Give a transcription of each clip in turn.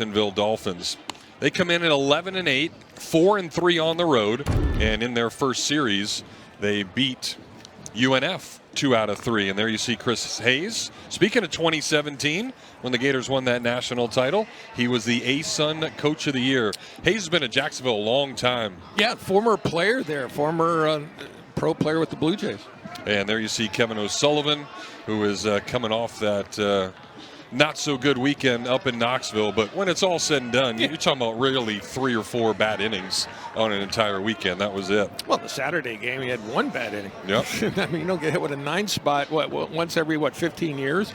Jacksonville Dolphins. They come in at 11-8, 4-3 on the road, and in their first series, they beat UNF 2 out of 3. And there you see Chris Hayes. Speaking of 2017, when the Gators won that national title, he was the ASUN Coach of the Year. Hayes has been at Jacksonville a long time. Yeah, former player there, former pro player with the Blue Jays. And there you see Kevin O'Sullivan, who is coming off that not so good weekend up in Knoxville. But when it's all said and done, you're talking about really 3 or 4 bad innings on an entire weekend. That was it. Well, the Saturday game, he had 1 bad inning. Yep. I mean, you don't get hit with a 9 spot once every 15 years,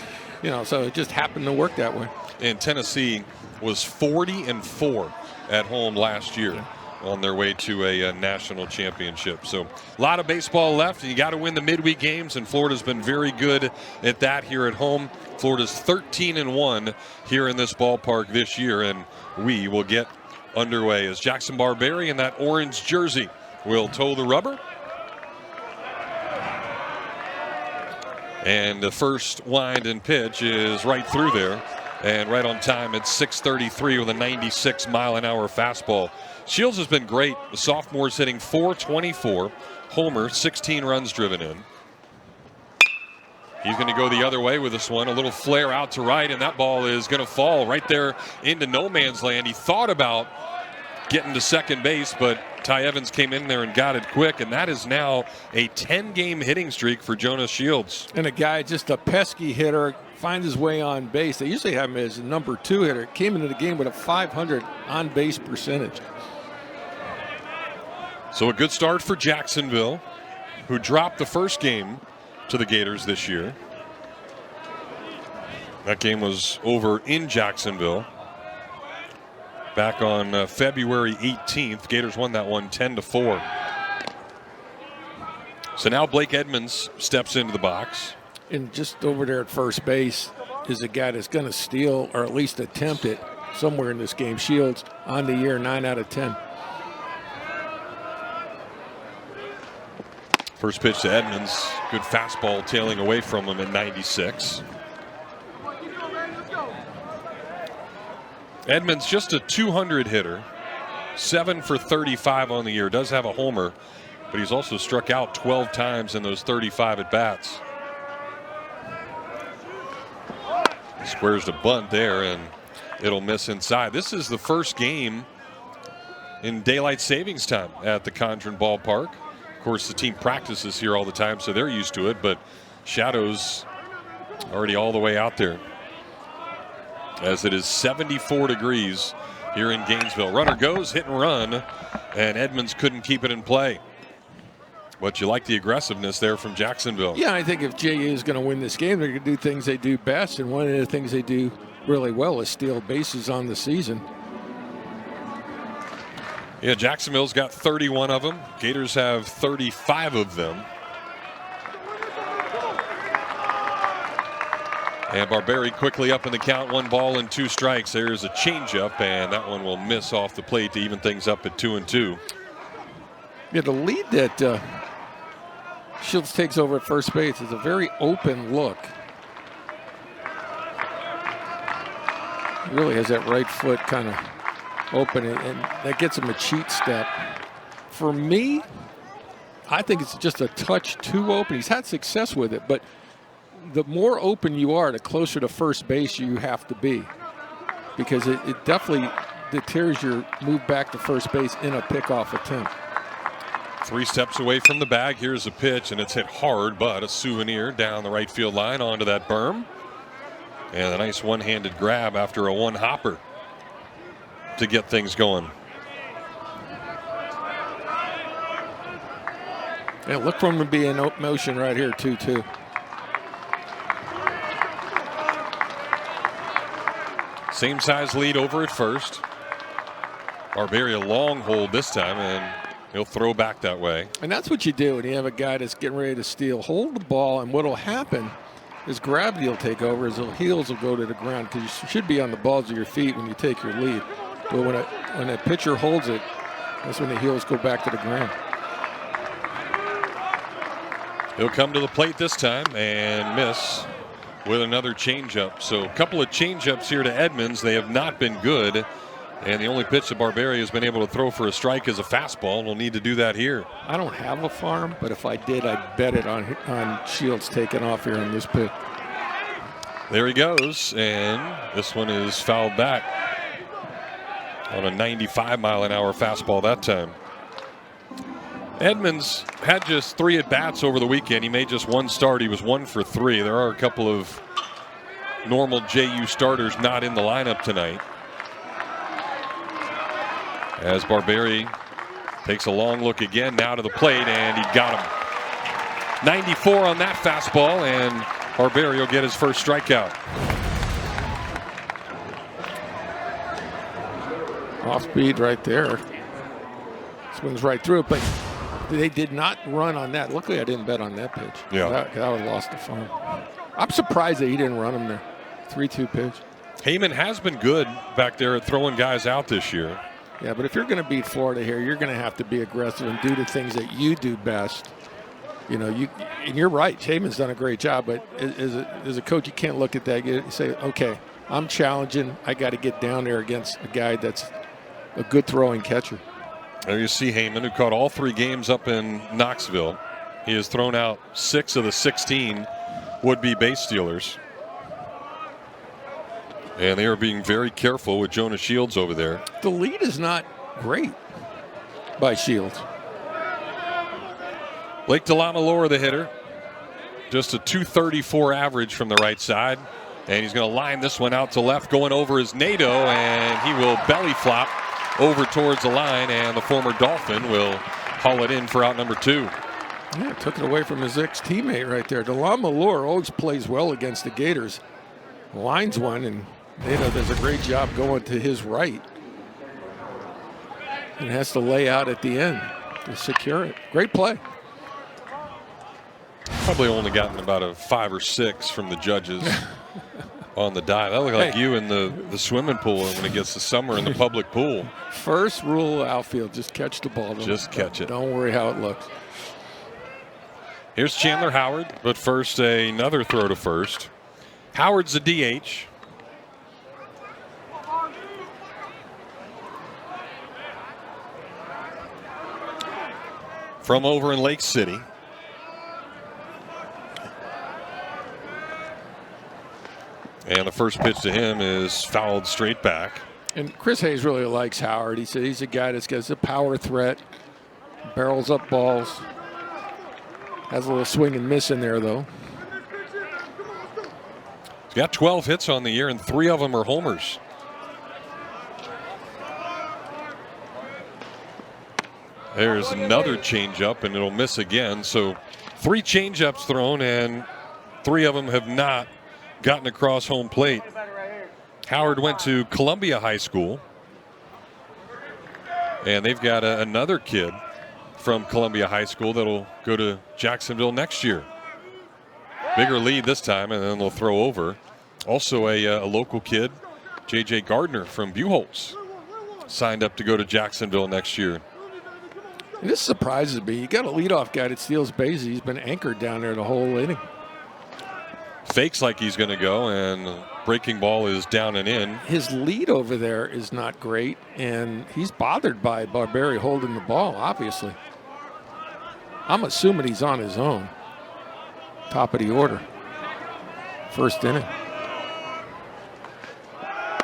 so it just happened to work that way. And Tennessee was 40-4 at home last year on their way to a national championship. So a lot of baseball left, and you got to win the midweek games, and Florida's been very good at that here at home. Florida's 13-1 here in this ballpark this year, and we will get underway as Jackson Barberi in that orange jersey will toe the rubber. And the first wind and pitch is right through there, and right on time at 6:33 with a 96-mile-an-hour fastball. Shields has been great. The sophomore's hitting .424, homer, 16 runs driven in. He's going to go the other way with this one. A little flare out to right, and that ball is going to fall right there into no man's land. He thought about getting to second base, but Ty Evans came in there and got it quick, and that is now a 10-game hitting streak for Jonas Shields. And a guy, just a pesky hitter, finds his way on base. They usually have him as a number 2 hitter. Came into the game with a .500 on-base percentage. So a good start for Jacksonville, who dropped the first game to the Gators this year. That game was over in Jacksonville back on February 18th. Gators won that one 10-4. So now Blake Edmonds steps into the box. And just over there at first base is a guy that's going to steal or at least attempt it somewhere in this game. Shields on the year, 9 out of 10. First pitch to Edmonds. Good fastball tailing away from him at 96. Edmonds just a 200 hitter. 7 for 35 on the year. Does have a homer, but he's also struck out 12 times in those 35 at-bats. Squares the bunt there, and it'll miss inside. This is the first game in daylight savings time at the Condren Ballpark. Of course, the team practices here all the time, so they're used to it, but shadows already all the way out there, as it is 74 degrees here in Gainesville. Runner goes, hit and run, and Edmonds couldn't keep it in play. But you like the aggressiveness there from Jacksonville. Yeah, I think if JU is going to win this game, they're going to do things they do best, and one of the things they do really well is steal bases on the season. Yeah, Jacksonville's got 31 of them. Gators have 35 of them. And Barberi quickly up in the count, 1 ball and 2 strikes. There's a changeup, and that one will miss off the plate to even things up at 2-2. Yeah, the lead that Shields takes over at first base is a very open look. He really has that right foot kind of open, and that gets him a cheat step. For me, I think it's just a touch too open. He's had success with it, but the more open you are, the closer to first base you have to be, because it definitely deters your move back to first base in a pickoff attempt. 3 steps away from the bag. Here's a pitch, and it's hit hard, but a souvenir down the right field line onto that berm. And a nice one-handed grab after a one-hopper to get things going. Yeah, look for him to be in motion right here, 2-2. Same size lead over at first. Barberi a long hold this time, and he'll throw back that way. And that's what you do when you have a guy that's getting ready to steal. Hold the ball, and what will happen is gravity will take over. His heels will go to the ground, because you should be on the balls of your feet when you take your lead. But when a pitcher holds it, that's when the heels go back to the ground. He'll come to the plate this time and miss with another changeup. So a couple of changeups here to Edmonds. They have not been good. And the only pitch that Barberi has been able to throw for a strike is a fastball, and we'll need to do that here. I don't have a farm, but if I did, I'd bet it on Shields taking off here on this pitch. There he goes, and this one is fouled back on a 95-mile-an-hour fastball that time. Edmonds had just 3 at-bats over the weekend. He made just 1 start. He was 1 for 3. There are a couple of normal JU starters not in the lineup tonight. As Barberi takes a long look again now to the plate, and he got him. 94 on that fastball, and Barberi will get his first strikeout. Off speed right there. Swings right through it, but they did not run on that. Luckily, I didn't bet on that pitch. Yeah. That would have lost the farm. I'm surprised that he didn't run him there. 3-2 pitch. Heyman has been good back there at throwing guys out this year. Yeah, but if you're going to beat Florida here, you're going to have to be aggressive and do the things that you do best. You know, and you're right. Heyman's done a great job, but as a coach, you can't look at that. You say, okay, I'm challenging. I got to get down there against a guy that's a good throwing catcher. There you see Heyman, who caught all 3 games up in Knoxville. He has thrown out 6 of the 16 would-be base stealers. And they are being very careful with Jonas Shields over there. The lead is not great by Shields. Blake DeLamalore, the hitter. Just a .234 average from the right side. And he's going to line this one out to left, going over his NATO, and he will belly flop over towards the line, and the former Dolphin will haul it in for out number 2. Yeah, took it away from his ex-teammate right there. DeLamalore always plays well against the Gators. Lines one, and NATO does a great job going to his right. And has to lay out at the end to secure it. Great play. Probably only gotten about a 5 or 6 from the judges on the dive. That looked like you in the swimming pool when it gets to summer in the public pool. First rule of outfield, just catch the ball. Just catch it. Don't worry how it looks. Here's Chandler Howard, but first another throw to first. Howard's a DH. From over in Lake City. And the first pitch to him is fouled straight back. And Chris Hayes really likes Howard. He said he's a guy that's got a power threat, barrels up balls. Has a little swing and miss in there, though. He's got 12 hits on the year, and 3 of them are homers. There's another changeup, and it'll miss again. So 3 changeups thrown, and 3 of them have not gotten across home plate. Howard went to Columbia High School, and they've got another kid from Columbia High School that'll go to Jacksonville next year. Bigger lead this time, and then they'll throw over. Also a local kid, J.J. Gardner from Buchholz, signed up to go to Jacksonville next year. And this surprises me. You got a leadoff guy that steals bases. He's been anchored down there the whole inning. Fakes like he's going to go, and breaking ball is down and in. His lead over there is not great, and he's bothered by Barberi holding the ball, obviously. I'm assuming he's on his own. Top of the order. First inning.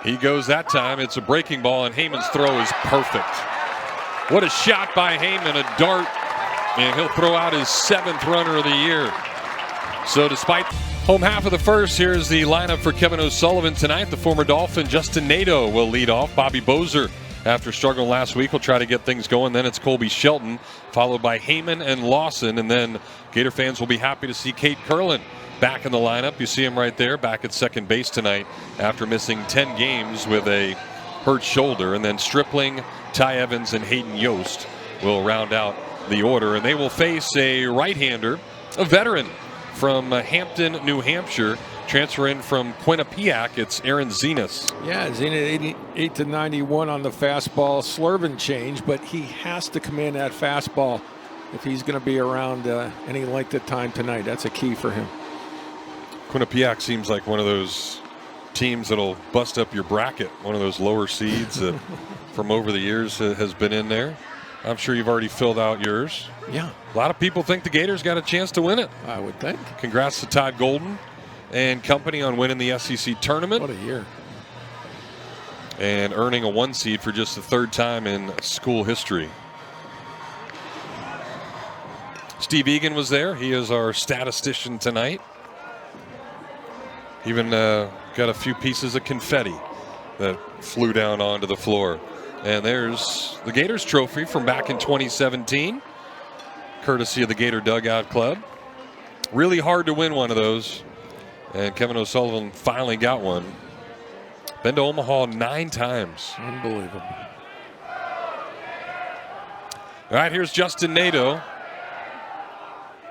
He goes that time. It's a breaking ball, and Heyman's throw is perfect. What a shot by Heyman, a dart, and he'll throw out his 7th runner of the year. So despite home half of the first, here's the lineup for Kevin O'Sullivan tonight. The former Dolphin, Justin Nadeau, will lead off. Bobby Bozer, after struggling last week, will try to get things going. Then it's Colby Shelton, followed by Heyman and Lawson. And then Gator fans will be happy to see Kate Curlin back in the lineup. You see him right there, back at second base tonight after missing 10 games with a hurt shoulder. And then Stripling, Ty Evans, and Hayden Yost will round out the order. And they will face a right-hander, a veteran from Hampton, New Hampshire, transfer in from Quinnipiac. It's Aaron Zenas. Yeah, Zenas 88 to 91 on the fastball. Slurvin change, but he has to command that fastball if he's going to be around any length of time tonight. That's a key for him. Quinnipiac seems like one of those teams that'll bust up your bracket, one of those lower seeds that from over the years has been in there. I'm sure you've already filled out yours. Yeah. A lot of people think the Gators got a chance to win it. I would think. Congrats to Todd Golden and company on winning the SEC tournament. What a year. And earning a 1 seed for just the 3rd time in school history. Steve Egan was there. He is our statistician tonight. Even got a few pieces of confetti that flew down onto the floor. And there's the Gators trophy from back in 2017, courtesy of the Gator Dugout Club. Really hard to win one of those, and Kevin O'Sullivan finally got one. Been to Omaha 9 times. Unbelievable. All right, here's Justin Nadeau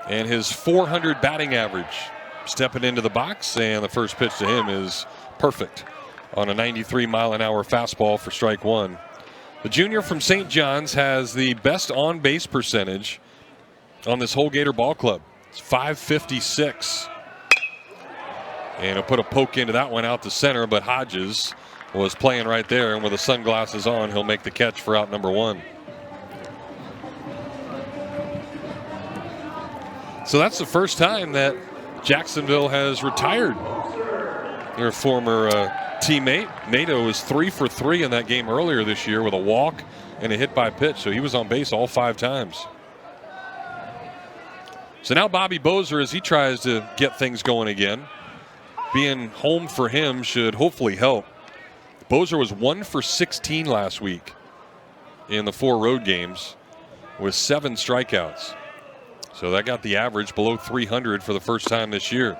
and his 400 batting average. Stepping into the box, and the first pitch to him is perfect on a 93-mile-an-hour fastball for strike 1. The junior from St. John's has the best on-base percentage on this whole Gator ball club. It's .556. And he'll put a poke into that one out to center, but Hodges was playing right there, and with the sunglasses on, he'll make the catch for out number 1. So that's the first time that Jacksonville has retired their former teammate. Nadeau was 3 for 3 in that game earlier this year with a walk and a hit by pitch, so he was on base all 5 times. So now Bobby Bozer, as he tries to get things going again, being home for him should hopefully help. Bozer was 1 for 16 last week in the 4 road games with 7 strikeouts. So that got the average below 300 for the first time this year.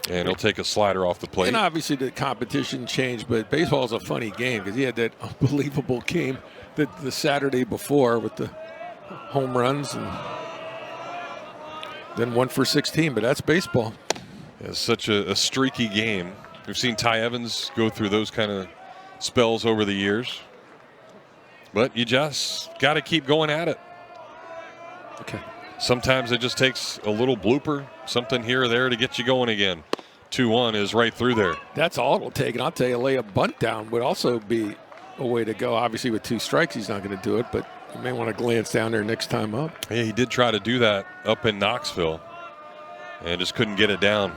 And he'll take a slider off the plate. And obviously the competition changed, but baseball is a funny game because he had that unbelievable game the Saturday before with the home runs and then 1 for 16, but that's baseball. It's such a streaky game. We've seen Ty Evans go through those kind of spells over the years. But you just got to keep going at it. Okay. Sometimes it just takes a little blooper, something here or there to get you going again. 2-1 is right through there. That's all it'll take. And I'll tell you, lay a bunt down would also be a way to go. Obviously, with 2 strikes, he's not going to do it, but you may want to glance down there next time up. Yeah, he did try to do that up in Knoxville and just couldn't get it down.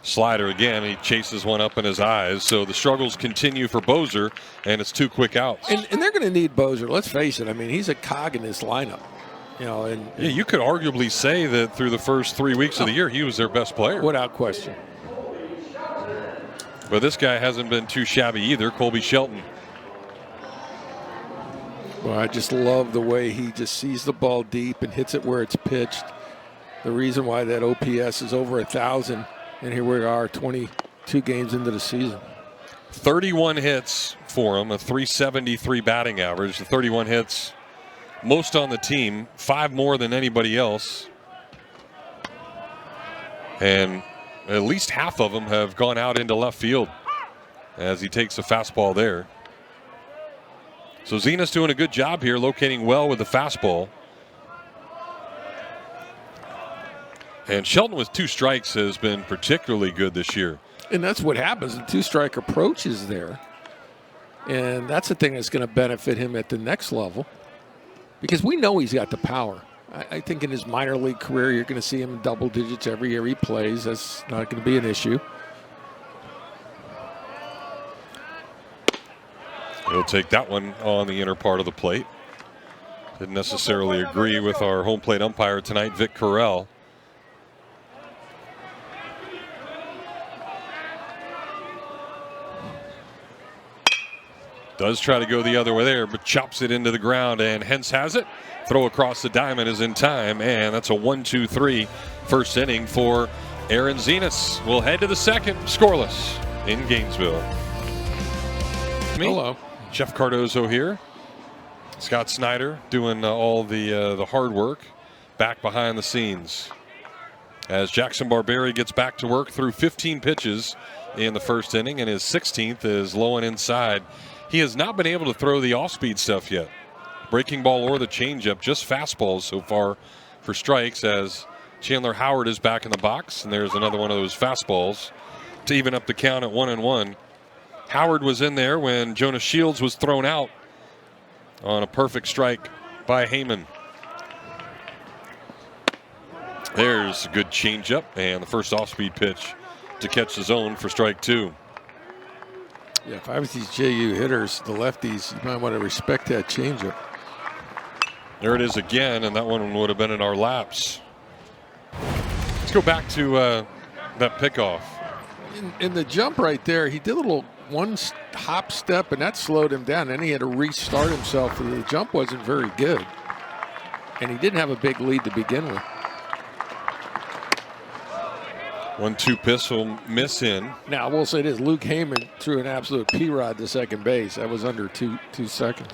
Slider again, he chases one up in his eyes. So the struggles continue for Bozer, and it's 2 quick outs. And they're going to need Bozer. Let's face it. I mean, he's a cog in this lineup. You know, and yeah, you could arguably say that through the first 3 weeks of the year, he was their best player. Without question. But this guy hasn't been too shabby either, Colby Shelton. Well, I just love the way he just sees the ball deep and hits it where it's pitched. The reason why that OPS is over 1,000. And here we are 22 games into the season. 31 hits for him, a .373 batting average. The 31 hits, most on the team, 5 more than anybody else. And at least half of them have gone out into left field as he takes a fastball there. So Zena's doing a good job here, locating well with the fastball. And Shelton with 2 strikes has been particularly good this year. And that's what happens. The 2-strike approach is there. And that's the thing that's going to benefit him at the next level. Because we know he's got the power. I think in his minor league career, you're going to see him in double digits every year he plays. That's not going to be an issue. He'll take that one on the inner part of the plate. Didn't necessarily agree with our home plate umpire tonight, Vic Carell. Does try to go the other way there, but chops it into the ground, and Hence has it. Throw across the diamond is in time, and that's a 1-2-3 first inning for Aaron Zenas. We'll head to the second, scoreless in Gainesville. Hello. Jeff Cardozo here. Scott Snyder doing all the hard work back behind the scenes. As Jackson Barberi gets back to work through 15 pitches in the first inning, and his 16th is low and inside. He has not been able to throw the off-speed stuff yet. Breaking ball or the changeup, just fastballs so far for strikes as Chandler Howard is back in the box, and there's another one of those fastballs to even up the count at 1-1. Howard was in there when Jonas Shields was thrown out on a perfect strike by Heyman. There's a good changeup and the first off-speed pitch to catch the zone for strike 2. Yeah, if I was these JU hitters, the lefties, you might want to respect that changeup. There it is again, and that one would have been in our laps. Let's go back to that pickoff. In the jump right there, he did a little one hop step, and that slowed him down. Then he had to restart himself. The jump wasn't very good, and he didn't have a big lead to begin with. 1-2 pitch will miss in. Now, I will say this. Luke Heyman threw an absolute P-Rod to second base. That was under two seconds.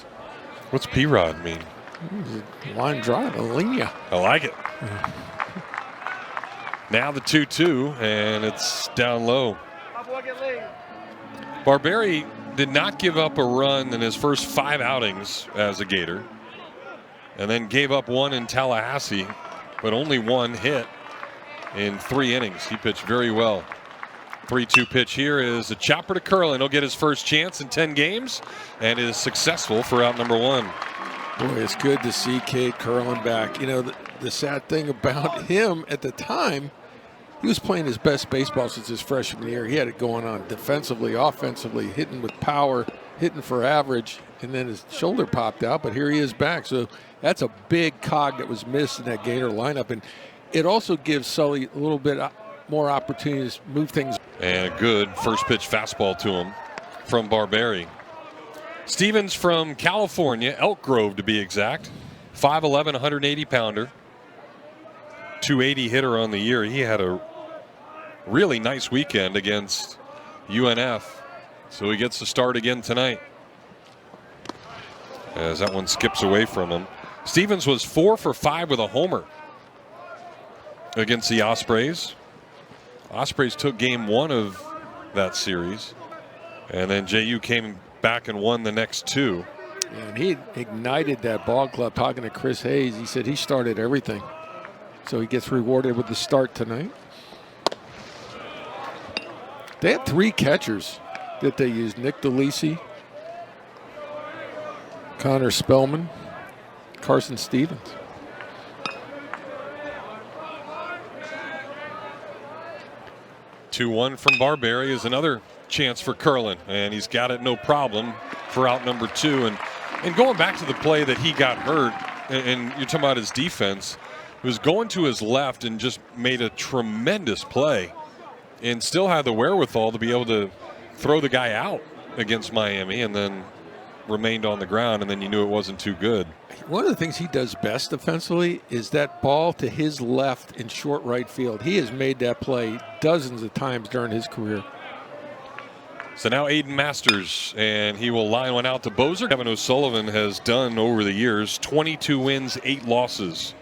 What's P-Rod mean? Line drive, a linea. I like it. Now the 2-2, and it's down low. Barberi did not give up a run in his first 5 outings as a Gator, and then gave up one in Tallahassee, but only 1 hit in 3 innings. He pitched very well. 3-2 pitch here is a chopper to Curlin. He'll get his first chance in 10 games and is successful for out number 1. Boy, it's good to see Cade Curlin back. You know, the sad thing about him at the time, he was playing his best baseball since his freshman year. He had it going on defensively, offensively, hitting with power, hitting for average, and then his shoulder popped out, but here he is back. So that's a big cog that was missed in that Gator lineup. And it also gives Sully a little bit more opportunities to move things. And a good first pitch fastball to him from Barberi. Stevens from California, Elk Grove to be exact. 5'11", 180-pounder. 280 hitter on the year. He had a really nice weekend against UNF. So he gets to start again tonight. As that one skips away from him. Stevens was 4 for 5 with a homer against the Ospreys. Ospreys took game 1 of that series. And then JU came back and won the next 2. And he ignited that ball club. Talking to Chris Hayes, he said he started everything. So he gets rewarded with the start tonight. They had 3 catchers that they used. Nick DeLisi, Connor Spellman, Carson Stevens. Two-1 from Barberi is another chance for Curlin, and he's got it no problem for out number 2. And going back to the play that he got hurt, and you're talking about his defense, he was going to his left and just made a tremendous play and still had the wherewithal to be able to throw the guy out against Miami, and then remained on the ground, and then you knew it wasn't too good. One of the things he does best defensively is that ball to his left in short right field. He has made that play dozens of times during his career. So now Aiden Masters, and he will line one out to Bozer. Kevin O'Sullivan has done over the years 22 wins, 8 losses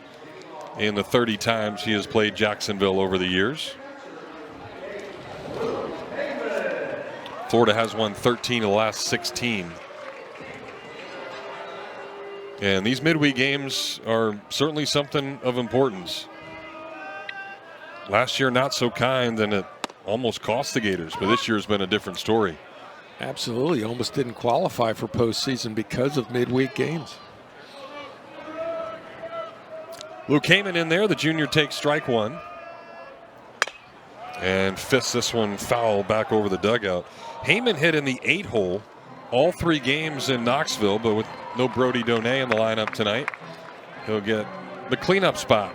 in the 30 times he has played Jacksonville over the years. Florida has won 13 of the last 16. And these midweek games are certainly something of importance. Last year, not so kind, and it almost cost the Gators, but this year's been a different story. Absolutely. Almost didn't qualify for postseason because of midweek games. Luke Heyman in there. The junior takes strike 1. And fists this one foul back over the dugout. Heyman hit in the 8-hole all 3 games in Knoxville, but with no Brody Donay in the lineup tonight, he'll get the cleanup spot.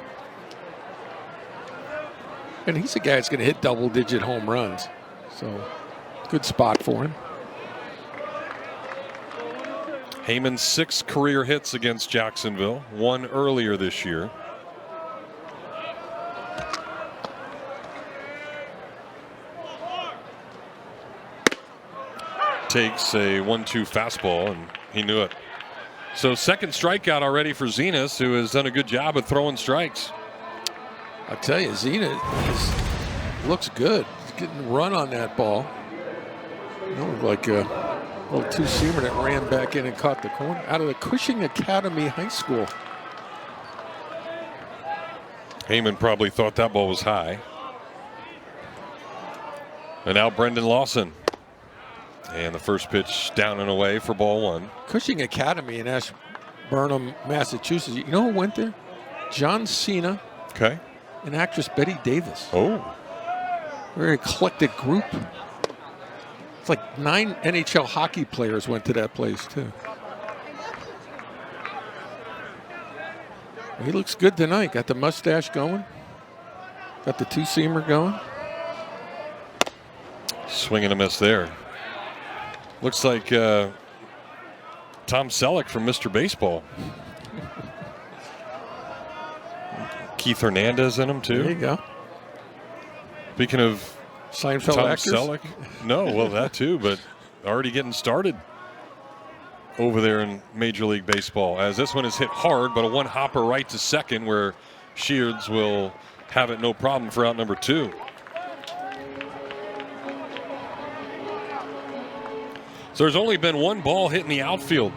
And he's a guy that's going to hit double-digit home runs. So, good spot for him. Heyman's 6 career hits against Jacksonville, 1 earlier this year. Takes a 1-2 fastball, and he knew it. So second strikeout already for Zenas, who has done a good job of throwing strikes. I'll tell you, Zenas looks good. He's getting run on that ball. Looked like a little two-seamer that ran back in and caught the corner out of the Cushing Academy High School. Heyman probably thought that ball was high. And now Brendan Lawson. And the first pitch down and away for ball one. Cushing Academy in Ashburnham, Massachusetts. You know who went there? John Cena. Okay. And actress Betty Davis. Oh. Very eclectic group. It's like 9 NHL hockey players went to that place too. He looks good tonight. Got the mustache going. Got the two-seamer going. Swing and a miss there. Looks like Tom Selleck from Mr. Baseball. Keith Hernandez in him too. There you go. Speaking of Seinfeld Tom actors? Selleck. No, well that too, but already getting started over there in Major League Baseball, as this one is hit hard, but a one hopper right to second where Sheards will have it no problem for out number 2. So there's only been one ball hit in the outfield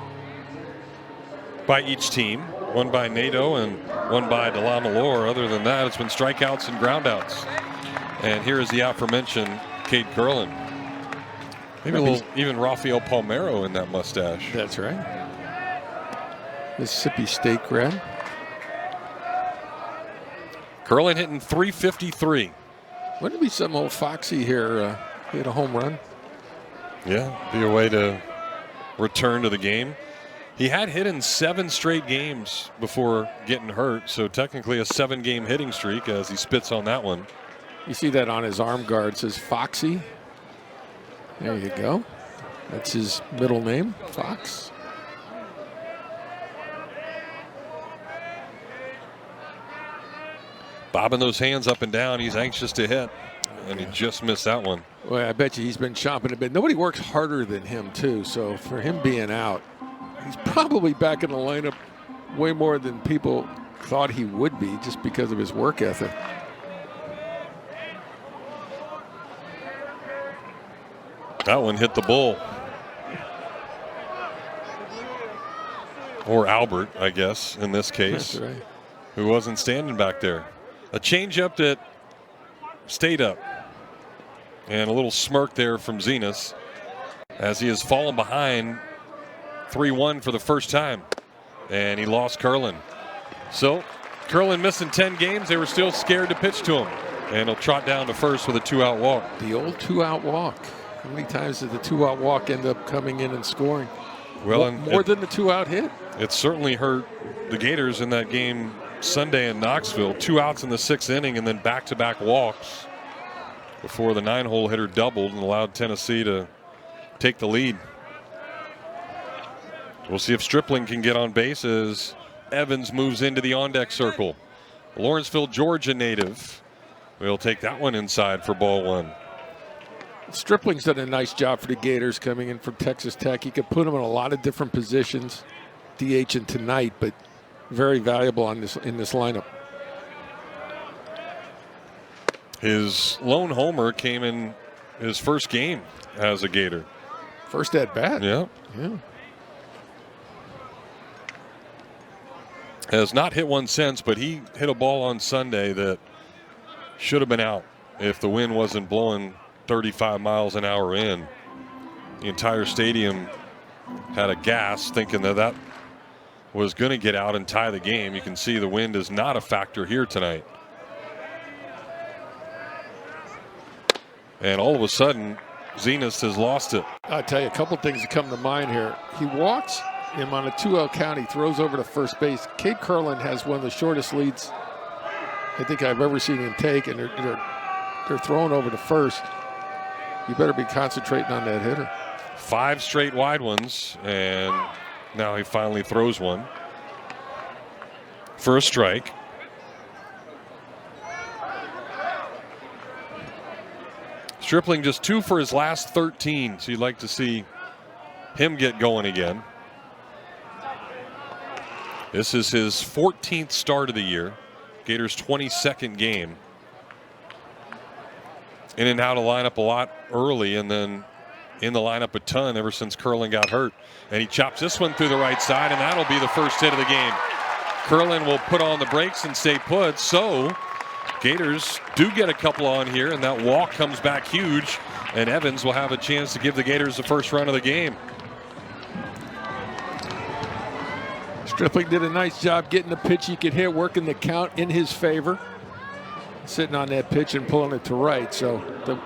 by each team, one by Nato and one by DeLamalore. Other than that, it's been strikeouts and groundouts. And here is the aforementioned Cade Curlin. Maybe a little even Rafael Palmeiro in that mustache. That's right. Mississippi State grad. Curlin hitting .353. Wouldn't it be some old Foxy here hit a home run? Yeah, be a way to return to the game. He had hit in 7 straight games before getting hurt, so technically a 7-game hitting streak as he spits on that one. You see that on his arm guard, it says Foxy. There you go. That's his middle name, Fox. Bobbing those hands up and down. He's anxious to hit, and he just missed that one. Well, I bet you he's been chomping a bit. Nobody works harder than him, too. So for him being out, he's probably back in the lineup way more than people thought he would be just because of his work ethic. That one hit the bull. Or Albert, I guess, in this case. That's right. Who wasn't standing back there. A changeup that stayed up. And a little smirk there from Zenas as he has fallen behind 3-1 for the first time. And he lost Curlin. So Curlin missing 10 games. They were still scared to pitch to him. And he'll trot down to first with a 2-out walk. The old 2-out walk. How many times did the 2-out walk end up coming in and scoring? Well, more than the 2-out hit. It certainly hurt the Gators in that game Sunday in Knoxville. 2 outs in the 6th inning and then back-to-back walks before the 9-hole hitter doubled and allowed Tennessee to take the lead. We'll see if Stripling can get on base as Evans moves into the on-deck circle. Lawrenceville, Georgia native. We'll take that one inside for ball 1. Stripling's done a nice job for the Gators coming in from Texas Tech. He could put him in a lot of different positions, DHing tonight, but very valuable on this in this lineup. His lone homer came in his first game as a Gator. First at bat. Yeah. Yeah. Has not hit one since, but he hit a ball on Sunday that should have been out if the wind wasn't blowing 35 miles an hour in. The entire stadium had a gasp thinking that that was going to get out and tie the game. You can see the wind is not a factor here tonight. And all of a sudden, Zenas has lost it. I'll tell you a couple things that come to mind here. He walks him on a 2-0 count. He throws over to first base. Cade Curlin has one of the shortest leads I think I've ever seen him take, and they're throwing over to first. You better be concentrating on that hitter. 5 straight wide ones, and now he finally throws one for a strike. Stripling just 2 for his last 13, so you'd like to see him get going again. This is his 14th start of the year. Gators' 22nd game. In and out of lineup a lot early, and then in the lineup a ton ever since Curlin got hurt. And he chops this one through the right side, and that'll be the first hit of the game. Curlin will put on the brakes and stay put. So Gators do get a couple on here, and that walk comes back huge. And Evans will have a chance to give the Gators the first run of the game. Stripling did a nice job getting the pitch he could hit, working the count in his favor. Sitting on that pitch and pulling it to right. So the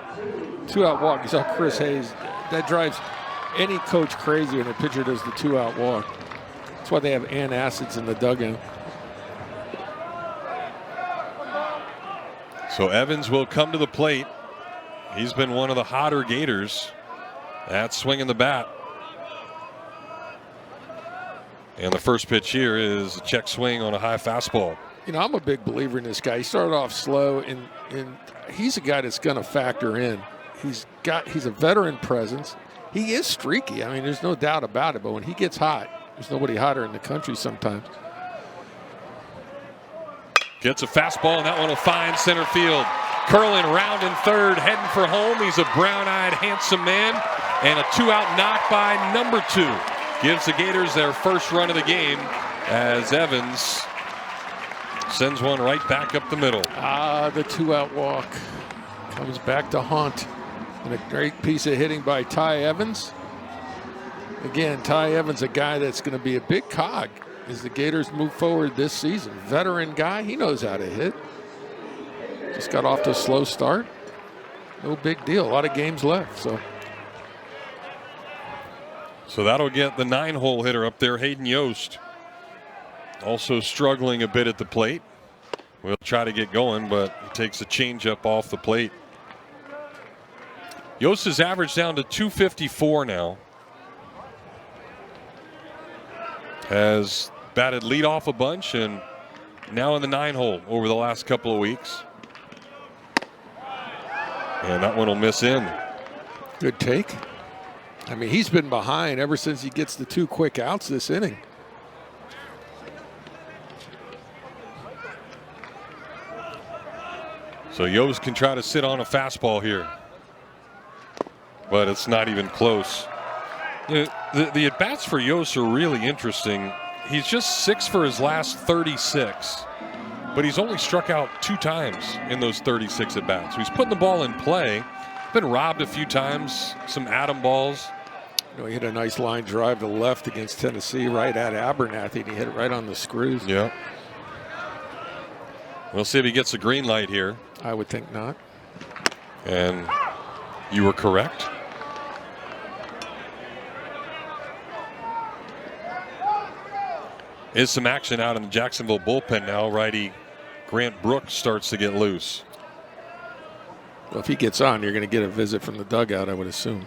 2-out walk, you saw Chris Hayes, that drives any coach crazy when a pitcher does the 2-out walk. That's why they have antacids in the dugout. So Evans will come to the plate. He's been one of the hotter Gators. That's swinging the bat. And the first pitch here is a check swing on a high fastball. You know, I'm a big believer in this guy. He started off slow, and he's a guy that's going to factor in. He's a veteran presence. He is streaky. I mean, there's no doubt about it. But when he gets hot, there's nobody hotter in the country sometimes. Gets a fastball, and that one will find center field. Curlin rounding third, heading for home. He's a brown-eyed, handsome man. And a 2-out knock by number 2. Gives the Gators their first run of the game as Evans sends one right back up the middle. The 2-out walk comes back to haunt. And a great piece of hitting by Ty Evans. Again, Ty Evans, a guy that's going to be a big cog as the Gators move forward this season. Veteran guy, he knows how to hit. Just got off to a slow start. No big deal. A lot of games left. So that'll get the 9-hole hitter up there, Hayden Yost. Also struggling a bit at the plate. We'll try to get going, but he takes a changeup off the plate. Yost is averaged down to 254 now. Has batted leadoff a bunch and now in the 9-hole over the last couple of weeks. And that one will miss in. Good take. I mean, he's been behind ever since he gets the 2 quick outs this inning. So Yost can try to sit on a fastball here, but it's not even close. You know, the at-bats for Yost are really interesting. He's just 6 for his last 36, but he's only struck out 2 times in those 36 at-bats. So he's putting the ball in play. Been robbed a few times, some atom balls. You know, he hit a nice line drive to left against Tennessee right at Abernathy, and he hit it right on the screws. Yeah. We'll see if he gets a green light here. I would think not. And you were correct. Is some action out in the Jacksonville bullpen now. Righty Grant Brooks starts to get loose. Well, if he gets on, you're going to get a visit from the dugout, I would assume.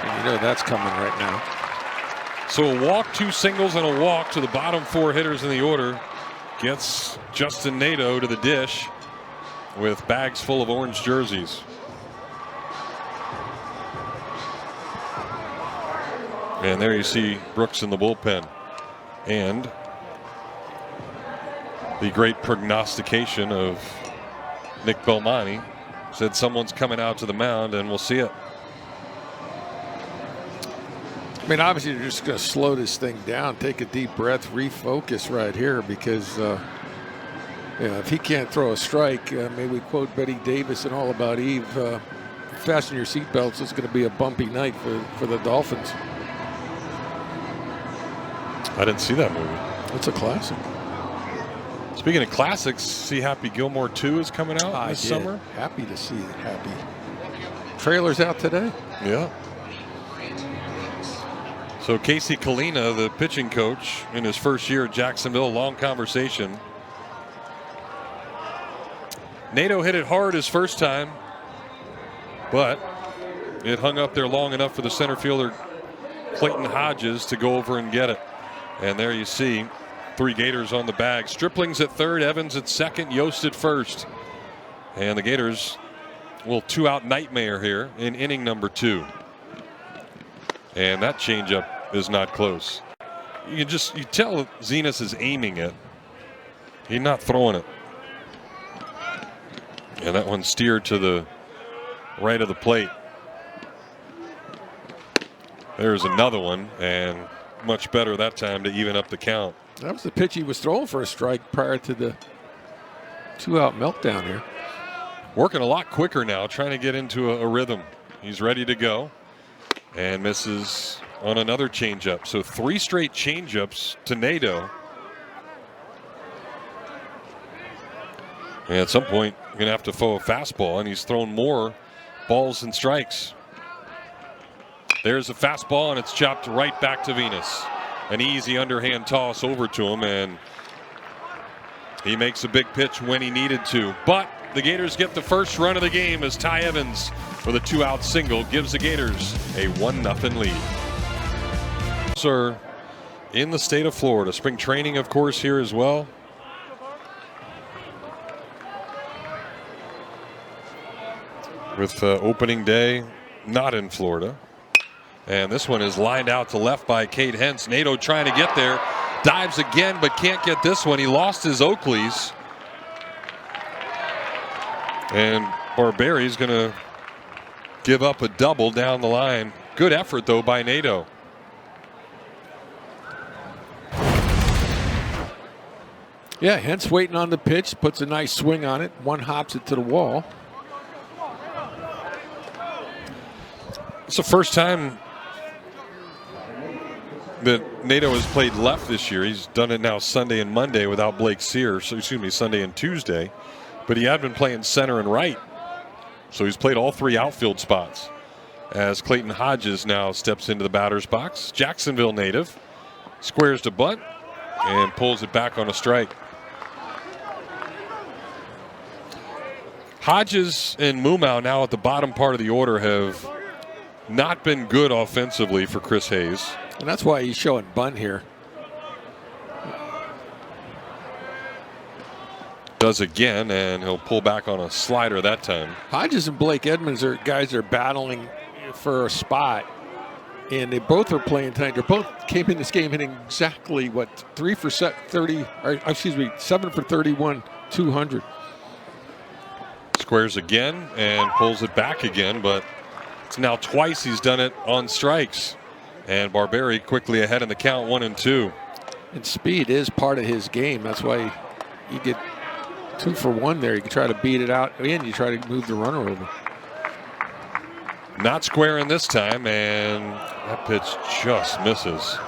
And you know that's coming right now. So a walk, 2 singles, and a walk to the bottom 4 hitters in the order. Gets Justin Nadeau to the dish with bags full of orange jerseys. And there you see Brooks in the bullpen. And the great prognostication of Nick Belmonte said someone's coming out to the mound, and we'll see it. I mean, obviously, you're just going to slow this thing down, take a deep breath, refocus right here because, if he can't throw a strike, maybe we quote Betty Davis and All About Eve, fasten your seatbelts, it's going to be a bumpy night for the Dolphins. I didn't see that movie. It's a classic. Speaking of classics, see Happy Gilmore 2 is coming out this summer. Happy to see it. Happy. Trailer's out today. Yeah. So Casey Kalina, the pitching coach in his first year at Jacksonville, long conversation. Nadeau hit it hard his first time, but it hung up there long enough for the center fielder Clayton Hodges to go over and get it. And there you see 3 Gators on the bag. Stripling's at third, Evans at second, Yost at first. And the Gators will 2-out nightmare here in inning number 2. And that changeup is not close. You tell Zenas is aiming it. He's not throwing it. And that one steered to the right of the plate. There's another one, and much better that time to even up the count. That was the pitch he was throwing for a strike prior to the 2-out meltdown here. Working a lot quicker now, trying to get into a rhythm. He's ready to go and misses on another changeup. So 3 straight changeups to Nadeau. And at some point, you're going to have to throw a fastball, and he's thrown more balls than strikes. There's a fastball, and it's chopped right back to Venus. An easy underhand toss over to him, and he makes a big pitch when he needed to. But the Gators get the first run of the game as Ty Evans with a 2-out single gives the Gators a 1-0 lead. Sir, in the state of Florida, spring training, of course, here as well. With opening day not in Florida. And this one is lined out to left by Cade Hentz. Nadeau trying to get there. Dives again, but can't get this one. He lost his Oakleys. And Barberi's going to give up a double down the line. Good effort, though, by Nadeau. Yeah, Hentz waiting on the pitch. Puts a nice swing on it. One hops it to the wall. It's the first time that Nadeau has played left this year. He's done it now Sunday and Monday without Blake Sear. So excuse me, Sunday and Tuesday. But he had been playing center and right. So he's played all 3 outfield spots. As Clayton Hodges now steps into the batter's box. Jacksonville native. Squares to bunt and pulls it back on a strike. Hodges and Mumau now at the bottom part of the order have not been good offensively for Chris Hayes. And that's why he's showing bunt here. Does again, and he'll pull back on a slider that time. Hodges and Blake Edmonds are guys that are battling for a spot. And they both are playing tonight. They both came in this game hitting exactly, 3 for 30, or excuse me, 7 for 31, 200. Squares again and pulls it back again, but it's now twice he's done it on strikes. And Barberi quickly ahead in the count, 1-2. And speed is part of his game. That's why you get 2 for 1 there. You can try to beat it out, and you try to move the runner over. Not squaring this time, and that pitch just misses.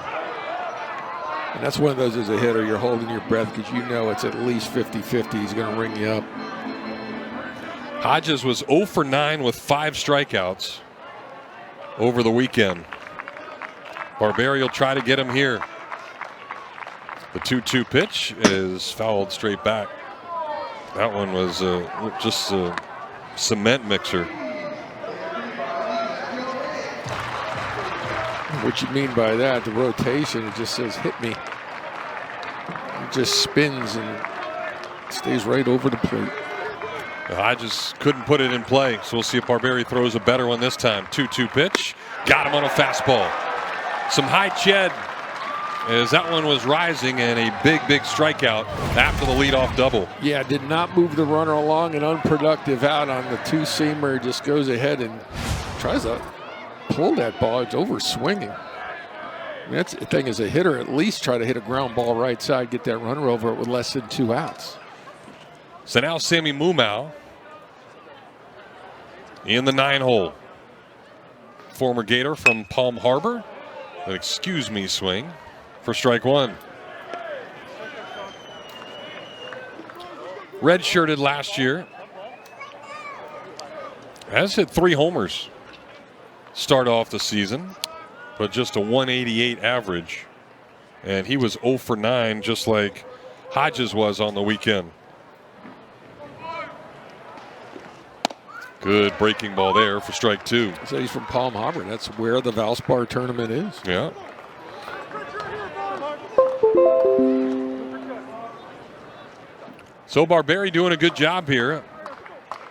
And that's one of those as a hitter, you're holding your breath because you know it's at least 50-50. He's going to ring you up. Hodges was 0 for 9 with 5 strikeouts over the weekend. Barberi will try to get him here. The 2-2 pitch is fouled straight back. That one was just a cement mixer. What you mean by that, the rotation, it just says hit me. It just spins and stays right over the plate. Hodges couldn't put it in play, so we'll see if Barberi throws a better one this time. 2-2 pitch, got him on a fastball. Some high ched as that one was rising, and a big strikeout after the leadoff double. Yeah, did not move the runner along, an unproductive out on the 2-seamer. Just goes ahead and tries to pull that ball. It's over swinging. I mean, that's the thing as a hitter, at least try to hit a ground ball right side, get that runner over it with less than 2 outs. So now Sammy Mumau in the 9-hole. Former Gator from Palm Harbor. An excuse me swing for strike 1. Redshirted last year. Has hit 3 homers. Start off the season, but just a 188 average. And he was 0 for 9, just like Hodges was on the weekend. Good breaking ball there for strike 2. So he's from Palm Harbor. That's where the Valspar tournament is. Yeah. So Barberi doing a good job here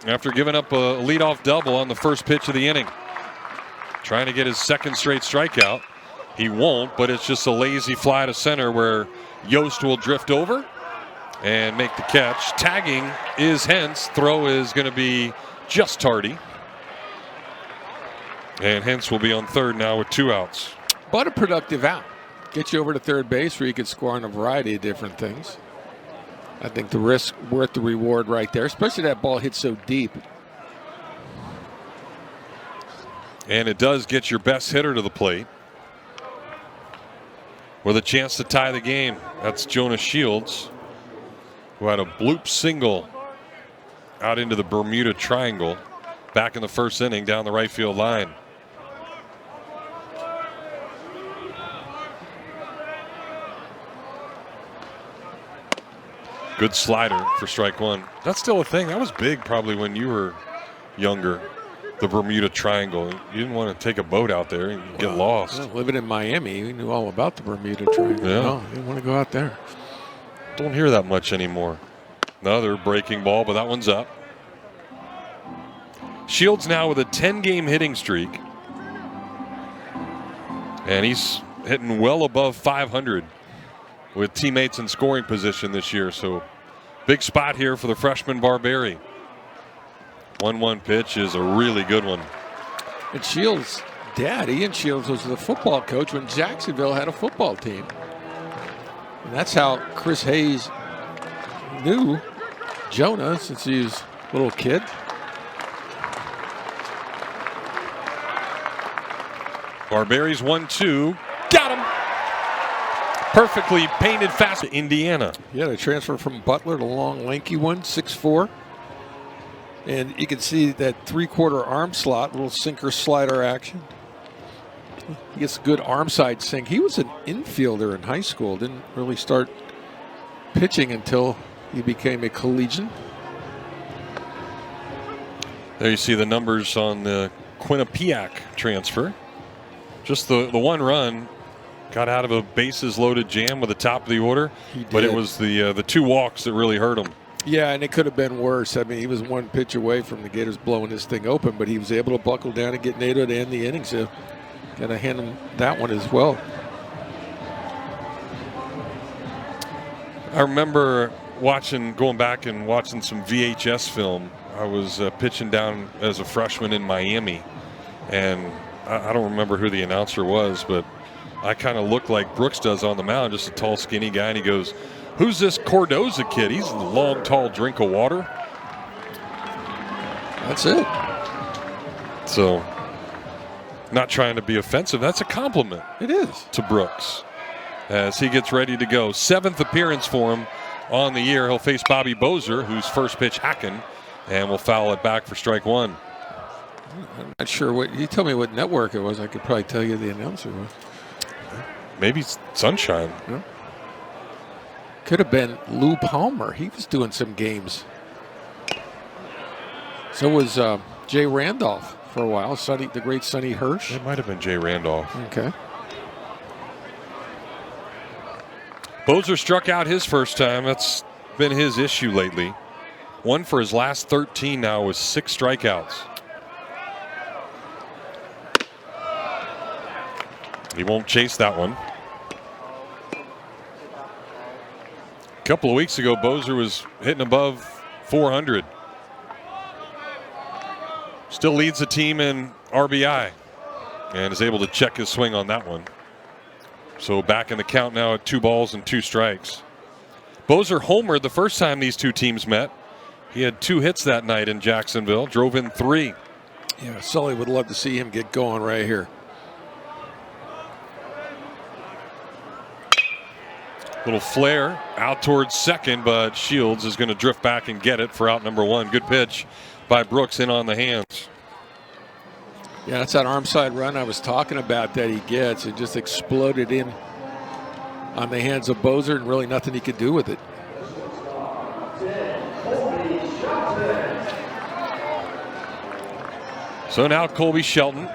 after giving up a leadoff double on the first pitch of the inning. Trying to get his 2nd straight strikeout. He won't, but it's just a lazy fly to center where Yost will drift over and make the catch. Tagging is Hentz. Throw is going to be just tardy. And Hentz will be on third now with 2 outs. But a productive out. get you over to third base where you could score on a variety of different things. I think the risk worth the reward right there, especially that ball hits so deep. And it does get your best hitter to the plate with a chance to tie the game. That's Jonas Shields, who had a bloop single out into the Bermuda Triangle back in the first inning down the right field line. Good slider for strike one. That's still a thing. That was big probably when you were younger. The Bermuda Triangle. You didn't want to take a boat out there and get lost. Well, living in Miami, we knew all about the Bermuda Triangle. Yeah. No, didn't want to go out there. Don't hear that much anymore. Another breaking ball, but that one's up. Shields now with a 10-game hitting streak. And he's hitting well above 500 with teammates in scoring position this year. So big spot here for the freshman Barberi. 1-1 pitch is a really good one. And Shields' dad, Ian Shields, was the football coach when Jacksonville had a football team. And that's how Chris Hayes knew Jonah since he was a little kid. Barberi's 1-2. Got him! Perfectly painted fast to Indiana. Yeah, they transfer from Butler, the long, lanky one, 6'4". And you can see that three-quarter arm slot, little sinker slider action. He gets a good arm side sink. He was an infielder in high school. Didn't really start pitching until he became a collegian. There you see the numbers on the Quinnipiac transfer. Just the one run. Got out of a bases loaded jam with the top of the order. But it was the two walks that really hurt him. Yeah, and it could have been worse. I mean, he was one pitch away from the Gators blowing this thing open, but he was able to buckle down and get NATO to end the inning. So, got to hand him that one as well. I remember going back and watching some VHS film. I was pitching down as a freshman in Miami, and I don't remember who the announcer was, but I kind of looked like Brooks does on the mound, just a tall, skinny guy, and he goes, "Who's this Cordoza kid? He's a long, tall drink of water." That's it. So, not trying to be offensive. That's a compliment. It is. To Brooks as he gets ready to go. 7th appearance for him on the year. He'll face Bobby Bozer, who's first pitch hacking, and will foul it back for strike one. I'm not sure what you tell me what network it was. I could probably tell you the announcer was. Maybe Sunshine. Yeah. Could have been Lou Palmer. He was doing some games. So was Jay Randolph for a while. The great Sonny Hirsch. It might have been Jay Randolph. Okay. Bozer struck out his first time. That's been his issue lately. 1 for his last 13 now with 6 strikeouts. He won't chase that one. A couple of weeks ago, Bozer was hitting above 400. Still leads the team in RBI and is able to check his swing on that one. So back in the count now at 2 balls and 2 strikes. Bozer homered the first time these two teams met. He had 2 hits that night in Jacksonville, drove in 3. Yeah, Sully would love to see him get going right here. Little flare out towards second, but Shields is going to drift back and get it for out number 1. Good pitch by Brooks in on the hands. Yeah, that's that arm side run I was talking about that he gets. It just exploded in on the hands of Bozer and really nothing he could do with it. So now Colby Shelton.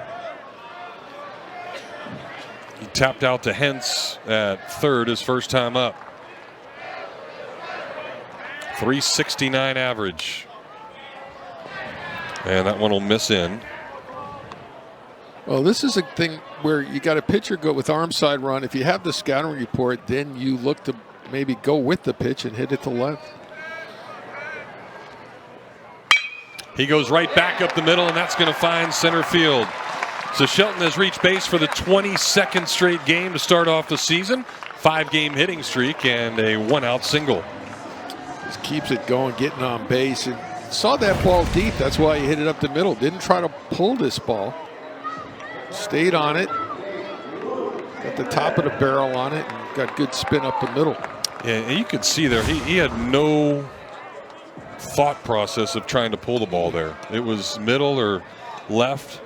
He tapped out to Hentz at third his first time up. 369 average. And that one will miss in. Well, this is a thing where you got a pitcher go with arm side run. If you have the scouting report, then you look to maybe go with the pitch and hit it to left. He goes right back up the middle, and that's going to find center field. So Shelton has reached base for the 22nd straight game to start off the season. 5-game hitting streak and a 1-out single. Just keeps it going, getting on base, and saw that ball deep. That's why he hit it up the middle. Didn't try to pull this ball. Stayed on it. Got the top of the barrel on it and got good spin up the middle. Yeah, and you could see there he had no thought process of trying to pull the ball there. It was middle or left.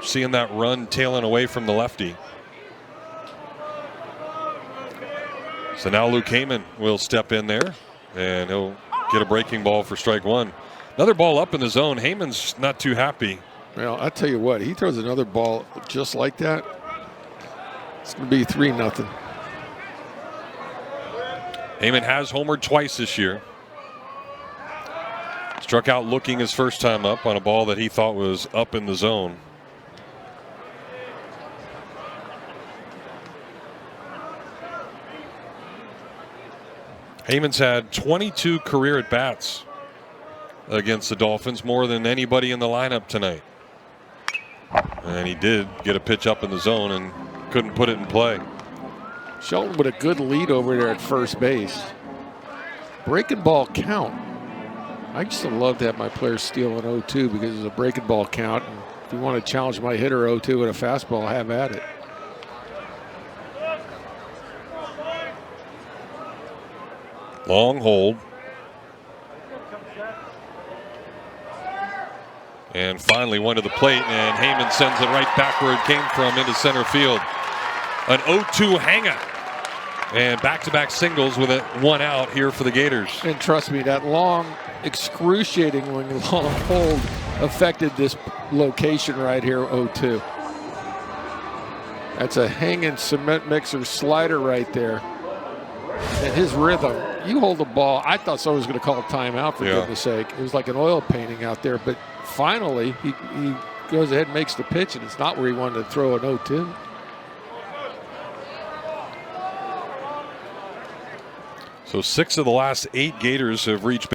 Seeing that run tailing away from the lefty. So now Luke Heyman will step in there and he'll get a breaking ball for strike one. Another ball up in the zone. Heyman's not too happy. Well, I tell you what, he throws another ball just like that. It's going to be 3-0. Heyman has homered twice this year. Struck out looking his first time up on a ball that he thought was up in the zone. Heyman's had 22 career at-bats against the Dolphins, more than anybody in the lineup tonight. And he did get a pitch up in the zone and couldn't put it in play. Shelton with a good lead over there at first base. Breaking ball count. I used to love to have my players steal an 0-2 because it's a breaking ball count. And if you want to challenge my hitter 0-2 with a fastball, have at it. Long hold. And finally one to the plate, and Heyman sends it right back where it came from into center field. An 0-2 hanger. And back-to-back singles with it 1 out here for the Gators. And trust me, that long, excruciatingly long hold affected this location right here, 0-2. That's a hanging cement mixer slider right there. And his rhythm, you hold the ball. I thought someone was going to call a timeout, for goodness sake. It was like an oil painting out there. But finally, he goes ahead and makes the pitch, and it's not where he wanted to throw an 0-2. So 6 of the last 8 Gators have reached.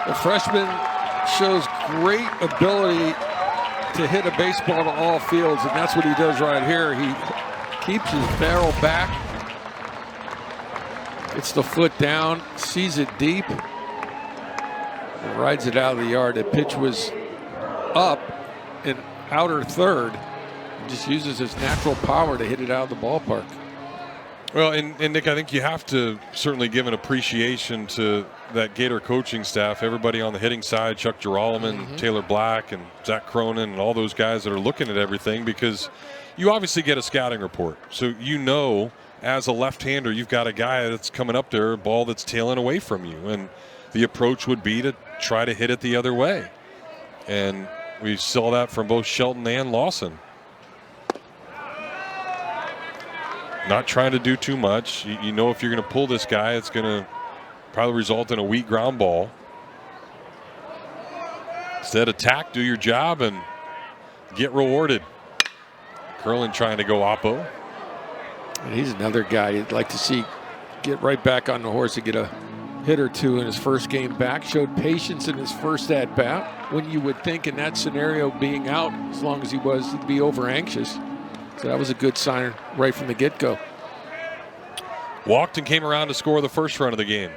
The freshman shows great ability to hit a baseball to all fields, and that's what he does right here. He keeps his barrel back, gets the foot down, sees it deep, and rides it out of the yard. The pitch was up in outer third. He just uses his natural power to hit it out of the ballpark. Well, and Nick, I think you have to certainly give an appreciation to that Gator coaching staff, everybody on the hitting side, Chuck Girolman, Taylor Black, and Zach Cronin, and all those guys that are looking at everything, because you obviously get a scouting report. So you know, as a left-hander, you've got a guy that's coming up there, a ball that's tailing away from you, and the approach would be to try to hit it the other way. And we saw that from both Shelton and Lawson. Not trying to do too much. You know, if you're going to pull this guy, it's going to probably result in a weak ground ball. Instead, attack, do your job, and get rewarded. Curlin trying to go oppo. And he's another guy you'd like to see get right back on the horse and get a hit or two in his first game back. Showed patience in his first at-bat. When you would think in that scenario, being out as long as he was, he'd be over anxious. So that was a good sign right from the get-go. Walked and came around to score the first run of the game.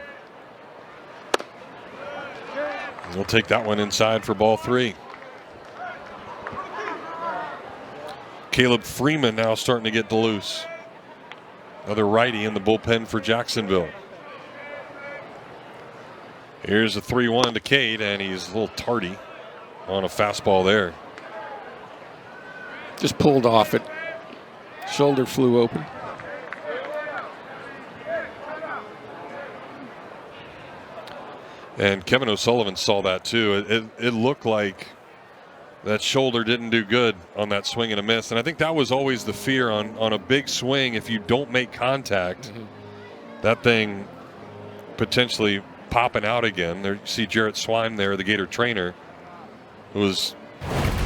And we'll take that one inside for ball 3. Caleb Freeman now starting to get loose. Another righty in the bullpen for Jacksonville. Here's a 3-1 to Cade, and he's a little tardy on a fastball there. Just pulled off it. Shoulder flew open. And Kevin O'Sullivan saw that too. It looked like that shoulder didn't do good on that swing and a miss. And I think that was always the fear on a big swing. If you don't make contact, that thing potentially popping out again. There you see Jarrett Swime there, the Gator trainer, who has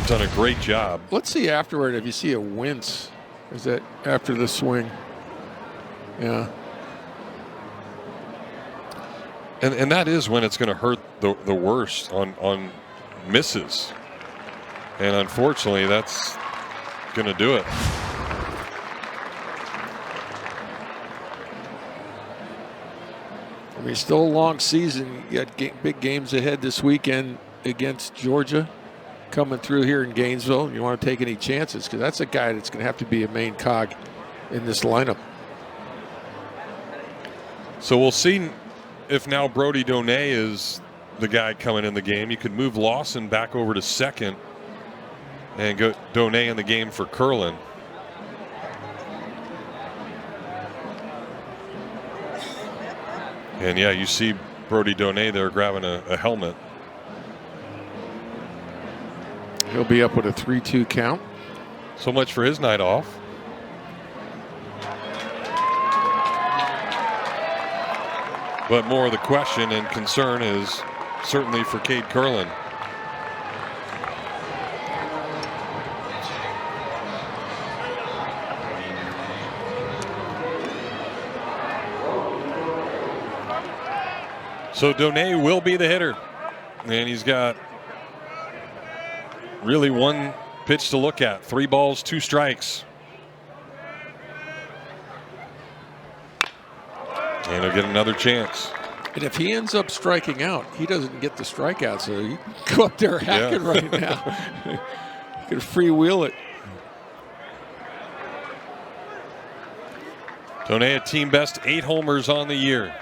done a great job. Let's see afterward if you see a wince. Is that after the swing? Yeah. And that is when it's going to hurt the worst on misses. And unfortunately, that's going to do it. I mean, still a long season. You got big games ahead this weekend against Georgia coming through here in Gainesville. And you want to take any chances because that's a guy that's going to have to be a main cog in this lineup. So we'll see if now Brody Donay is the guy coming in the game. You could move Lawson back over to second and go Donay in the game for Curlin. And yeah, you see Brody Donay there grabbing a helmet. He'll be up with a 3-2 count. So much for his night off. But more of the question and concern is certainly for Cade Curlin. So Donay will be the hitter. And he's got really one pitch to look at. 3 balls, 2 strikes. And he'll get another chance. And if he ends up striking out, he doesn't get the strikeout. So you can go up there hacking right now. You can freewheel it. Donay, a team best 8 homers on the year.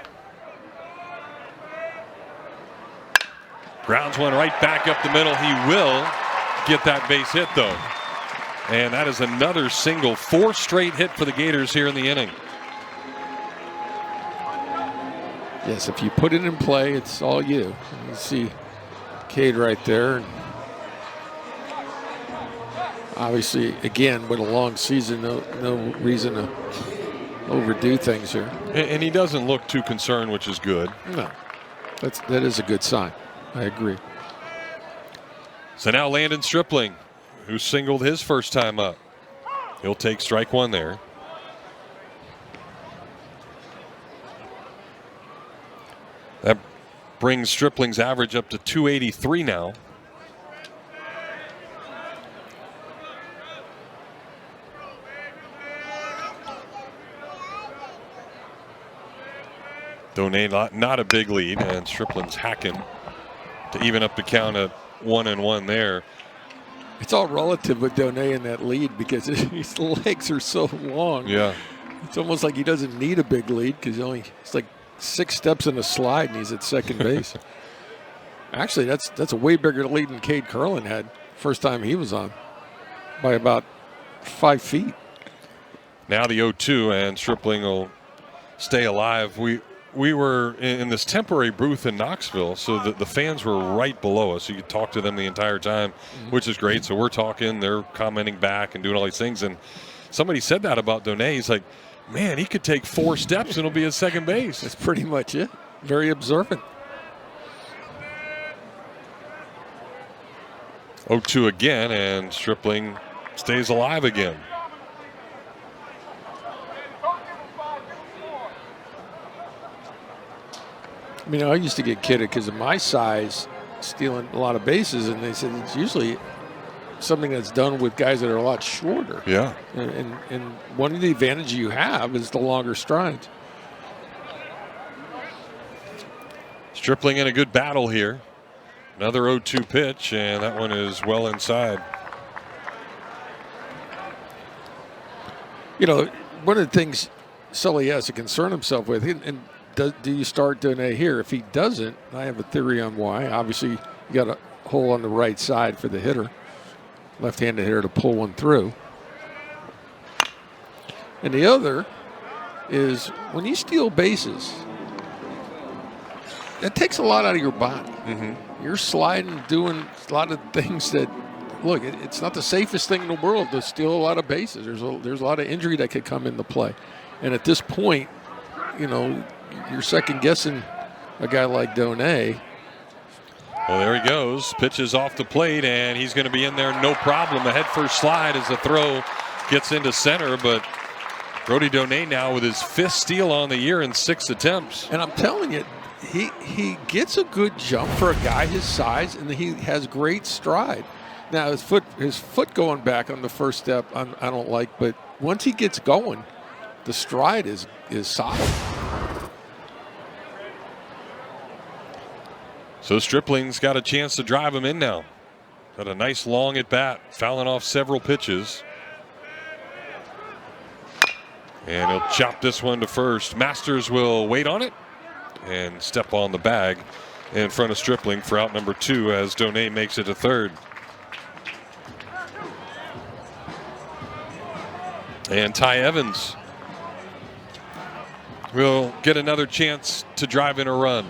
Grounds one right back up the middle. He will get that base hit, though. And that is another single. 4 straight hit for the Gators here in the inning. Yes, if you put it in play, it's all you. You see Cade right there. And obviously, again, with a long season, no reason to overdo things here. And he doesn't look too concerned, which is good. No, that is a good sign. I agree. So now Landon Stripling, who singled his first time up. He'll take strike 1 there. That brings Stripling's average up to 283 now. Donay not a big lead, and Stripling's hacking to even up the count at 1-1 there. It's all relative with Donay in that lead because his legs are so long. Yeah. It's almost like he doesn't need a big lead because it's like 6 steps in a slide and he's at second base. Actually, that's a way bigger lead than Cade Curlin had first time he was on by about 5 feet. Now the 0-2, and Stripling will stay alive. We were in this temporary booth in Knoxville, so the fans were right below us. You could talk to them the entire time, which is great. So we're talking, they're commenting back and doing all these things. And somebody said that about Donay. He's like, man, he could take 4 steps and he'll be at second base. That's pretty much it. Very observant. 0-2 again, and Stripling stays alive again. I mean, I used to get kidded because of my size, stealing a lot of bases, and they said it's usually something that's done with guys that are a lot shorter. Yeah. And one of the advantages you have is the longer strides. Stripling in a good battle here. Another 0-2 pitch, and that one is well inside. You know, one of the things Sully has to concern himself with, and do you start Donay here? If he doesn't, I have a theory on why. Obviously, you got a hole on the right side for the hitter, left-handed hitter to pull one through. And the other is when you steal bases, that takes a lot out of your body. You're sliding, doing a lot of things that look, it's not the safest thing in the world to steal a lot of bases. There's a lot of injury that could come into play. And at this point, you know, you're second guessing a guy like Donay. Well, there he goes. Pitches off the plate, and he's going to be in there no problem. A head-first slide as the throw gets into center, but Brody Donay now with his 5th steal on the year in 6 attempts. And I'm telling you, he gets a good jump for a guy his size, and he has great stride. Now his foot going back on the first step, I don't like, but once he gets going, the stride is solid. So Stripling's got a chance to drive him in now. Got a nice long at bat, fouling off several pitches. And he'll chop this one to first. Masters will wait on it and step on the bag in front of Stripling for out number 2 as Donay makes it to third. And Ty Evans will get another chance to drive in a run.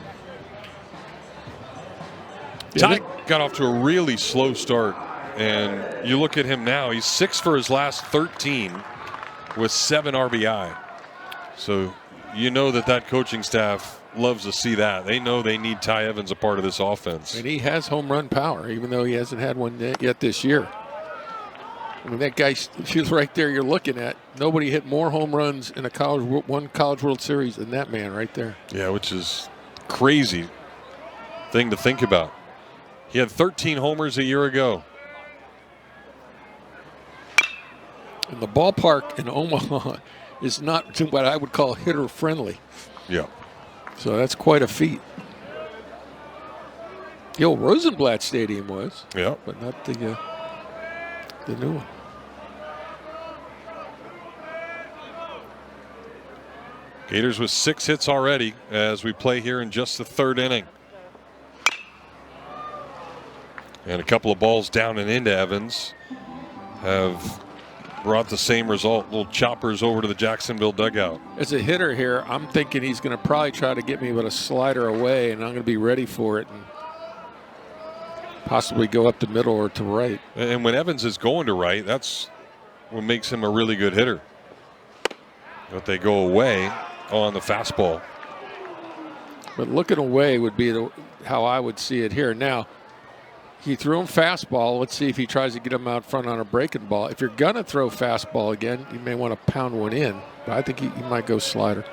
Ty got off to a really slow start, and you look at him now, he's 6 for his last 13 with 7 RBI. So you know that coaching staff loves to see that. They know they need Ty Evans a part of this offense. And he has home run power, even though he hasn't had one yet this year. I mean, that guy, she's right there you're looking at. Nobody hit more home runs in one College World Series than that man right there. Yeah, which is crazy thing to think about. He had 13 homers a year ago. And the ballpark in Omaha is not what I would call hitter friendly. Yeah. So that's quite a feat. The old Rosenblatt Stadium was. Yeah. But not the new one. Gators with 6 hits already as we play here in just the 3rd inning. And a couple of balls down and into Evans have brought the same result. Little choppers over to the Jacksonville dugout. As a hitter here, I'm thinking he's going to probably try to get me with a slider away, and I'm going to be ready for it and possibly go up the middle or to right. And when Evans is going to right, that's what makes him a really good hitter. But they go away on the fastball. But looking away would be how I would see it here. Now, he threw him fastball. Let's see if he tries to get him out front on a breaking ball. If you're going to throw fastball again, you may want to pound one in. But I think he might go slider.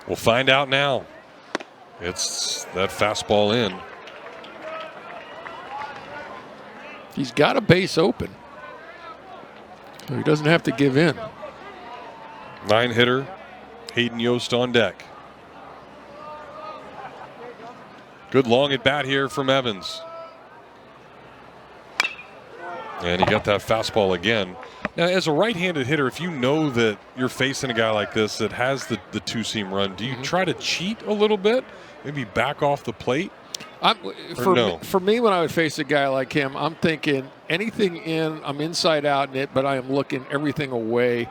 We'll find out now. It's that fastball in. He's got a base open, so he doesn't have to give in. 9-hitter, Hayden Yost on deck. Good long at bat here from Evans. And he got that fastball again. Now, as a right-handed hitter, if you know that you're facing a guy like this that has the two-seam run, do you try to cheat a little bit? Maybe back off the plate? For me, when I would face a guy like him, I'm thinking anything in, I'm inside out in it, but I am looking everything away.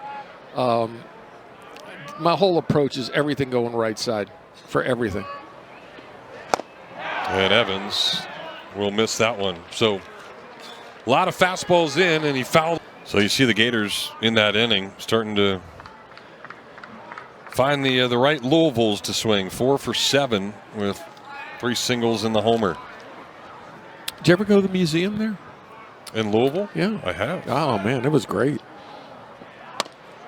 My whole approach is everything going right side for everything. And Evans will miss that one. So a lot of fastballs in, and he fouled. So you see the Gators in that inning starting to find the right Louisvilles to swing. 4 for 7 with 3 singles in the homer. Did you ever go to the museum there? In Louisville? Yeah. I have. Oh, man, it was great.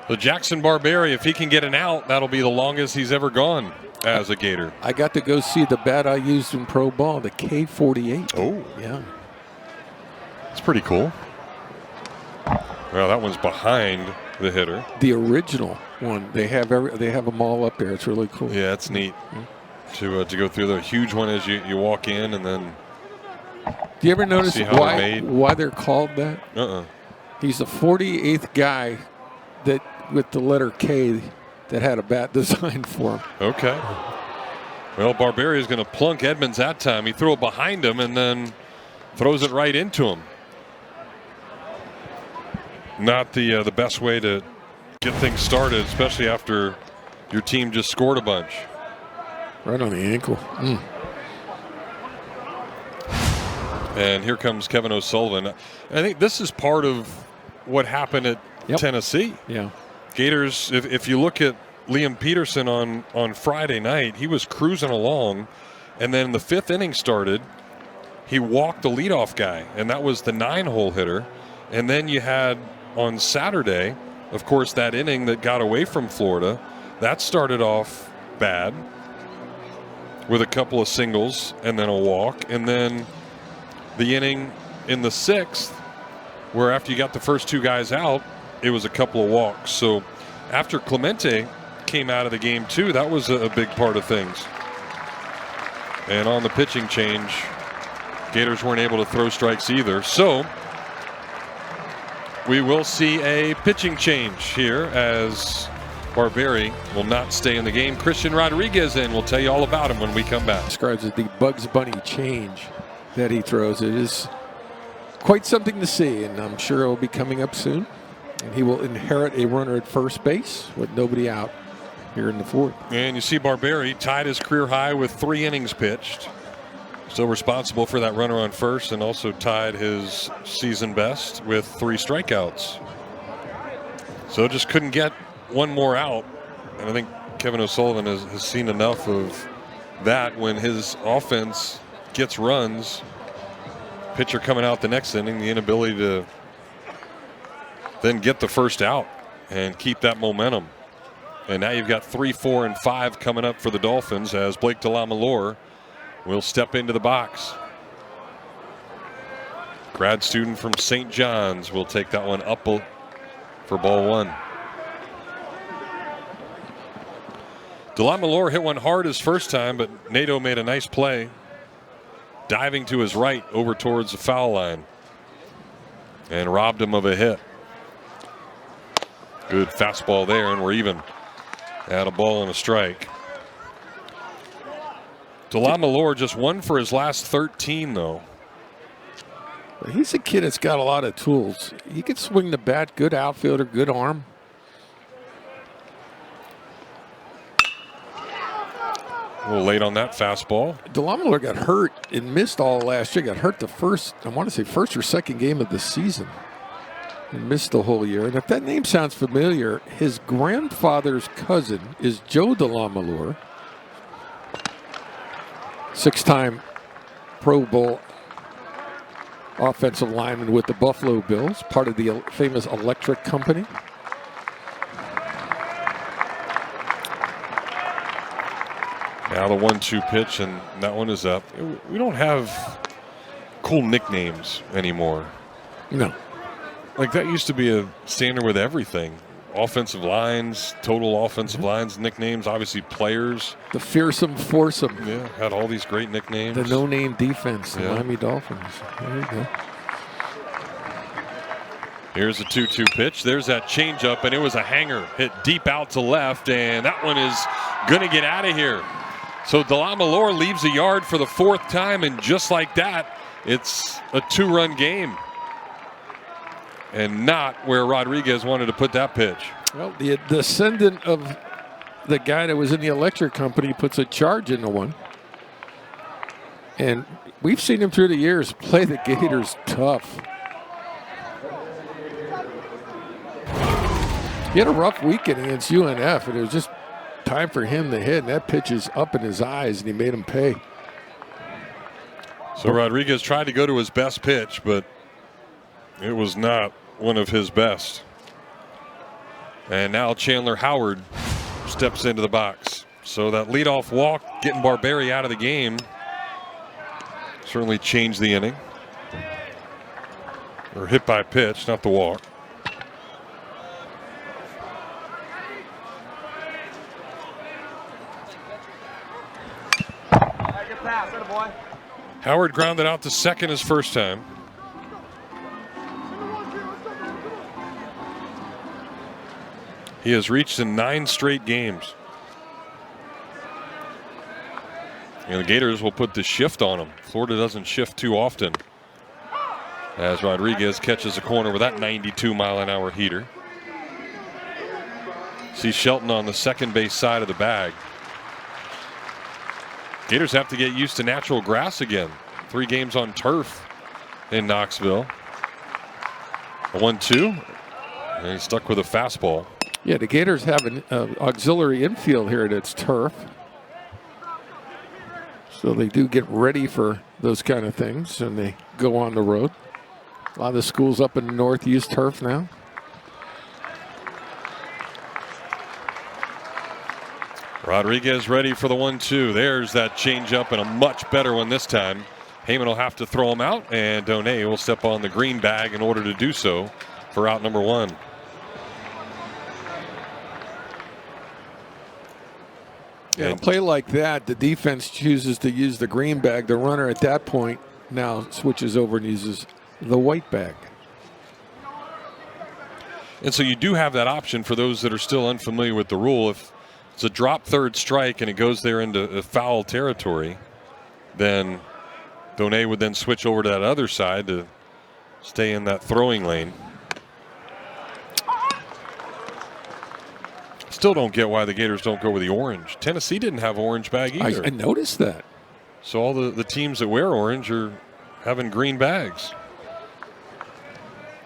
So Jackson Barberi, if he can get an out, that'll be the longest he's ever gone as a Gator. I got to go see the bat I used in pro ball, the K48. Oh. Yeah. It's pretty cool. Well, that one's behind the hitter. The original one. They have them all up there. It's really cool. Yeah, it's neat to go through the huge one as you walk in, and then. Do you ever notice why they're called that? He's the 48th guy that with the letter K that had a bat designed for him. Okay. Well, Barberi is going to plunk Edmonds that time. He threw it behind him and then throws it right into him. Not the best way to get things started, especially after your team just scored a bunch. Right on the ankle. And here comes Kevin O'Sullivan. I think this is part of what happened at Tennessee. Yeah. Gators, if you look at Liam Peterson on Friday night, he was cruising along, and then the 5th inning started. He walked the leadoff guy, and that was the 9-hole hitter. And then you had on Saturday, of course, that inning that got away from Florida. That started off bad with a couple of singles and then a walk. And then the inning in the 6th, where after you got the first 2 guys out, it was a couple of walks. So after Clemente came out of the game too, that was a big part of things. And on the pitching change, Gators weren't able to throw strikes either. So we will see a pitching change here as Barberi will not stay in the game. Christian Rodriguez in. We'll tell you all about him when we come back. Describes as the Bugs Bunny change that he throws. It is quite something to see, and I'm sure it will be coming up soon. And he will inherit a runner at first base with nobody out here in the 4th. And you see Barberi tied his career high with 3 innings pitched. Still responsible for that runner on first, and also tied his season best with 3 strikeouts. So just couldn't get one more out. And I think Kevin O'Sullivan has seen enough of that when his offense gets runs. Pitcher coming out the next inning, the inability to then get the first out and keep that momentum. And now you've got 3, 4, and 5 coming up for the Dolphins as Blake DeLamelore will step into the box. Grad student from St. John's will take that one up for ball 1. DeLamelore hit one hard his first time, but Nato made a nice play, diving to his right over towards the foul line and robbed him of a hit. Good fastball there, and we're even at a ball and a strike. DeLamelore just 1 for his last 13, though. He's a kid that's got a lot of tools. He can swing the bat, good outfielder, good arm. A little late on that fastball. DeLamelore got hurt and missed all last year. Got hurt the first, I want to say first or second game of the season. And missed the whole year. And if that name sounds familiar, his grandfather's cousin is Joe DeLamelore. 6-time Pro Bowl offensive lineman with the Buffalo Bills, part of the famous Electric Company. Now the 1-2 pitch, and that one is up. We don't have cool nicknames anymore. No. Like that used to be a standard with everything. Offensive lines, total offensive lines, nicknames, obviously players. The fearsome foursome. Yeah, had all these great nicknames. The no-name defense, the Miami Dolphins. There you go. Here's a 2-2 pitch. There's that changeup, and it was a hanger hit deep out to left, and that one is going to get out of here. So DeLamelore leaves a yard for the 4th time, and just like that, it's a 2-run game. And not where Rodriguez wanted to put that pitch. Well, the descendant of the guy that was in the Electric Company puts a charge into one. And we've seen him through the years play the Gators tough. He had a rough weekend against UNF, and it was just time for him to hit. And that pitch is up in his eyes, and he made him pay. So Rodriguez tried to go to his best pitch, but it was not one of his best. And now Chandler Howard steps into the box. So that leadoff walk, getting Barberi out of the game, certainly changed the inning. Or hit by pitch, not the walk. Howard grounded out to second his first time. He has reached in 9 straight games. And the Gators will put the shift on him. Florida doesn't shift too often. As Rodriguez catches a corner with that 92-mile-an-hour heater. See Shelton on the second base side of the bag. Gators have to get used to natural grass again. 3 games on turf in Knoxville. A 1-2. And he's stuck with a fastball. Yeah, the Gators have an auxiliary infield here at its turf. So they do get ready for those kind of things, and they go on the road. A lot of the schools up in the north use turf now. Rodriguez ready for the 1-2. There's that changeup, and a much better one this time. Heyman will have to throw him out, and Donay will step on the green bag in order to do so for out number 1. Yeah, a play like that, the defense chooses to use the green bag. The runner at that point now switches over and uses the white bag. And so you do have that option for those that are still unfamiliar with the rule. If it's a drop third strike and it goes there into foul territory, then Donay would then switch over to that other side to stay in that throwing lane. Still don't get why the Gators don't go with the orange. Tennessee didn't have orange bag either. I noticed that. So all the teams that wear orange are having green bags.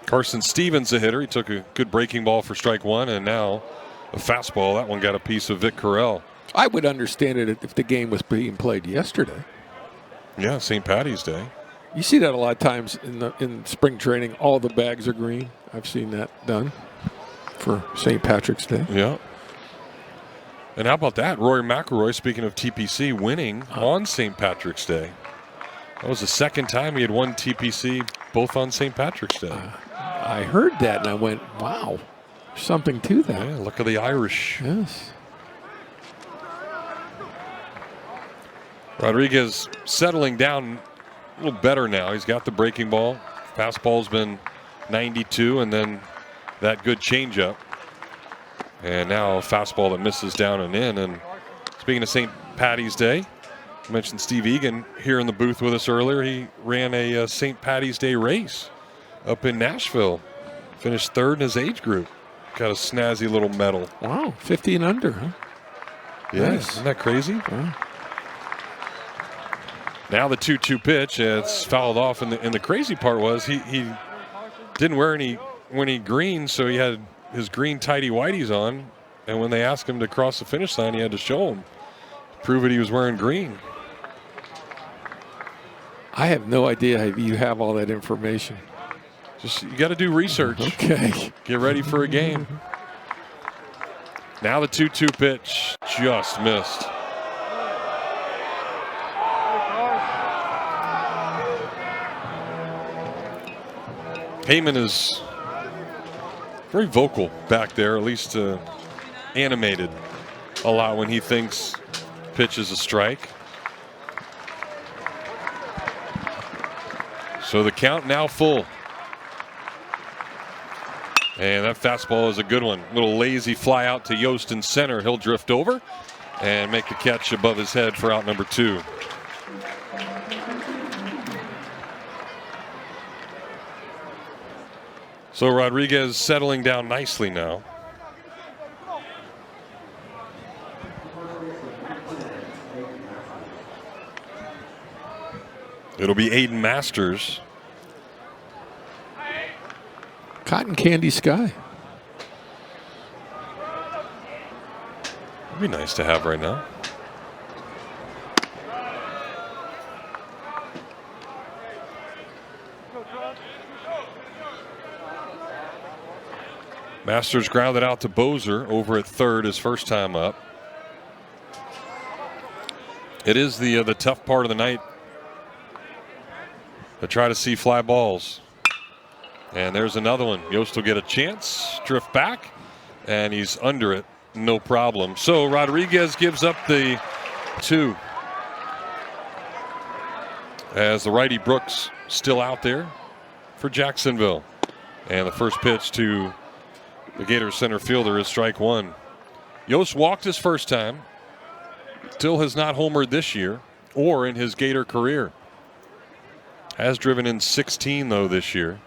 Carson Stevens, a hitter. He took a good breaking ball for strike 1, and now a fastball. That one got a piece of Vic Carell. I would understand it if the game was being played yesterday. Yeah, St. Patty's Day. You see that a lot of times in spring training. All the bags are green. I've seen that done for St. Patrick's Day. Yeah. And how about that? Rory McIlroy, speaking of TPC, winning on St. Patrick's Day. That was the second time he had won TPC both on St. Patrick's Day. I heard that and I went, wow, there's something to that. Yeah, look at the Irish. Yes. Rodriguez settling down a little better now. He's got the breaking ball. Fastball's been 92, and then that good changeup. And now a fastball that misses down and in. And speaking of St. Patty's Day, I mentioned Steve Egan here in the booth with us earlier. He ran a St. Patty's Day race up in Nashville. Finished third in his age group. Got a snazzy little medal. Wow, 50 and under, huh? Yeah, Nice. Isn't that crazy? Wow. Now the 2-2 pitch. It's fouled off. And the crazy part was he didn't wear any green, so he had his green tighty whities on, and when they asked him to cross the finish line, he had to show them, prove it he was wearing green. I have no idea how you have all that information. Just you got to do research. Okay. Get ready for a game. Now the 2-2 pitch just missed. Heyman is very vocal back there, at least animated a lot when he thinks pitch is a strike. So the count now full. And that fastball is a good one. Little lazy fly out to Yost in center. He'll drift over and make the catch above his head for out number 2. So Rodriguez settling down nicely now. It'll be Aiden Masters. Cotton candy sky. It'd be nice to have right now. Masters grounded out to Bozer over at third his first time up. It is the tough part of the night to try to see fly balls. And there's another one. Yost will get a chance, drift back, and he's under it, no problem. So Rodriguez gives up the 2. As the righty Brooks still out there for Jacksonville. And the first pitch to the Gators center fielder is strike 1. Yost walked his first time. Still has not homered this year or in his Gator career. Has driven in 16 though this year.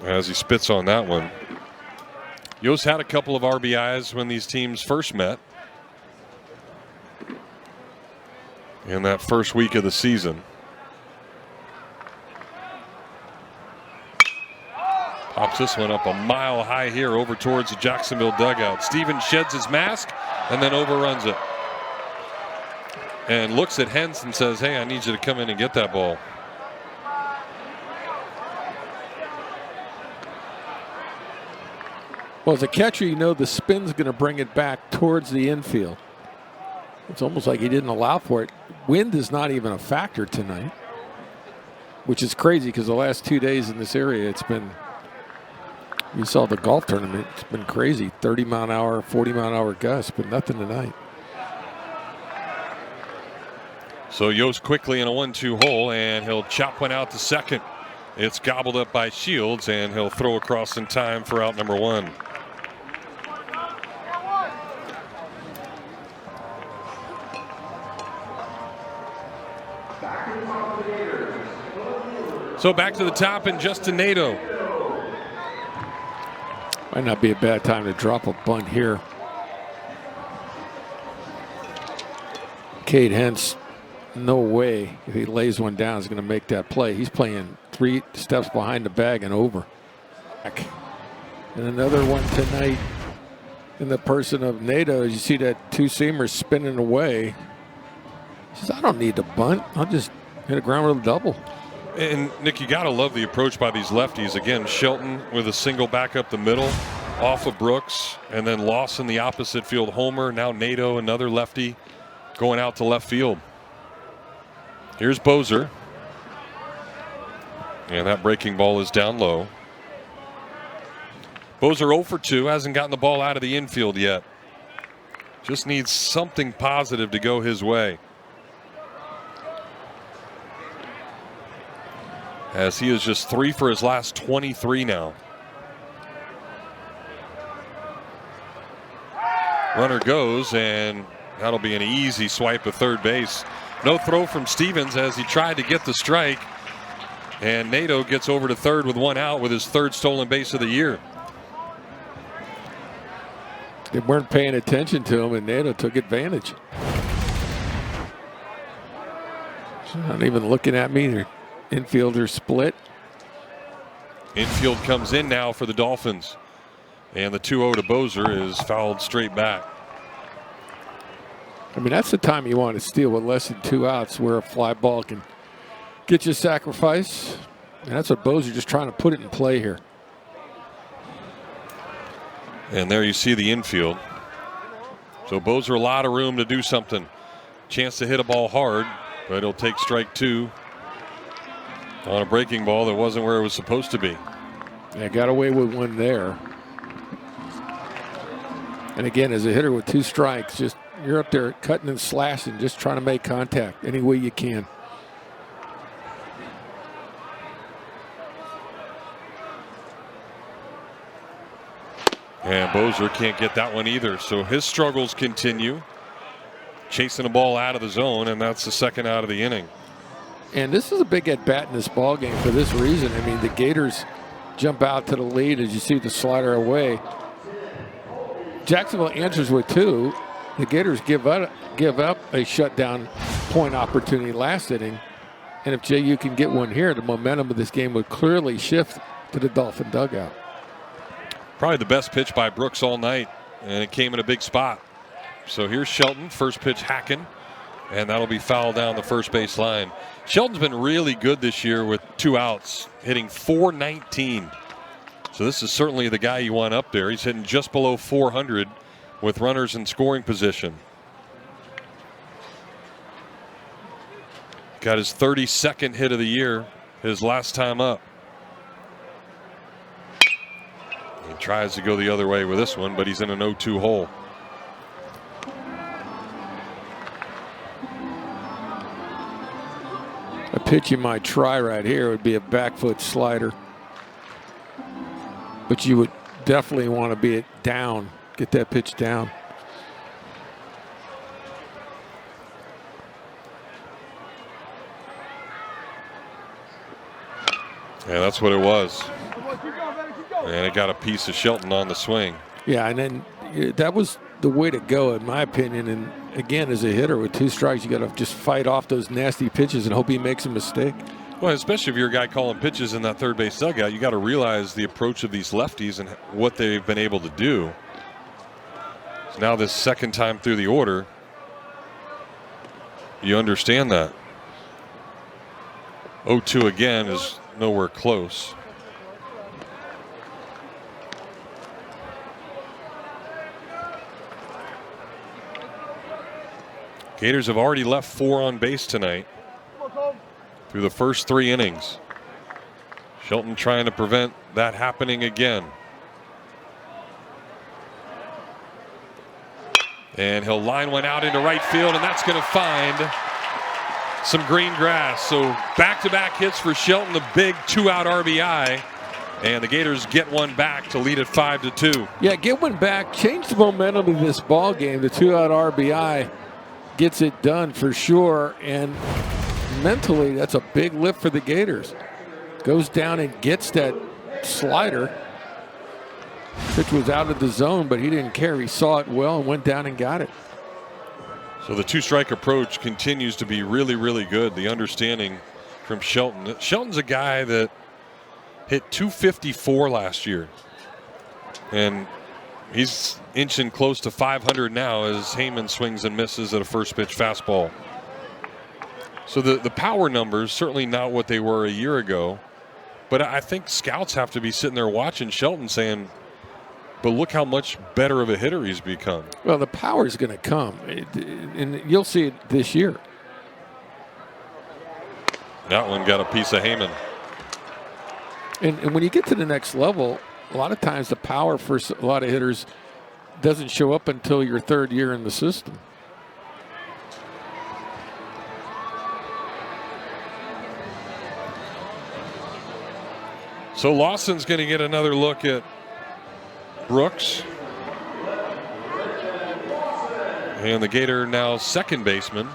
As he spits on that one. Yost had a couple of RBIs when these teams first met in that first week of the season. Pops this one up a mile high here over towards the Jacksonville dugout. Stevens sheds his mask and then overruns it. And looks at Hentz and says, hey, I need you to come in and get that ball. Well, as a catcher, you know the spin's going to bring it back towards the infield. It's almost like he didn't allow for it. Wind is not even a factor tonight, which is crazy because the last 2 days in this area, it's been, you saw the golf tournament, it's been crazy. 30-mile-an-hour, 40-mile-an-hour gusts, but nothing tonight. So Yost quickly in a 1-2 hole, and he'll chop one out to second. It's gobbled up by Shields, and he'll throw across in time for out number 1. So back to the top and Justin Nadeau. Might not be a bad time to drop a bunt here. Cade Hentz, no way if he lays one down is going to make that play. He's playing 3 steps behind the bag and over. And another one tonight in the person of Nadeau. As you see that two-seamer spinning away. He says, I don't need to bunt. I'll just hit a ground rule double. And Nick, you got to love the approach by these lefties. Again, Shelton with a single back up the middle off of Brooks, and then Lawson the opposite field homer. Now Nadeau, another lefty, going out to left field. Here's Bozer. And that breaking ball is down low. Bozer 0 for 2, hasn't gotten the ball out of the infield yet. Just needs something positive to go his way. As he is just 3 for his last 23 now. Runner goes, and that'll be an easy swipe of third base. No throw from Stevens as he tried to get the strike. And Nadeau gets over to third with 1 out with his 3rd stolen base of the year. They weren't paying attention to him, and Nadeau took advantage. Not even looking at me. Their infielder split. Infield comes in now for the Dolphins. And the 2-0 to Bozer is fouled straight back. I mean, that's the time you want to steal with less than 2 outs where a fly ball can get you a sacrifice. And that's what Bozer just trying to put it in play here. And there you see the infield. So Bozer a lot of room to do something. Chance to hit a ball hard, but he'll take strike 2 on a breaking ball that wasn't where it was supposed to be. Yeah, got away with one there. And again, as a hitter with 2 strikes, just you're up there cutting and slashing, just trying to make contact any way you can. And Bozer can't get that one either. So his struggles continue. Chasing the ball out of the zone, and that's the 2nd out of the inning. And this is a big at-bat in this ball game for this reason. I mean, the Gators jump out to the lead as you see the slider away. Jacksonville answers with 2. The Gators give up a shutdown point opportunity last inning. And if JU can get one here, the momentum of this game would clearly shift to the Dolphin dugout. Probably the best pitch by Brooks all night, and it came in a big spot. So here's Shelton, first pitch hacking, and that'll be fouled down the first base line. Shelton's been really good this year with 2 outs, hitting .419. So this is certainly the guy you want up there. He's hitting just below 400 with runners in scoring position. Got his 32nd hit of the year, his last time up. He tries to go the other way with this one, but he's in an 0-2 hole. A pitch you might try right here would be a back foot slider. But you would definitely want to be it down, get that pitch down. Yeah, that's what it was. And it got a piece of Shelton on the swing. Yeah, and then that was the way to go, in my opinion. And again, as a hitter with 2 strikes, you got to just fight off those nasty pitches and hope he makes a mistake. Well, especially if you're a guy calling pitches in that third base dugout, you got to realize the approach of these lefties and what they've been able to do. So now this second time through the order, you understand that. 0-2 again is nowhere close. Gators have already left 4 on base tonight through the first 3 innings. Shelton trying to prevent that happening again. And he'll line one out into right field, and that's going to find some green grass. So back-to-back hits for Shelton, a big 2-out RBI. And the Gators get one back to lead it 5-2. Yeah, get one back, change the momentum of this ball game. The 2-out RBI gets it done for sure, and mentally that's a big lift for the Gators. Goes down and gets that slider. Pitch was out of the zone, but he didn't care. He saw it well and went down and got it. So the 2-strike approach continues to be really, really good. The understanding from Shelton. Shelton's a guy that hit 254 last year, and he's inching close to 500 now as Heyman swings and misses at a first pitch fastball. So the power numbers certainly not what they were a year ago, but I think scouts have to be sitting there watching Shelton saying, but look how much better of a hitter he's become. Well, the power is going to come, and you'll see it this year. That one got a piece of Heyman. And when you get to the next level, a lot of times the power for a lot of hitters doesn't show up until your third year in the system. So Lawson's going to get another look at Brooks. And the Gator now second baseman.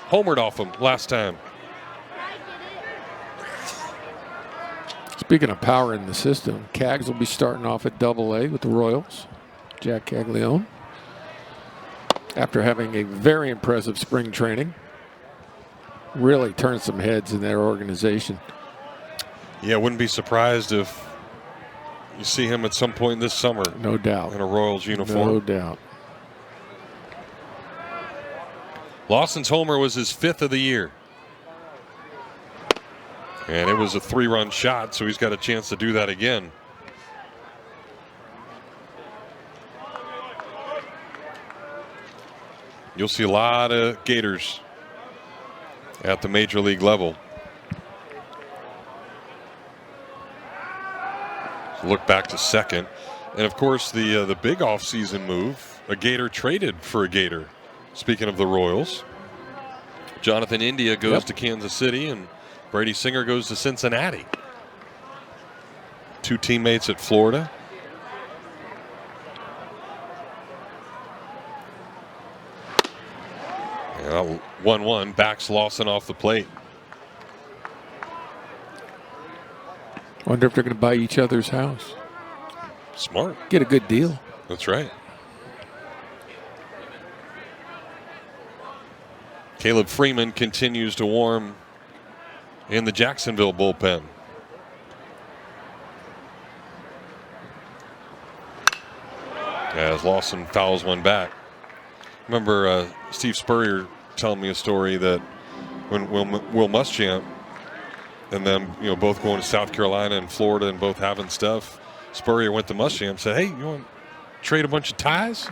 Homered off him last time. Speaking of power in the system, Cags will be starting off at Double-A with the Royals. Jack Caglione. After having a very impressive spring training. Really turned some heads in their organization. Yeah, wouldn't be surprised if you see him at some point this summer. No doubt. In a Royals uniform. No doubt. Lawson's homer was his 5th of the year. And it was a 3-run shot, so he's got a chance to do that again. You'll see a lot of Gators at the major league level. So look back to second. And of course, the big offseason move, a Gator traded for a Gator. Speaking of the Royals, Jonathan India goes to Kansas City, and Brady Singer goes to Cincinnati. 2 teammates at Florida. Yeah, 1-1 backs Lawson off the plate. Wonder if they're going to buy each other's house. Smart. Get a good deal. That's right. Caleb Freeman continues to warm in the Jacksonville bullpen. As Lawson fouls one back. Remember Steve Spurrier telling me a story that when Will Muschamp and them, both going to South Carolina and Florida and both having stuff, Spurrier went to Muschamp and said, "Hey, you want to trade a bunch of ties?"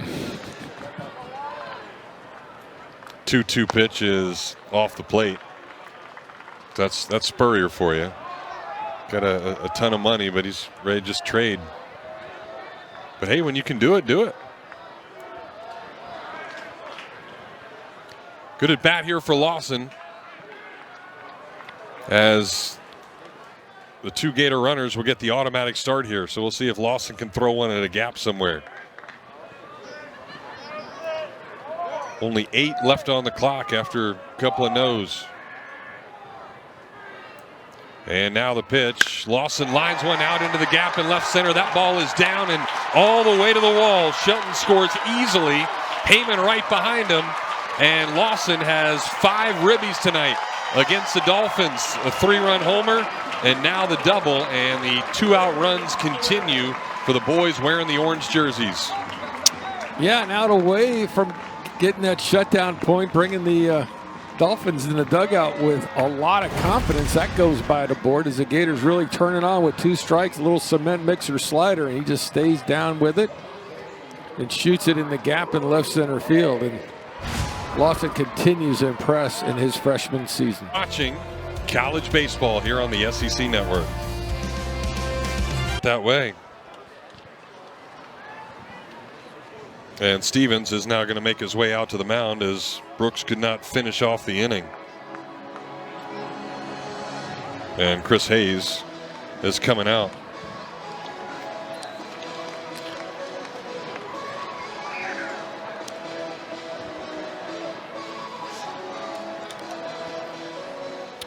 2-2 pitch is off the plate. That's Spurrier for you. Got a ton of money, but he's ready to just trade. But hey, when you can do it, do it. Good at bat here for Lawson, as the 2 Gator runners will get the automatic start here. So we'll see if Lawson can throw one at a gap somewhere. Only 8 left on the clock after a couple of no's. And now the pitch. Lawson lines one out into the gap in left center. That ball is down and all the way to the wall. Shelton scores easily. Heyman right behind him. And Lawson has 5 ribbies tonight against the Dolphins. A 3-run homer, and now the double, and the 2-out runs continue for the boys wearing the orange jerseys. Yeah, and out away from getting that shutdown point, bringing the Dolphins in the dugout with a lot of confidence. That goes by the board as the Gators really turn it on with 2 strikes, a little cement mixer slider, and he just stays down with it and shoots it in the gap in left center field. And Lawson continues to impress in his freshman season. Watching college baseball here on the SEC Network. That way. And Stevens is now going to make his way out to the mound as Brooks could not finish off the inning. And Chris Hayes is coming out.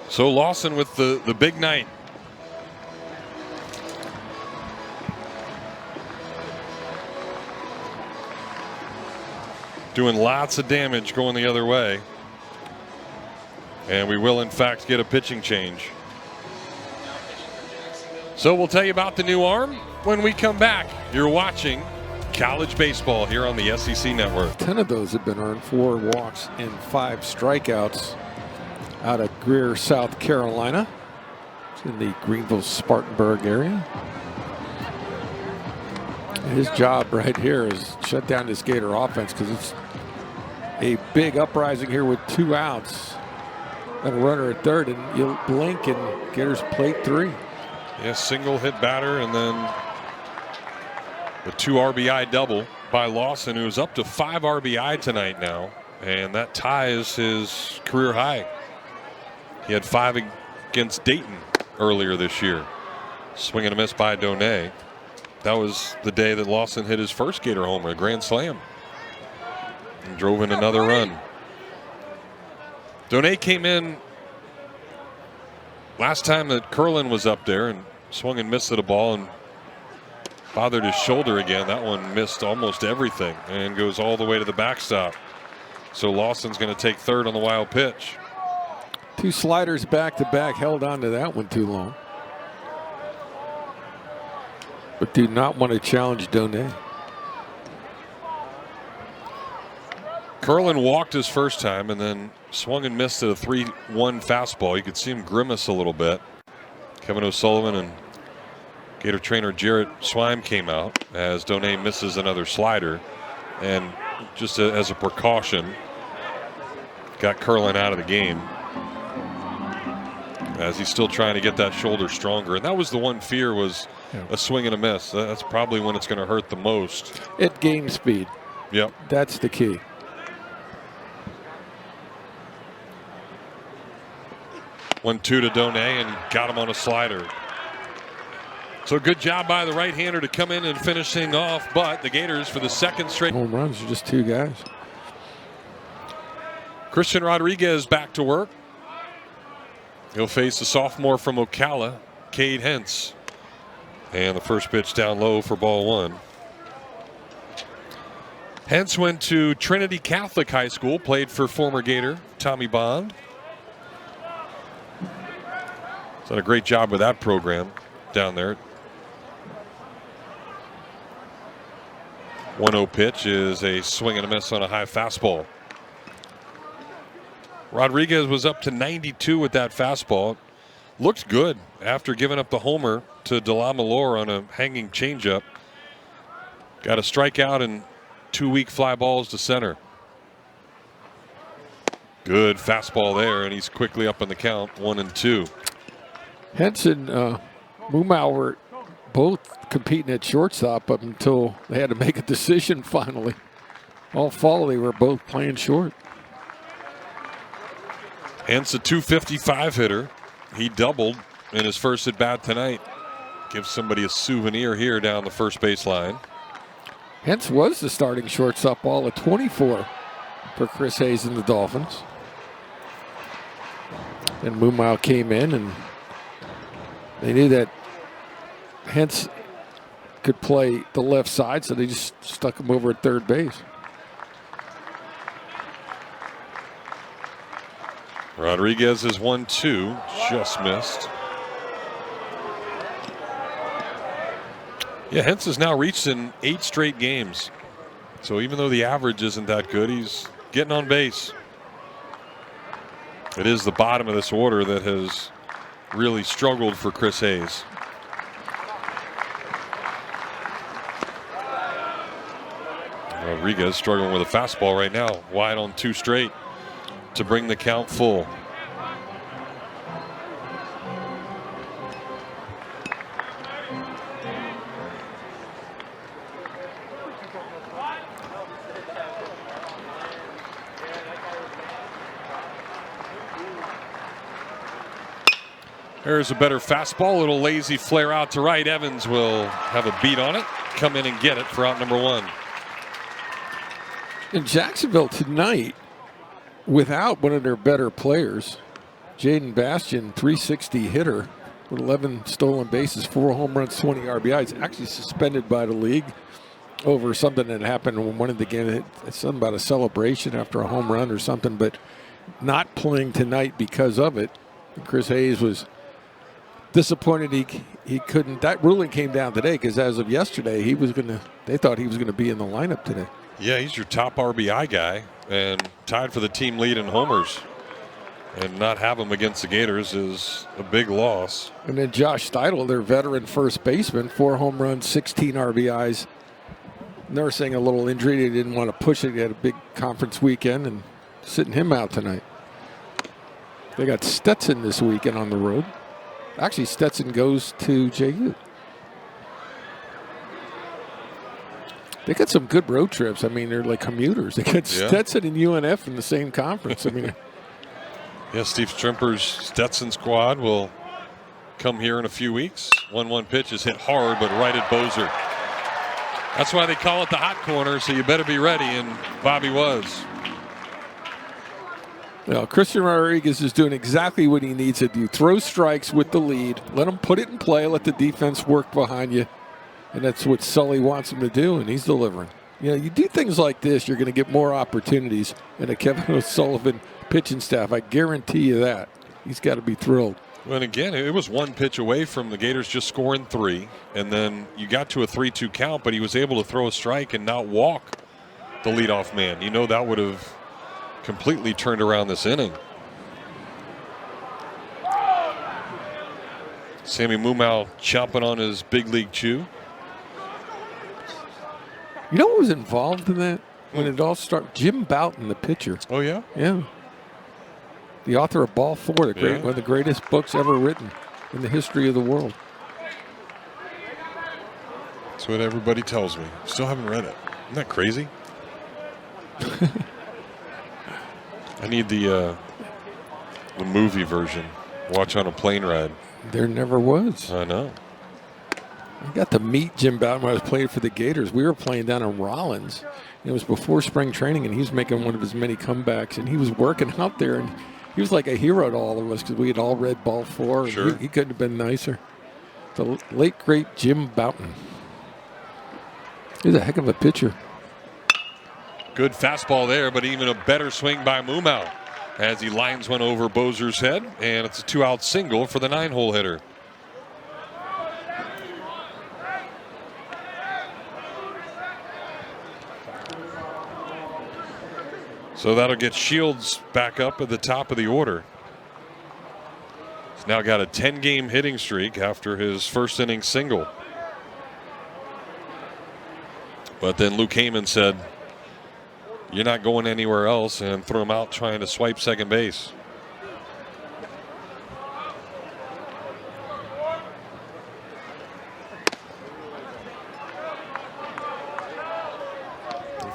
So Lawson with the big night. Doing lots of damage going the other way. And we will in fact get a pitching change. So we'll tell you about the new arm when we come back. You're watching college baseball here on the SEC Network. 10 of those have been earned, 4 walks and 5 strikeouts out of Greer, South Carolina. It's in the Greenville-Spartanburg area. His job right here is shut down this Gator offense because it's a big uprising here with 2 outs and a runner at third, and you'll blink and Gators plate 3. Yeah, single hit batter, and then the 2 RBI double by Lawson, who's up to 5 RBI tonight now, and that ties his career high. He had 5 against Dayton earlier this year. Swing and a miss by Donay. That was the day that Lawson hit his first Gator homer, a grand slam, and drove in another run. Donay came in last time that Curlin was up there and swung and missed at a ball and bothered his shoulder again. That one missed almost everything and goes all the way to the backstop. So Lawson's going to take third on the wild pitch. 2 sliders back to back, held on to that one too long. But do not want to challenge Donay. Curlin walked his first time and then swung and missed at a 3-1 fastball. You could see him grimace a little bit. Kevin O'Sullivan and Gator trainer Jarrett Swime came out as Donay misses another slider, and just as a precaution got Curlin out of the game as he's still trying to get that shoulder stronger. And that was the one fear, was a swing and a miss. That's probably when it's going to hurt the most. At game speed. Yep. That's the key. One-two to Donay and got him on a slider. So good job by the right-hander to come in and finish things off, but the Gators for the second straight home runs are just 2 guys. Christian Rodriguez back to work. He'll face the sophomore from Ocala, Cade Hentz. And the first pitch down low for ball 1. Hentz went to Trinity Catholic High School, played for former Gator Tommy Bond. He's done a great job with that program down there. 1-0 pitch is a swing and a miss on a high fastball. Rodriguez was up to 92 with that fastball. Looked good after giving up the homer to DeLaMalore on a hanging changeup. Got a strikeout and 2 weak fly balls to center. Good fastball there, and he's quickly up on the count, 1-2. Hentz and Mumau were both competing at shortstop up until they had to make a decision finally. All fall they were both playing short. Hentz, a .255 hitter. He doubled in his first at bat tonight. Gives somebody a souvenir here down the first base line. Hentz was the starting shortstop, all at 24 for Chris Hayes and the Dolphins. And Mumau came in, and they knew that Hentz could play the left side, so they just stuck him over at third base. Rodriguez is 1-2, just missed. Yeah, Hentz has now reached in 8 straight games. So even though the average isn't that good, he's getting on base. It is the bottom of this order that has really struggled for Chris Hayes. Rodriguez struggling with a fastball right now, wide on 2 straight to bring the count full. There's a better fastball, a little lazy flare out to right. Evans will have a beat on it, come in and get it for out number 1. In Jacksonville tonight, without one of their better players, Jaden Bastian, 360 hitter with 11 stolen bases, 4 home runs, 20 RBIs, actually suspended by the league over something that happened in one of the games. It's something about a celebration after a home run or something, but not playing tonight because of it. Chris Hayes was disappointed he couldn't. That ruling came down today because as of yesterday, they thought he was gonna be in the lineup today. Yeah, he's your top RBI guy and tied for the team lead in homers. And not have him against the Gators is a big loss. And then Josh Steidl, their veteran first baseman, 4 home runs, 16 RBIs. Nursing a little injury. They didn't want to push it. They had a big conference weekend and sitting him out tonight. They got Stetson this weekend on the road. Actually, Stetson goes to JU. They got some good road trips. I mean, they're like commuters. They got Stetson and UNF in the same conference. I mean, yeah, Steve Strimper's Stetson squad will come here in a few weeks. 1-1 pitch is hit hard, but right at Bozer. That's why they call it the hot corner, so you better be ready, and Bobby was. Well, Christian Rodriguez is doing exactly what he needs to do. Throw strikes with the lead. Let him put it in play. Let the defense work behind you. And that's what Sully wants him to do, and he's delivering. You know, you do things like this, you're going to get more opportunities in a Kevin O'Sullivan pitching staff. I guarantee you that. He's got to be thrilled. Well, and again, it was 1 pitch away from the Gators just scoring 3. And then you got to a 3-2 count, but he was able to throw a strike and not walk the leadoff man. You know, that would have completely turned around this inning. Sammy Mumau chomping on his big league chew. You know what was involved in that when it all started? Jim Bouton, the pitcher. Oh, yeah? Yeah. The author of Ball 4, one of the greatest books ever written in the history of the world. That's what everybody tells me. Still haven't read it. Isn't that crazy? I need the movie version. Watch on a plane ride. There never was. I know. I got to meet Jim Bouton when I was playing for the Gators. We were playing down in Rollins. It was before spring training, and he was making one of his many comebacks, and he was working out there, and he was like a hero to all of us because we had all read Ball 4. Sure. He couldn't have been nicer. The late, great Jim Bouton. He's a heck of a pitcher. Good fastball there, but even a better swing by Mumau as he lines one over Bozer's head, and it's a 2-out single for the 9-hole hitter. So that'll get Shields back up at the top of the order. He's now got a 10-game hitting streak after his first inning single. But then Luke Heyman said, "You're not going anywhere else," and threw him out trying to swipe second base.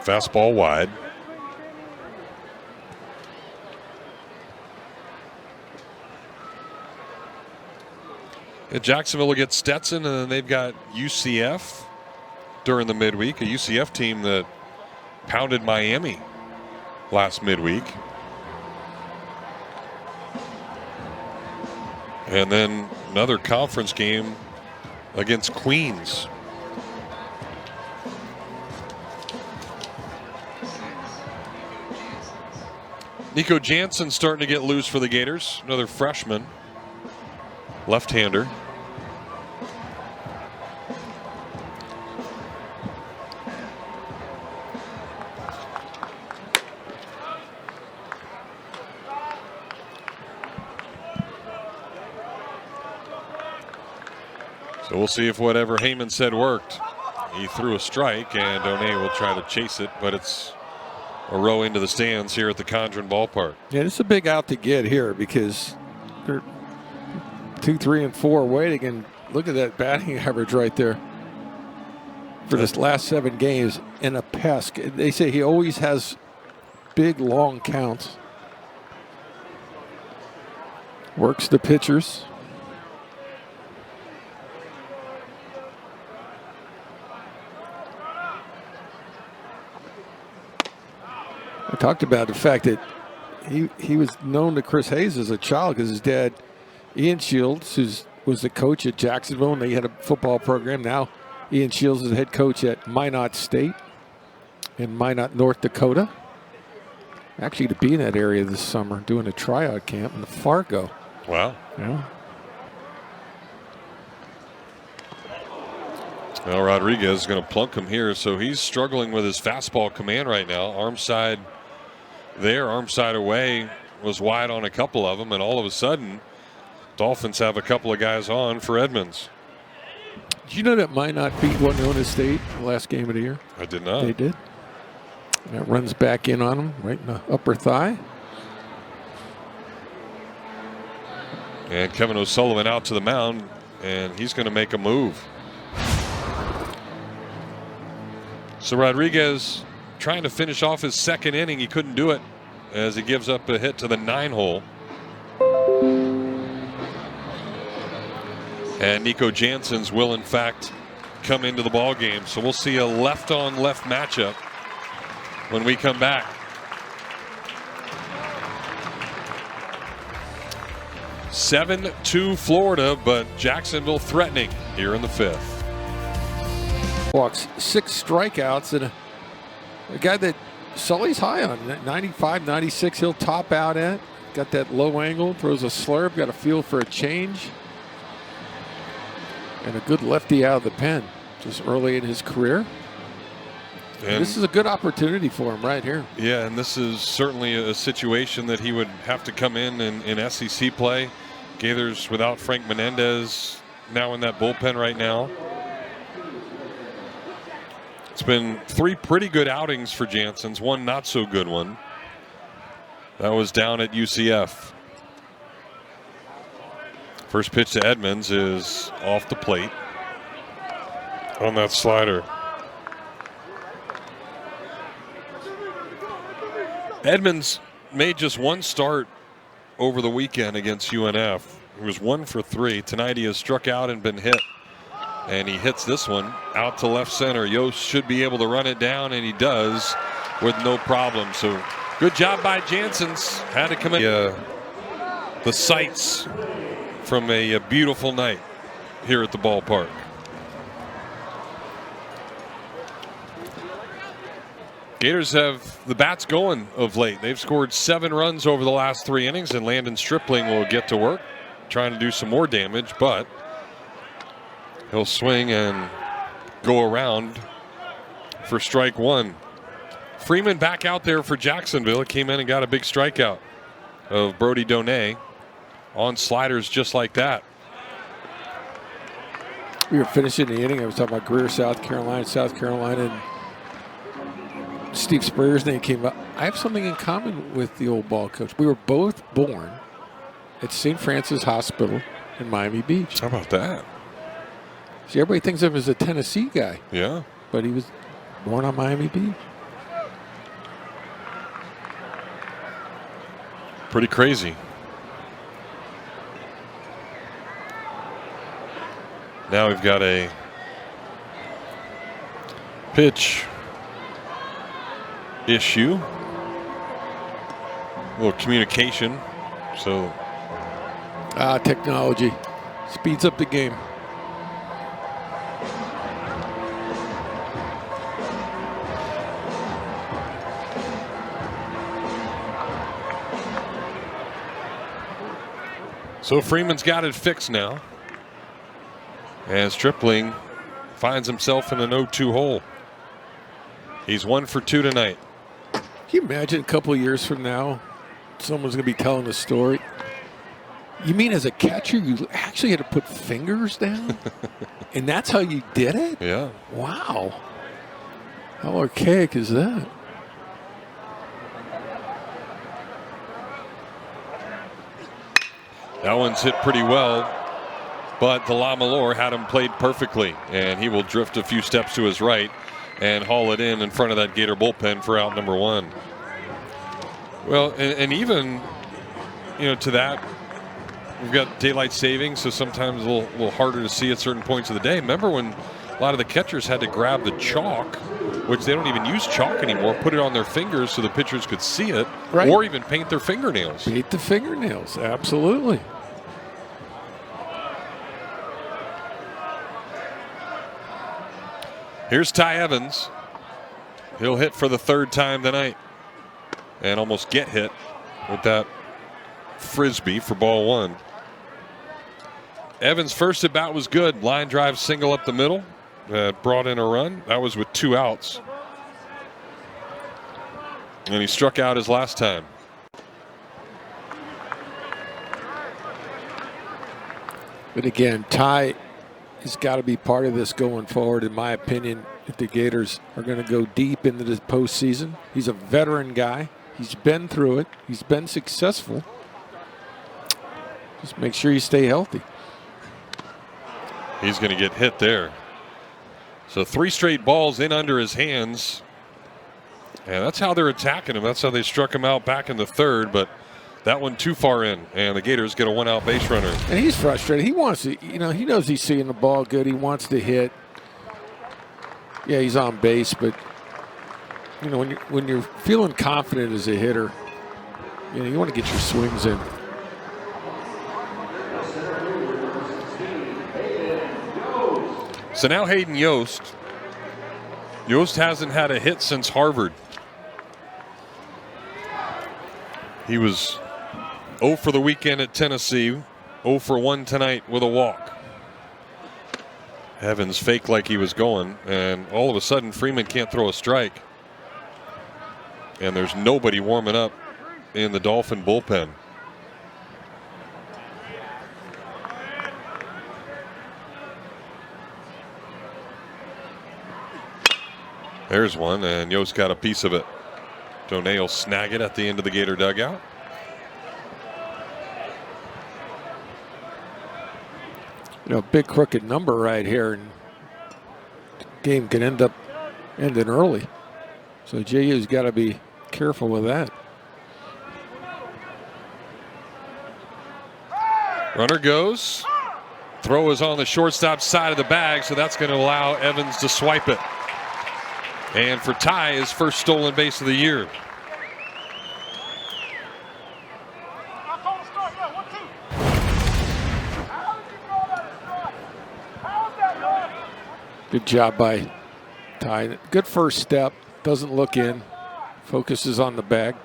Fastball wide. Jacksonville will get Stetson, and then they've got UCF during the midweek, a UCF team that pounded Miami last midweek. And then another conference game against Queens. Nico Jansen starting to get loose for the Gators. Another freshman. Left-hander. So we'll see if whatever Heyman said worked. He threw a strike, and Donay will try to chase it, but it's a row into the stands here at the Condren Ballpark. Yeah, it's a big out to get here because they're 2, 3, and 4 waiting, and look at that batting average right there for this last 7 games in a pest. They say he always has big, long counts. Works the pitchers. I talked about the fact that he was known to Chris Hayes as a child because his dad, Ian Shields, was the coach at Jacksonville, and they had a football program. Now Ian Shields is the head coach at Minot State in Minot, North Dakota. Actually, to be in that area this summer doing a tryout camp in Fargo. Wow. Yeah. Well, Rodriguez is going to plunk him here, so he's struggling with his fastball command right now. Arm side there, arm side away, was wide on a couple of them, and all of a sudden, Dolphins have a couple of guys on for Edmonds. Did you know that Minot beat Winona State the last game of the year? I did not. They did. That runs back in on him right in the upper thigh. And Kevin O'Sullivan out to the mound, and he's going to make a move. So Rodriguez trying to finish off his second inning. He couldn't do it as he gives up a hit to the 9-hole. And Nico Jansen's will, in fact, come into the ball game. So we'll see a left-on-left matchup when we come back. 7-2 Florida, but Jacksonville threatening here in the 5th. Walks 6 strikeouts, and a guy that Sully's high on, 95, 96 he'll top out at. Got that low angle, throws a slurve, got a feel for a change. And a good lefty out of the pen just early in his career. And this is a good opportunity for him right here. Yeah, and this is certainly a situation that he would have to come in SEC play. Gators without Frank Menendez now in that bullpen right now. It's been 3 pretty good outings for Jansen's, 1 not so good one. That was down at UCF. First pitch to Edmonds is off the plate on that slider. Edmonds made just 1 start over the weekend against UNF. He was 1 for 3. Tonight he has struck out and been hit. And he hits this one out to left center. Yost should be able to run it down, and he does with no problem. So good job by Jansen's. Had to come in. The sights from a beautiful night here at the ballpark. Gators have the bats going of late. They've scored 7 runs over the last 3 innings, and Landon Stripling will get to work trying to do some more damage, but he'll swing and go around for strike 1. Freeman back out there for Jacksonville. Came in and got a big strikeout of Brody Donay on sliders just like that. We were finishing the inning. I was talking about Greer, South Carolina, and Steve Spurrier's name came up. I have something in common with the old ball coach. We were both born at St. Francis Hospital in Miami Beach. How about that? See, everybody thinks of him as a Tennessee guy. Yeah. But he was born on Miami Beach. Pretty crazy. Now we've got a pitch issue. A little communication. So technology speeds up the game. So Freeman's got it fixed now, as Stripling finds himself in an 0-2 hole. He's 1 for 2 tonight. Can you imagine a couple of years from now, someone's going to be telling a story? You mean as a catcher, you actually had to put fingers down? And that's how you did it? Yeah. Wow. How archaic is that? That one's hit pretty well, but the LaMalore had him played perfectly, and he will drift a few steps to his right and haul it in front of that Gator bullpen for out number 1. Well, and even, to that, we've got daylight savings, so sometimes a little harder to see at certain points of the day. Remember when a lot of the catchers had to grab the chalk, which they don't even use chalk anymore, put it on their fingers so the pitchers could see it, right, or even paint their fingernails. Paint the fingernails, absolutely. Here's Ty Evans. He'll hit for the 3rd time tonight and almost get hit with that frisbee for ball 1. Evans' first at bat was good. Line drive single up the middle that brought in a run. That was with 2 outs. And he struck out his last time. But again, Ty has got to be part of this going forward, in my opinion, if the Gators are going to go deep into the postseason. He's a veteran guy. He's been through it. He's been successful. Just make sure you stay healthy. He's going to get hit there. So 3 straight balls in under his hands. And that's how they're attacking him. That's how they struck him out back in the 3rd. But that one too far in. And the Gators get a 1-out base runner. And he's frustrated. He wants to, he knows he's seeing the ball good. He wants to hit. Yeah, he's on base. But, when you're feeling confident as a hitter, you want to get your swings in. So now Hayden Yost. Yost hasn't had a hit since Harvard. He was 0 for the weekend at Tennessee, 0 for 1 tonight with a walk. Evans faked like he was going, and all of a sudden Freeman can't throw a strike. And there's nobody warming up in the Dolphin bullpen. There's one, and Yost got a piece of it. Donay will snag it at the end of the Gator dugout. Big crooked number right here, and the game can end up ending early. So JU's got to be careful with that. Runner goes. Throw is on the shortstop side of the bag, so that's going to allow Evans to swipe it. And for Ty, his first stolen base of the year. Good job by Ty. Good first step. Doesn't look in. Focuses on the bag.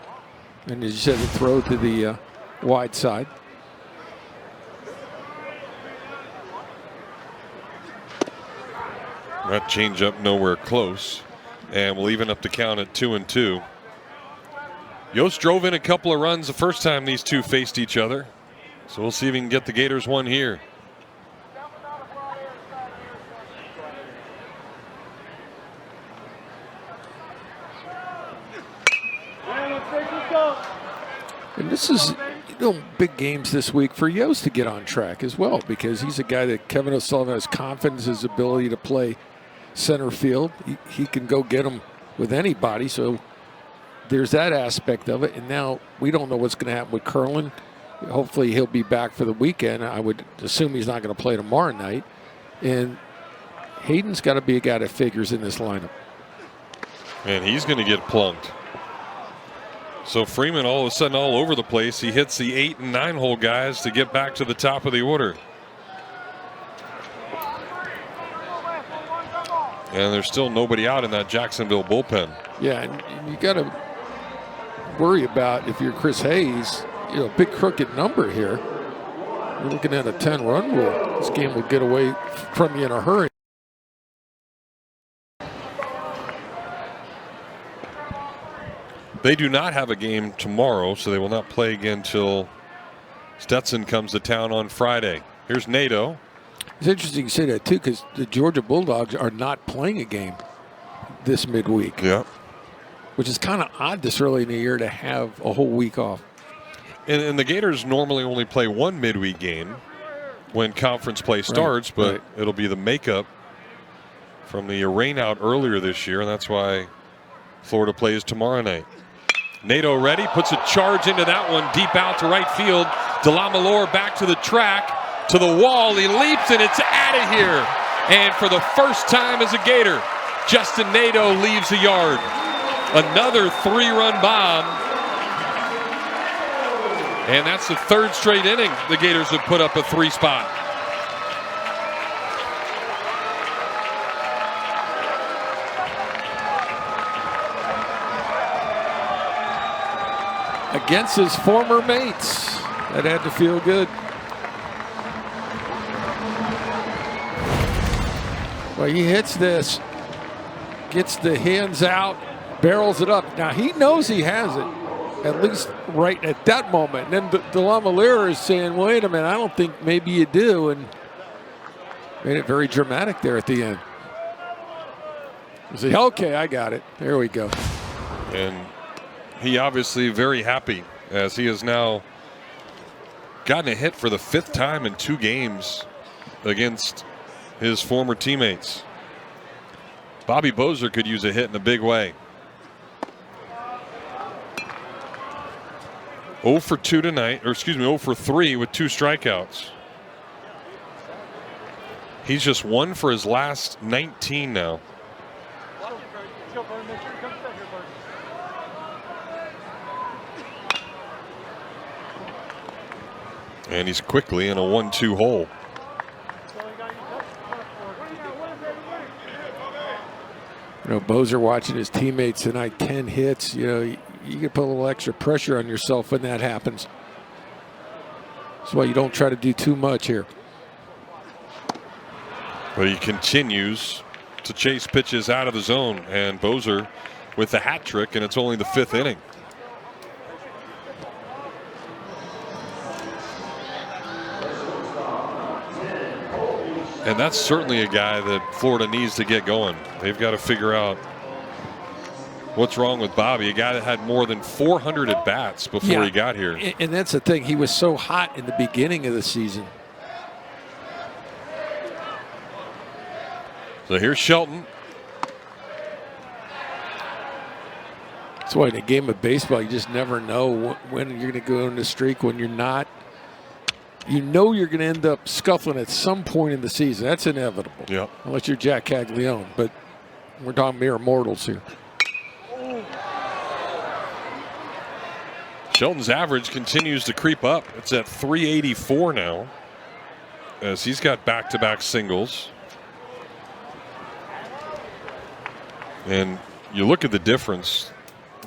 And as you said, the throw to the wide side. That changeup nowhere close. And we'll even up the count at 2-2. Yost drove in a couple of runs the first time these two faced each other. So we'll see if he can get the Gators one here. And this is, big games this week for Yost to get on track as well, because he's a guy that Kevin O'Sullivan has confidence in his ability to play center field. He can go get him with anybody, so there's that aspect of it. And now we don't know what's going to happen with Curlin. Hopefully he'll be back for the weekend. I would assume he's not going to play tomorrow night. And Hayden's got to be a guy that figures in this lineup. And he's going to get plunked. So Freeman all of a sudden all over the place. He hits the 8 and 9 hole guys to get back to the top of the order. And there's still nobody out in that Jacksonville bullpen. Yeah, and you got to worry about, if you're Chris Hayes, big crooked number here. You're looking at a 10-run rule. This game will get away from you in a hurry. They do not have a game tomorrow, so they will not play again till Stetson comes to town on Friday. Here's Nato. It's interesting you say that, too, because the Georgia Bulldogs are not playing a game this midweek. Yeah. Which is kind of odd this early in the year to have a whole week off. And the Gators normally only play one midweek game when conference play starts, but it'll be the makeup from the rain out earlier this year, and that's why Florida plays tomorrow night. Nato ready, puts a charge into that one, deep out to right field. DeLamalore back to the track, to the wall. He leaps, and it's out of here. And for the first time as a Gator, Justin Nato leaves the yard. Another 3-run bomb. And that's the third straight inning the Gators have put up a 3 spot. Against his former mates. That had to feel good. Well, he hits this, gets the hands out, barrels it up. Now, he knows he has it, at least right at that moment. And then DeLamalere is saying, wait a minute, I don't think maybe you do, and made it very dramatic there at the end. He said, okay, I got it. There we go. And he obviously very happy, as he has now gotten a hit for the 5th time in 2 games against his former teammates. Bobby Bozer could use a hit in a big way. 0 for 2 tonight, or excuse me, 0 for 3 with 2 strikeouts. He's just 1 for his last 19 now. And he's quickly in a 1-2 hole. You know, Bozer watching his teammates tonight, 10 hits. You know, you can put a little extra pressure on yourself when that happens. That's why you don't try to do too much here. But he continues to chase pitches out of the zone, and Bozer with the hat trick, and it's only the 5th inning. And that's certainly a guy that Florida needs to get going. They've got to figure out what's wrong with Bobby, a guy that had more than 400 at-bats before he got here. And that's the thing. He was so hot in the beginning of the season. So here's Shelton. That's why in a game of baseball, you just never know when you're going to go on the streak, when you're not. You know you're going to end up scuffling at some point in the season. That's inevitable. Yeah. Unless you're Jack Caglione. But we're talking mere mortals here. Shelton's average continues to creep up. It's at 384 now, as he's got back-to-back singles. And you look at the difference,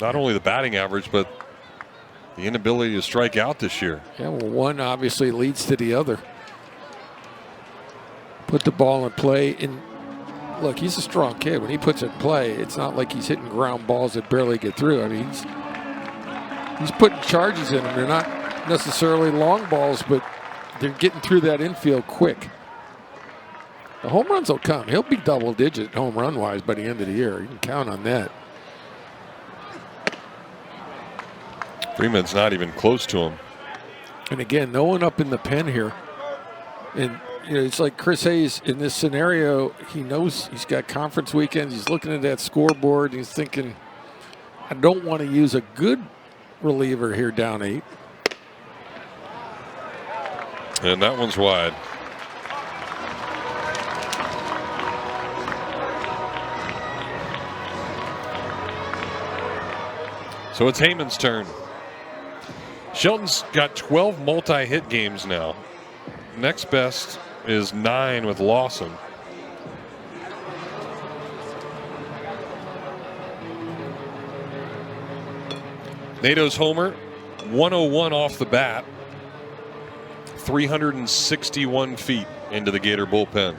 not only the batting average, but the inability to strike out this year. Yeah, well, one obviously leads to the other. Put the ball in play. And look, he's a strong kid. When he puts it in play, it's not like he's hitting ground balls that barely get through. I mean, he's putting charges in them. They're not necessarily long balls, but they're getting through that infield quick. The home runs will come. He'll be double-digit home run-wise by the end of the year. You can count on that. Freeman's not even close to him. And again, no one up in the pen here. And you know, it's like Chris Hayes in this scenario. He knows he's got conference weekends. He's looking at that scoreboard. And he's thinking, I don't want to use a good reliever here down 8. And that one's wide. So it's Heyman's turn. Shelton's got 12 multi-hit games now. Next best is 9 with Lawson. Nato's homer, 101 off the bat. 361 feet into the Gator bullpen.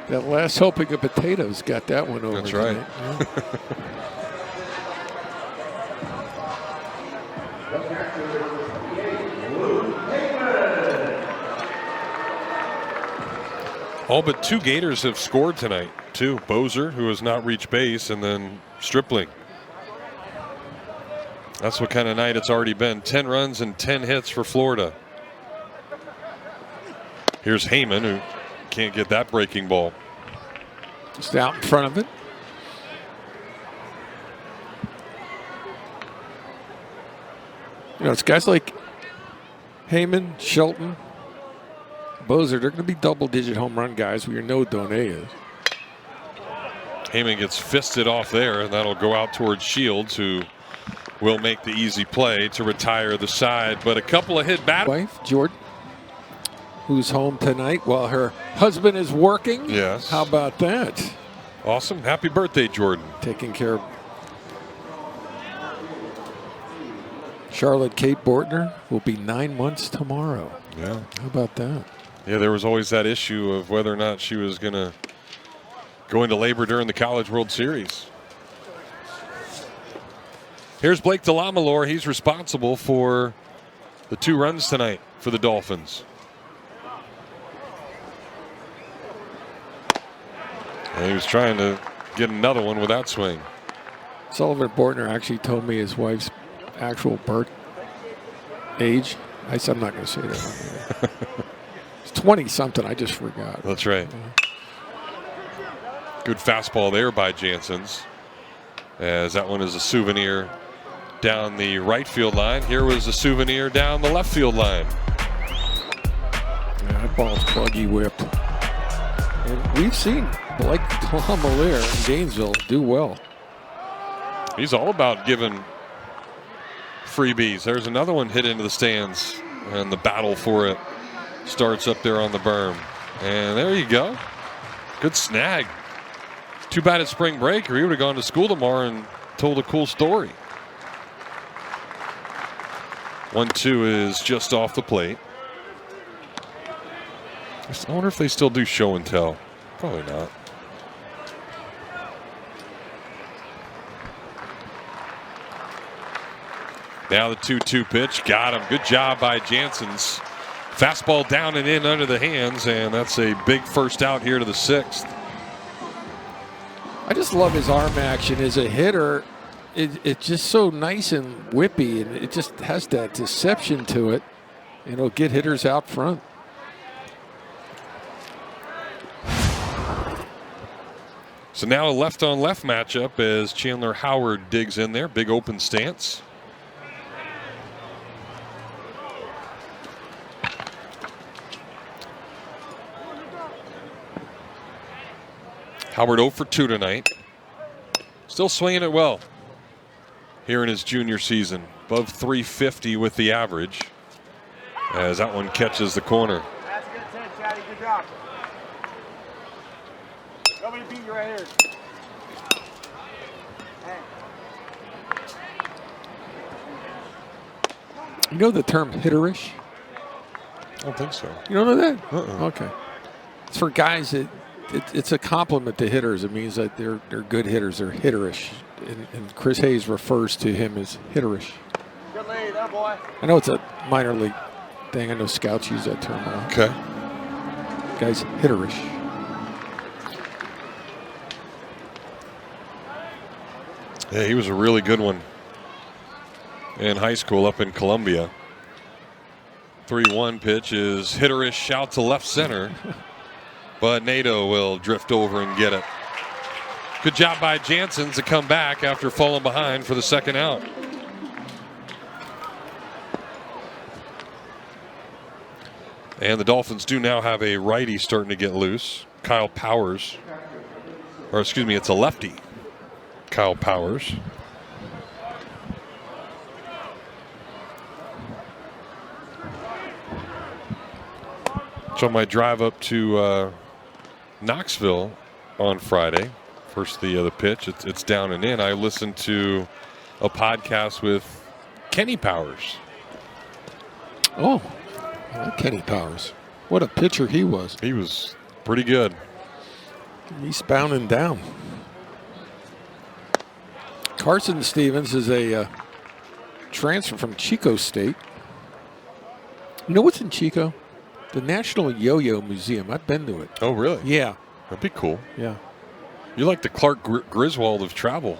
That last helping of potatoes got that one over. That's right. Yeah. All but 2 Gators have scored tonight, too. Bozer, who has not reached base, and then Stripling. That's what kind of night it's already been. 10 runs and 10 hits for Florida. Here's Heyman, who can't get that breaking ball. Just out in front of it. You know, it's guys like Heyman, Shelton, Bozer. They're going to be double-digit home run guys where you know Doné is. Heyman gets fisted off there, and that'll go out towards Shields, who will make the easy play to retire the side. But a couple of hit bat. Wife, Jordan, who's home tonight while her husband is working. Yes. How about that? Awesome. Happy birthday, Jordan. Taking care of Charlotte Kate Bortner will be 9 months tomorrow. Yeah. How about that? Yeah, there was always that issue of whether or not she was going to go into labor during the College World Series. Here's Blake Delamalore. He's responsible for the 2 runs tonight for the Dolphins. And he was trying to get another one with that swing. Sullivan Bortner actually told me his wife's actual birth age. I said I'm not going to say that. It's 20-something. I just forgot. That's right. Good fastball there by Jansen's, as that one is a souvenir down the right field line. Here was a souvenir down the left field line. Yeah, that ball's buggy whipped. And we've seen Blake Delamalore in Gainesville do well. He's all about giving freebies. There's another one hit into the stands, and the battle for it starts up there on the berm. And there you go. Good snag. Too bad it's spring break, or he would have gone to school tomorrow and told a cool story. 1-2 is just off the plate. I wonder if they still do show and tell. Probably not. Now the 2-2 pitch. Got him. Good job by Jansen's. Fastball down and in under the hands, and that's a big first out here to the 6th. I just love his arm action as a hitter. It's just so nice and whippy, and it just has that deception to it. And it'll get hitters out front. So now a left-on-left matchup as Chandler Howard digs in there. Big open stance. Howard 0 for 2 tonight. Still swinging it well here in his junior season. Above 350 with the average, as that one catches the corner. That's a good catch, Chatty. Good job. Nobody beat you right here. Hey. You know the term hitterish? I don't think so. You don't know that? Uh-uh. Okay. It's for guys that it's a compliment to hitters. It means that they're good hitters. They're hitterish. And Chris Hayes refers to him as hitterish. Good lead, that boy. I know it's a minor league thing. I know scouts use that term a lot. Okay. Guys, hitterish. Yeah, he was a really good one in high school up in Columbia. 3-1 pitch is hitterish out to left center, but Nato will drift over and get it. Good job by Jansen to come back after falling behind for the second out. And the Dolphins do now have a righty starting to get loose. Kyle Powers, or excuse me, it's a lefty. Kyle Powers. So on my drive up to Knoxville on Friday, first the pitch, it's down and in. I listened to a podcast with Kenny Powers. Oh, I like Kenny Powers. What a pitcher he was. He was pretty good. He's bounding down. Carson Stevens is a transfer from Chico State. You know what's in Chico? The National Yo-Yo Museum. I've been to it. Oh, really? Yeah. That'd be cool. Yeah. You're like the Clark Griswold of travel.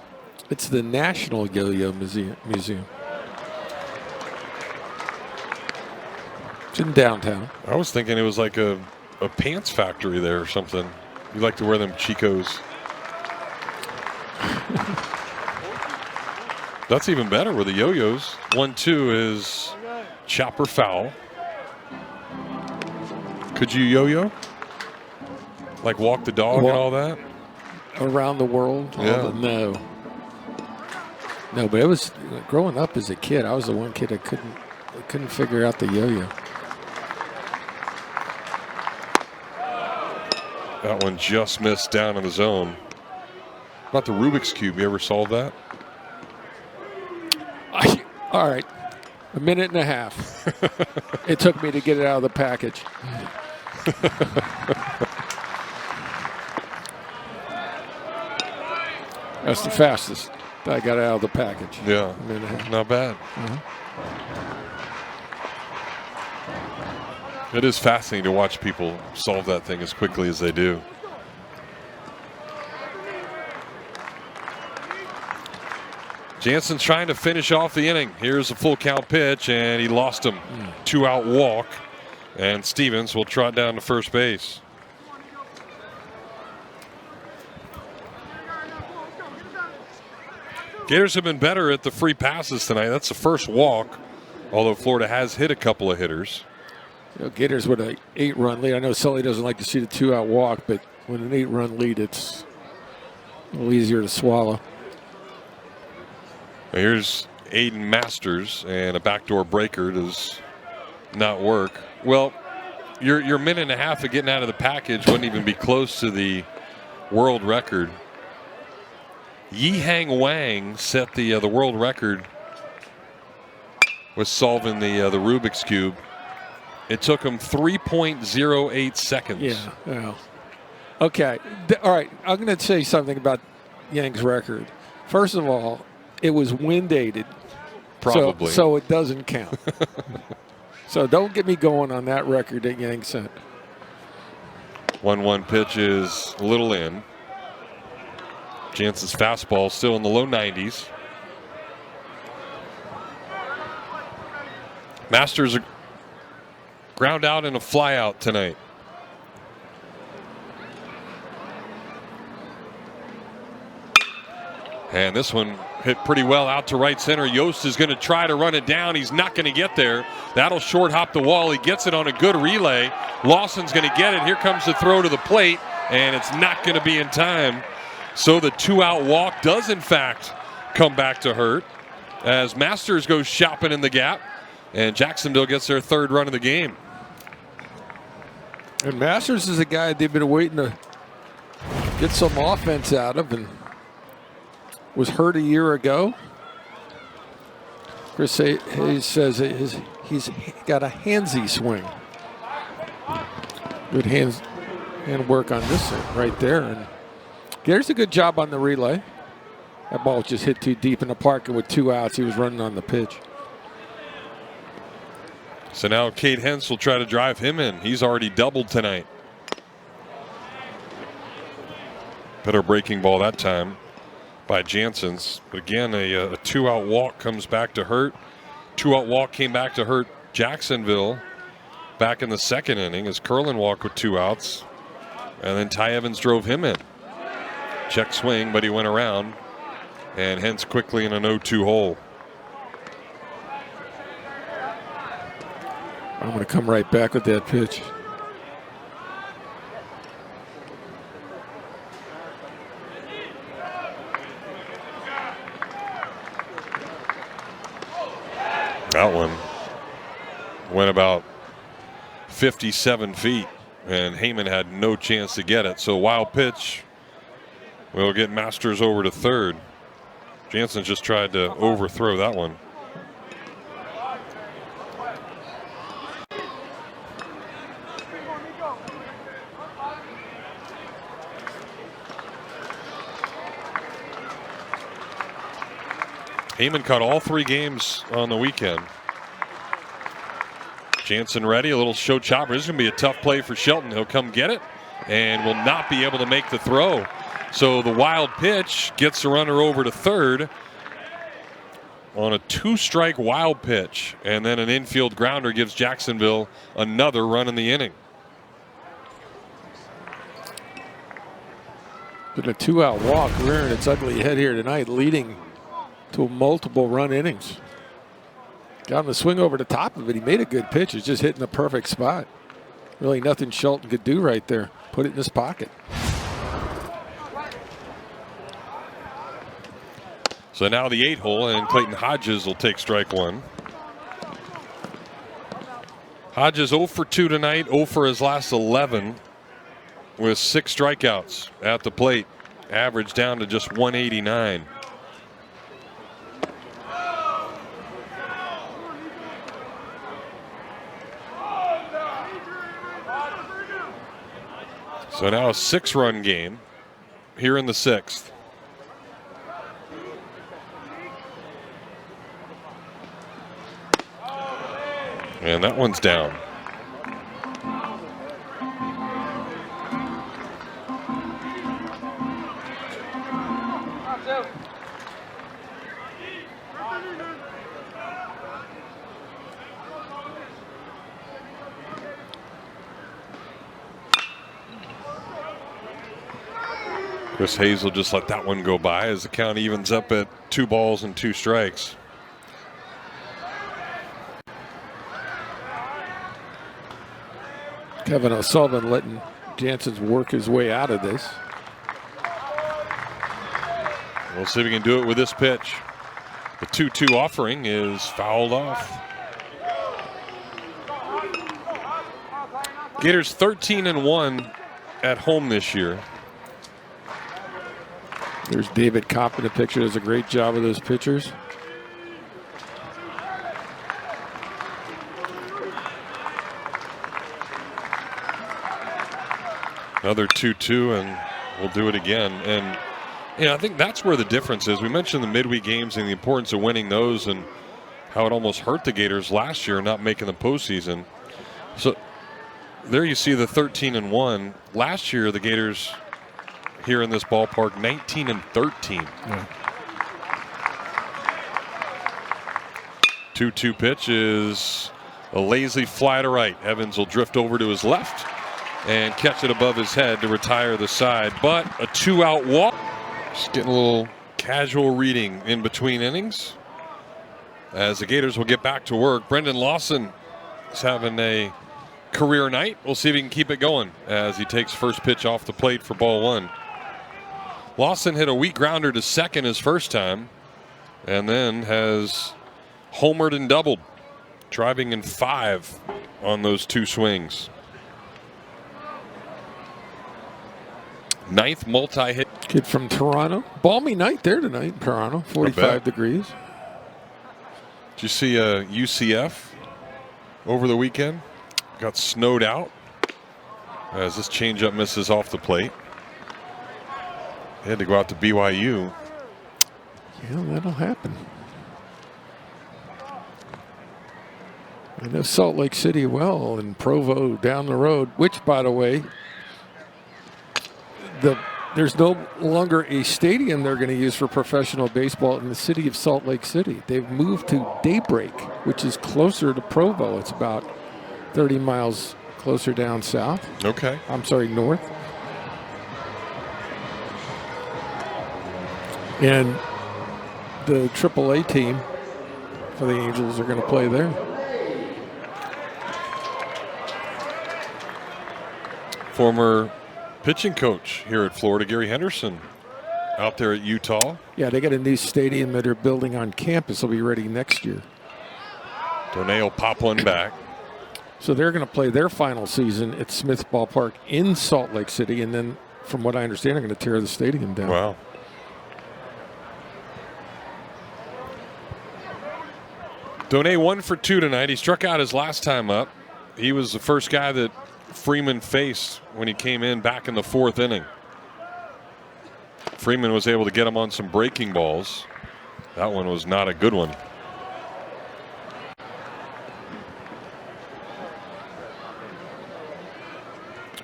It's the National Yo-Yo Museum. It's in downtown. I was thinking it was like a pants factory there or something. You like to wear them Chicos. That's even better with the yo-yos. 1-2 is chopper foul. Could you yo-yo? Like walk the dog and all that? Around the world? Yeah. No. No, but it was growing up as a kid. I was the one kid that couldn't figure out the yo-yo. That one just missed down in the zone. About the Rubik's Cube, you ever solve that? All right. A minute and a half. It took me to get it out of the package. That's the fastest I got it out of the package. Yeah, A minute and a half. not bad. It is fascinating to watch people solve that thing as quickly as they do. Jansen's trying to finish off the inning. Here's a full count pitch, and he lost him. 2-out walk, and Stevens will trot down to first base. Gators have been better at the free passes tonight. That's the first walk, although Florida has hit a couple of hitters. You know, Gators with an 8-run lead. I know Sully doesn't like to see the 2-out walk, but with an 8-run lead, it's a little easier to swallow. Here's Aiden Masters, and a backdoor breaker does not work. Well, your minute and a half of getting out of the package wouldn't even be close to the world record. Yi Hang Wang set the world record with solving the Rubik's Cube. It took him 3.08 seconds. Yeah. Okay. All right. I'm going to say something about Yang's record. First of all, it was wind aided. Probably. So it doesn't count. So don't get me going on that record that Yang set. 1-1 pitch is a little in. Jansen's fastball still in the low 90s. Masters are ground out and a fly out tonight. And this one hit pretty well out to right center. Yost is going to try to run it down. He's not going to get there. That'll short hop the wall. He gets it on a good relay. Lawson's going to get it. Here comes the throw to the plate, and it's not going to be in time. So the 2-out walk does, in fact, come back to hurt as Masters goes shopping in the gap, and Jacksonville gets their third run of the game. And Masters is a guy they've been waiting to get some offense out of, and was hurt a year ago. Chris Hayes says he's got a handsy swing. Good hand work on this right there. And there's a good job on the relay. That ball just hit too deep in the park, and with 2 outs, he was running on the pitch. So now Cade Hentz will try to drive him in. He's already doubled tonight. Better breaking ball that time by Jansen's. But again, a 2-out walk comes back to hurt. 2-out walk came back to hurt Jacksonville back in the second inning as Curlin walked with 2 outs. And then Ty Evans drove him in. Check swing, but he went around. And Hentz quickly in an 0-2 hole. I'm going to come right back with that pitch. That one went about 57 feet, and Heyman had no chance to get it. So wild pitch will get Masters over to third. Jansen just tried to overthrow that one. Heyman caught all 3 games on the weekend. Jansen ready, a little show chopper. This is going to be a tough play for Shelton. He'll come get it and will not be able to make the throw. So the wild pitch gets the runner over to third on a 2-strike wild pitch. And then an infield grounder gives Jacksonville another run in the inning. Been a 2-out walk rearing its ugly head here tonight, leading to multiple run innings. Got him to swing over the top of it. He made a good pitch. It's just hitting the perfect spot. Really nothing Shelton could do right there. Put it in his pocket. So now the 8-hole, and Clayton Hodges will take strike 1. Hodges 0 for 2 tonight, 0 for his last 11 with 6 strikeouts at the plate. Average down to just 189. So now a 6-run game here in the 6th. And that one's down. Chris Hayes will just let that one go by as the count evens up at 2 balls and 2 strikes. Kevin O'Sullivan letting Jansen work his way out of this. We'll see if we can do it with this pitch. The 2-2 offering is fouled off. Gators 13-1 at home this year. There's David Kopp in the picture. Does a great job of those pitchers. Another 2-2, and we'll do it again. And I think that's where the difference is. We mentioned the midweek games and the importance of winning those, and how it almost hurt the Gators last year not making the postseason. So there you see the 13-1. Last year the Gators here in this ballpark 19-13. Yeah. 2-2 pitch is a lazy fly to right. Evans will drift over to his left and catch it above his head to retire the side, but a 2-out walk. Just getting a little casual reading in between innings as the Gators will get back to work. Brendan Lawson is having a career night. We'll see if he can keep it going as he takes first pitch off the plate for ball 1. Lawson hit a weak grounder to second his first time and then has homered and doubled, driving in 5 on those 2 swings. 9th multi-hit. Kid from Toronto. Balmy night there tonight in Toronto. 45 degrees. Did you see UCF over the weekend? Got snowed out as this changeup misses off the plate. They had to go out to BYU. Yeah, that'll happen. I know Salt Lake City well, and Provo down the road, which, by the way, there's no longer a stadium they're going to use for professional baseball in the city of Salt Lake City. They've moved to Daybreak, which is closer to Provo. It's about 30 miles closer down south. Okay. I'm sorry, north. And the AAA team for the Angels are going to play there. Former pitching coach here at Florida, Gary Henderson, out there at Utah. Yeah, they got a new stadium that they're building on campus. It'll be ready next year. Donay will pop one back. So they're going to play their final season at Smith Ballpark in Salt Lake City, and then, from what I understand, they're going to tear the stadium down. Wow. Donay 1 for 2 tonight. He struck out his last time up. He was the first guy that Freeman faced when he came in back in the 4th inning. Freeman was able to get him on some breaking balls. That one was not a good one.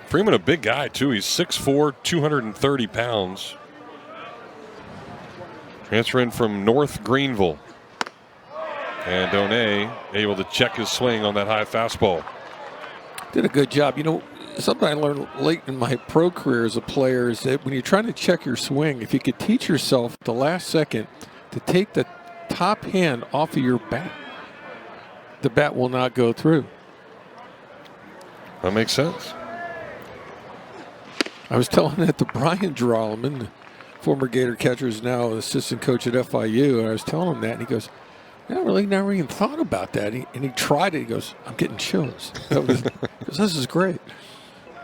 Freeman, a big guy, too. He's 6'4", 230 pounds. Transferring from North Greenville. And Donay able to check his swing on that high fastball. Did a good job. You know, something I learned late in my pro career as a player is that when you're trying to check your swing, if you could teach yourself at the last second to take the top hand off of your bat, the bat will not go through. That makes sense. I was telling that to Brian Drolleman, the former Gator catcher, is now assistant coach at FIU, and I was telling him that, and he goes, I really never even thought about that. And he tried it. He goes, I'm getting chills. Because this is great.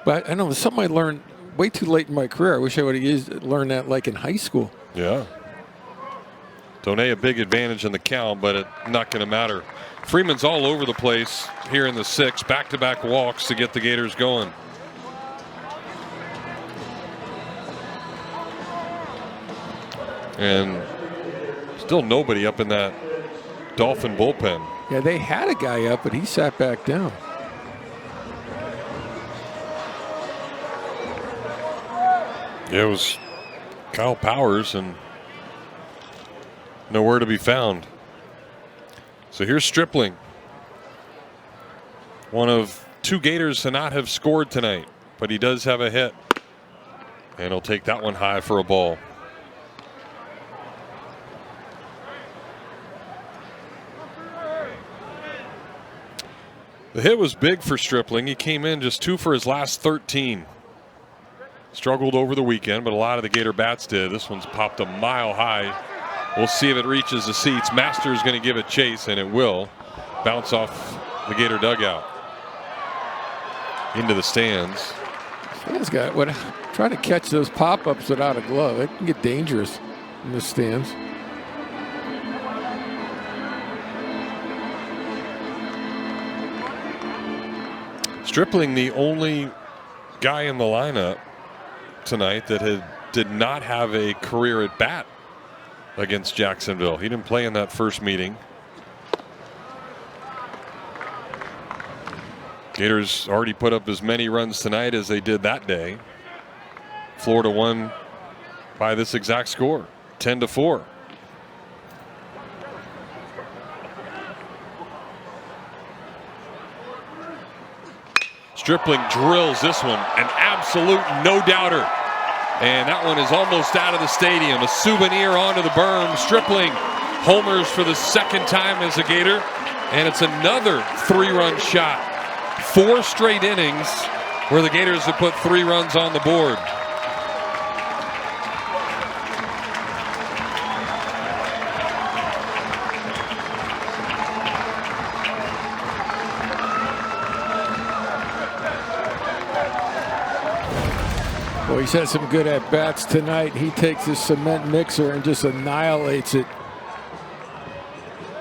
But I know it's something I learned way too late in my career. I wish I would have learned that like in high school. Yeah. Donay a big advantage in the count, but it's not going to matter. Freeman's all over the place here in the 6th. Back-to-back walks to get the Gators going. And still nobody up in that Dolphin bullpen. Yeah, they had a guy up, but he sat back down. It was Kyle Powers and nowhere to be found. So here's Stripling. One of 2 Gators to not have scored tonight, but he does have a hit. And he'll take that one high for a ball. The hit was big for Stripling. He came in just 2 for his last 13. Struggled over the weekend, but a lot of the Gator bats did. This one's popped a mile high. We'll see if it reaches the seats. Master's going to give it chase, and it will. Bounce off the Gator dugout. Into the stands. This guy would try to catch those pop-ups without a glove. It can get dangerous in the stands. Stripling, the only guy in the lineup tonight that did not have a career at bat against Jacksonville. He didn't play in that first meeting. Gators already put up as many runs tonight as they did that day. Florida won by this exact score, 10-4. Stripling drills this one, an absolute no-doubter. And that one is almost out of the stadium. A souvenir onto the berm. Stripling homers for the 2nd time as a Gator. And it's another 3-run shot. 4 straight innings where the Gators have put 3 runs on the board. Well, he's had some good at-bats tonight. He takes his cement mixer and just annihilates it.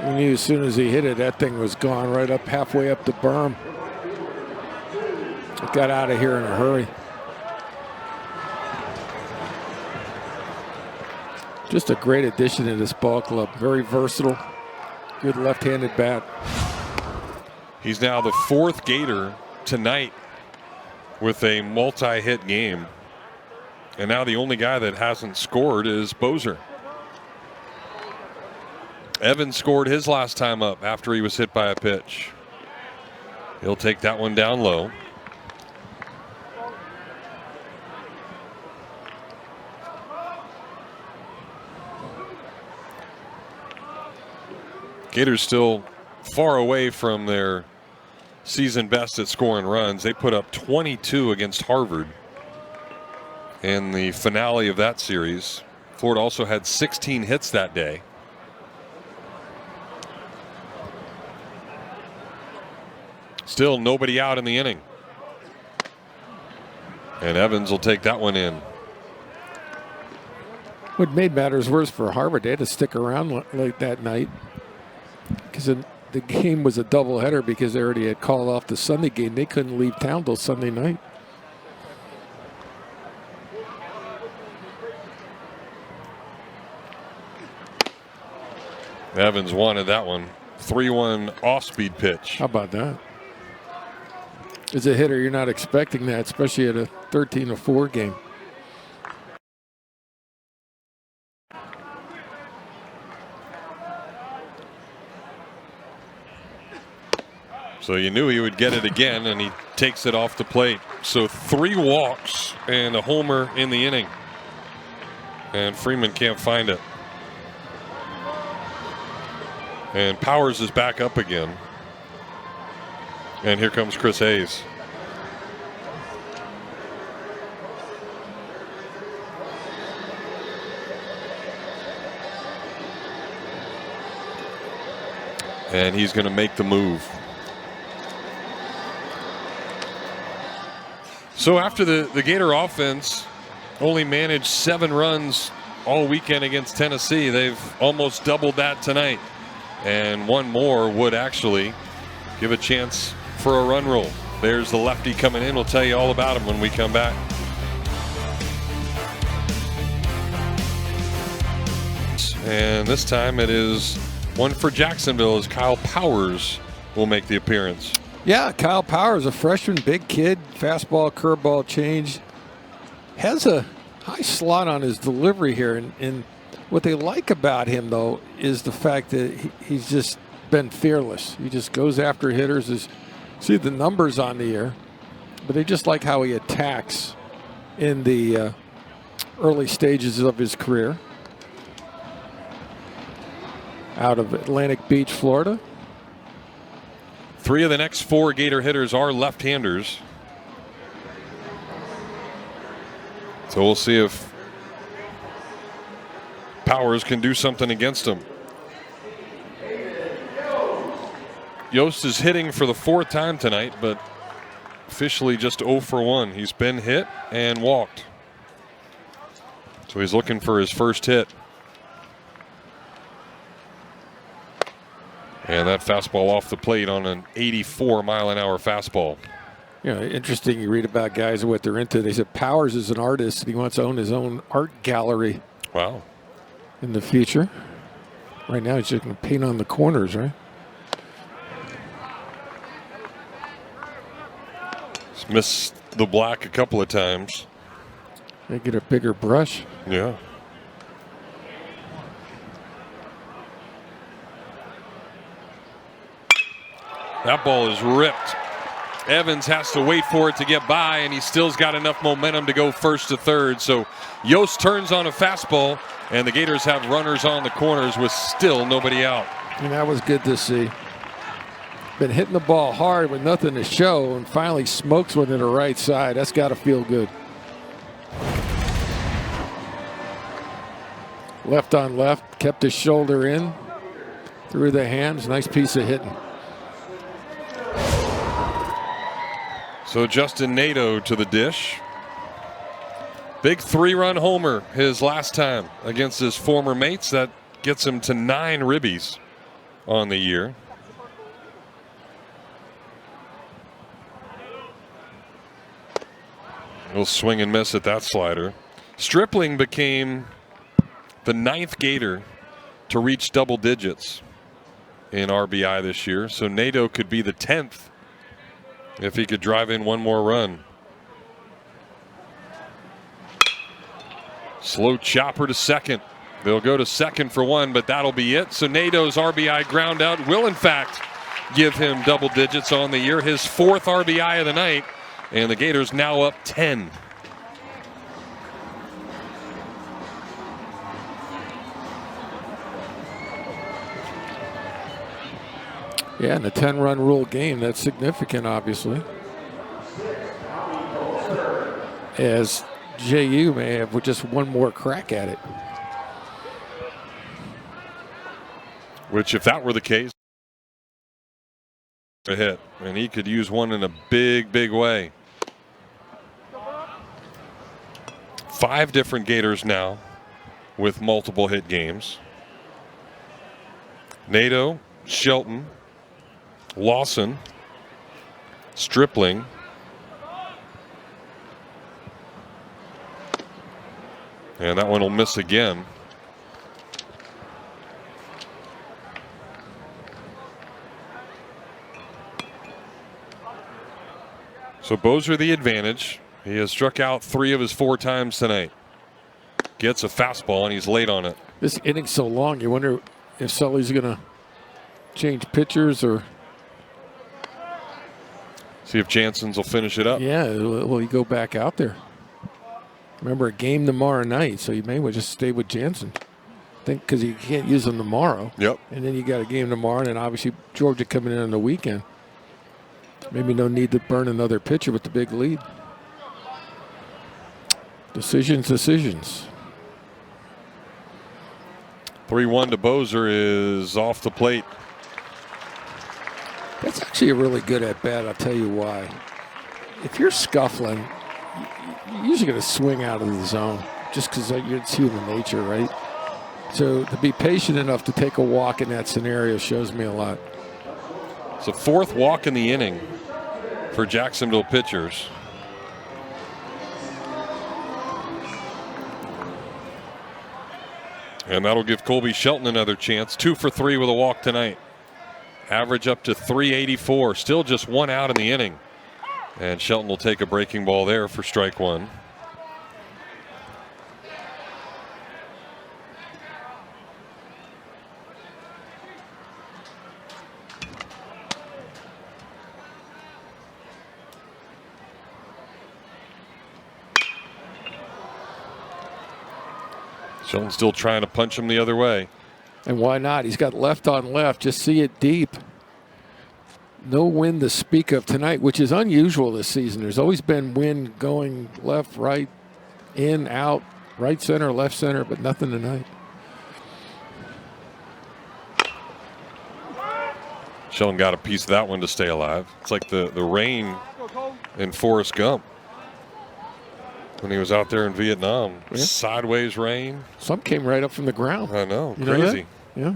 You knew as soon as he hit it, that thing was gone right up halfway up the berm. It got out of here in a hurry. Just a great addition to this ball club. Very versatile. Good left-handed bat. He's now the 4th Gator tonight with a multi-hit game. And now the only guy that hasn't scored is Bozer. Evans scored his last time up after he was hit by a pitch. He'll take that one down low. Gators still far away from their season best at scoring runs. They put up 22 against Harvard in the finale of that series. Florida also had 16 hits that day. Still nobody out in the inning. And Evans will take that one in. What made matters worse for Harvard, they had to stick around late that night because the game was a doubleheader because they already had called off the Sunday game. They couldn't leave town till Sunday night. Evans wanted that one. 3-1 off-speed pitch. How about that? As a hitter, you're not expecting that, especially at a 13-4 game. So you knew he would get it again, and he takes it off the plate. So 3 walks and a homer in the inning. And Freeman can't find it. And Powers is back up again. And here comes Chris Hayes. And he's going to make the move. So after the Gator offense only managed 7 runs all weekend against Tennessee, they've almost doubled that tonight. And one more would actually give a chance for a run roll. There's the lefty coming in. We'll tell you all about him when we come back. And this time it is one for Jacksonville as Kyle Powers will make the appearance. Yeah, Kyle Powers, a freshman, big kid, fastball, curveball change. Has a high slot on his delivery here. And what they like about him, though, is the fact that he's just been fearless. He just goes after hitters. See the numbers on the air, but they just like how he attacks in the early stages of his career. Out of Atlantic Beach, Florida. 3 of the next 4 Gator hitters are left-handers. So we'll see if Powers can do something against him. Yost is hitting for the 4th time tonight, but officially just 0 for 1. He's been hit and walked. So he's looking for his first hit. And that fastball off the plate on an 84-mile-an-hour fastball. Yeah, interesting. You read about guys and what they're into. They said Powers is an artist and he wants to own his own art gallery. Wow. In the future. Right now he's just going to paint on the corners, right? He's missed the black a couple of times. They get a bigger brush. Yeah. That ball is ripped. Evans has to wait for it to get by, and he still's got enough momentum to go first to third. So Yost turns on a fastball, and the Gators have runners on the corners with still nobody out. And that was good to see. Been hitting the ball hard with nothing to show, and finally smokes one to the right side. That's got to feel good. Left on left, kept his shoulder in, through the hands. Nice piece of hitting. So Justin Nadeau to the dish. Big 3-run homer his last time against his former mates. That gets him to 9 ribbies on the year. He'll swing and miss at that slider. Stripling became the 9th Gator to reach double digits in RBI this year. So Nadeau could be the 10th if he could drive in one more run. Slow chopper to second. They'll go to second for 1, but that'll be it. So Nadeau's RBI ground out will in fact give him double digits on the year. His 4th RBI of the night, and the Gators now up 10. Yeah, in a 10-run rule game, that's significant, obviously. As JU may have with just one more crack at it. Which, if that were the case, a hit, and he could use one in a big, big way. 5 different Gators now with multiple hit games. Nadeau, Shelton, Lawson, Stripling, and that one will miss again. So Bozer the advantage. He has struck out 3 of his 4 times tonight. Gets a fastball and he's late on it. This inning's so long, you wonder if Sully's going to change pitchers or see if Jansen's will finish it up. Yeah, will he go back out there? Remember, a game tomorrow night, so you may well just stay with Jansen. I think because you can't use him tomorrow. Yep. And then you got a game tomorrow, and then obviously Georgia coming in on the weekend. Maybe no need to burn another pitcher with the big lead. Decisions. 3-1 to Bozer is off the plate. That's actually a really good at bat. I'll tell you why. If you're scuffling, you're usually going to swing out of the zone just because it's human nature, right? So to be patient enough to take a walk in that scenario shows me a lot. It's the 4th walk in the inning for Jacksonville pitchers. And that'll give Colby Shelton another chance. 2 for 3 with a walk tonight. Average up to 384. Still just 1 out in the inning. And Shelton will take a breaking ball there for strike 1. Shelton still trying to punch him the other way. And why not? He's got left on left. Just see it deep. No wind to speak of tonight, which is unusual this season. There's always been wind going left, right, in, out, right center, left center, but nothing tonight. Shelton got a piece of that one to stay alive. It's like the rain in Forrest Gump when he was out there in Vietnam. Yeah. Sideways rain. Some came right up from the ground. I know, you crazy. Know yeah.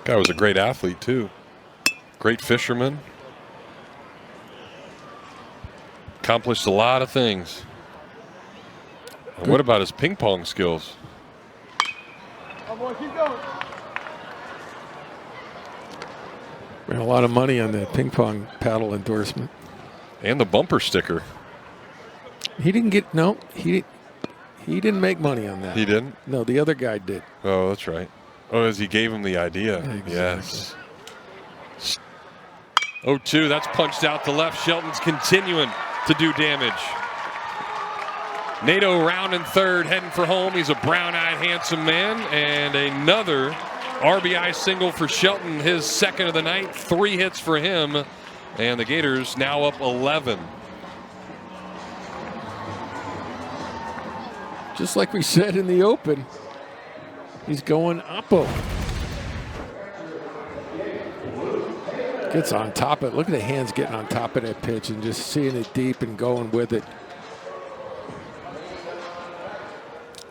Guy was a great athlete too. Great fisherman. Accomplished a lot of things. And what about his ping pong skills? Oh boy, keep going. Ran a lot of money on that ping pong paddle endorsement. And the bumper sticker. He didn't get he didn't make money on that. He didn't? No, the other guy did. Oh, that's right. Oh, as he gave him the idea. Exactly. Yes. 0-2, that's punched out to left. Shelton's continuing to do damage. Nato rounding third, heading for home. He's a brown-eyed, handsome man. And another RBI single for Shelton, his 2nd of the night. 3 hits for him. And the Gators now up 11. Just like we said in the open, he's going oppo. Gets on top of it. Look at the hands getting on top of that pitch and just seeing it deep and going with it.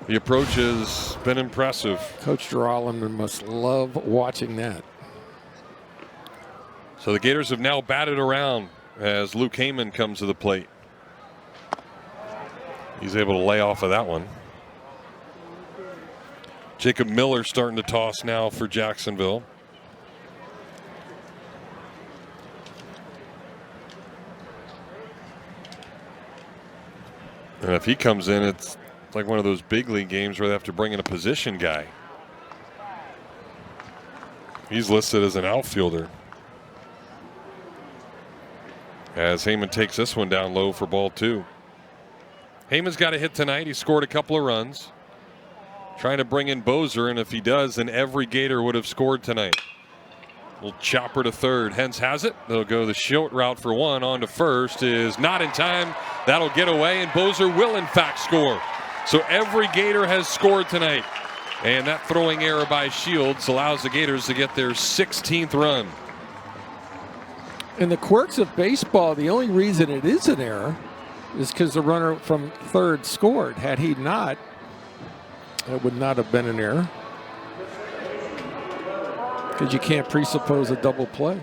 The approach has been impressive. Coach Geralman must love watching that. So the Gators have now batted around as Luke Heyman comes to the plate. He's able to lay off of that one. Jacob Miller starting to toss now for Jacksonville. And if he comes in, it's like one of those big league games where they have to bring in a position guy. He's listed as an outfielder. As Heyman takes this one down low for ball 2. Heyman's got a hit tonight. He scored a couple of runs. Trying to bring in Bozer, and if he does, then every Gator would have scored tonight. Little chopper to third. Hens has it. They'll go the short route for 1. On to first is not in time. That'll get away, and Bozer will in fact score. So every Gator has scored tonight. And that throwing error by Shields allows the Gators to get their 16th run. In the quirks of baseball, the only reason it is an error is because the runner from third scored. Had he not, it would not have been an error. Because you can't presuppose a double play.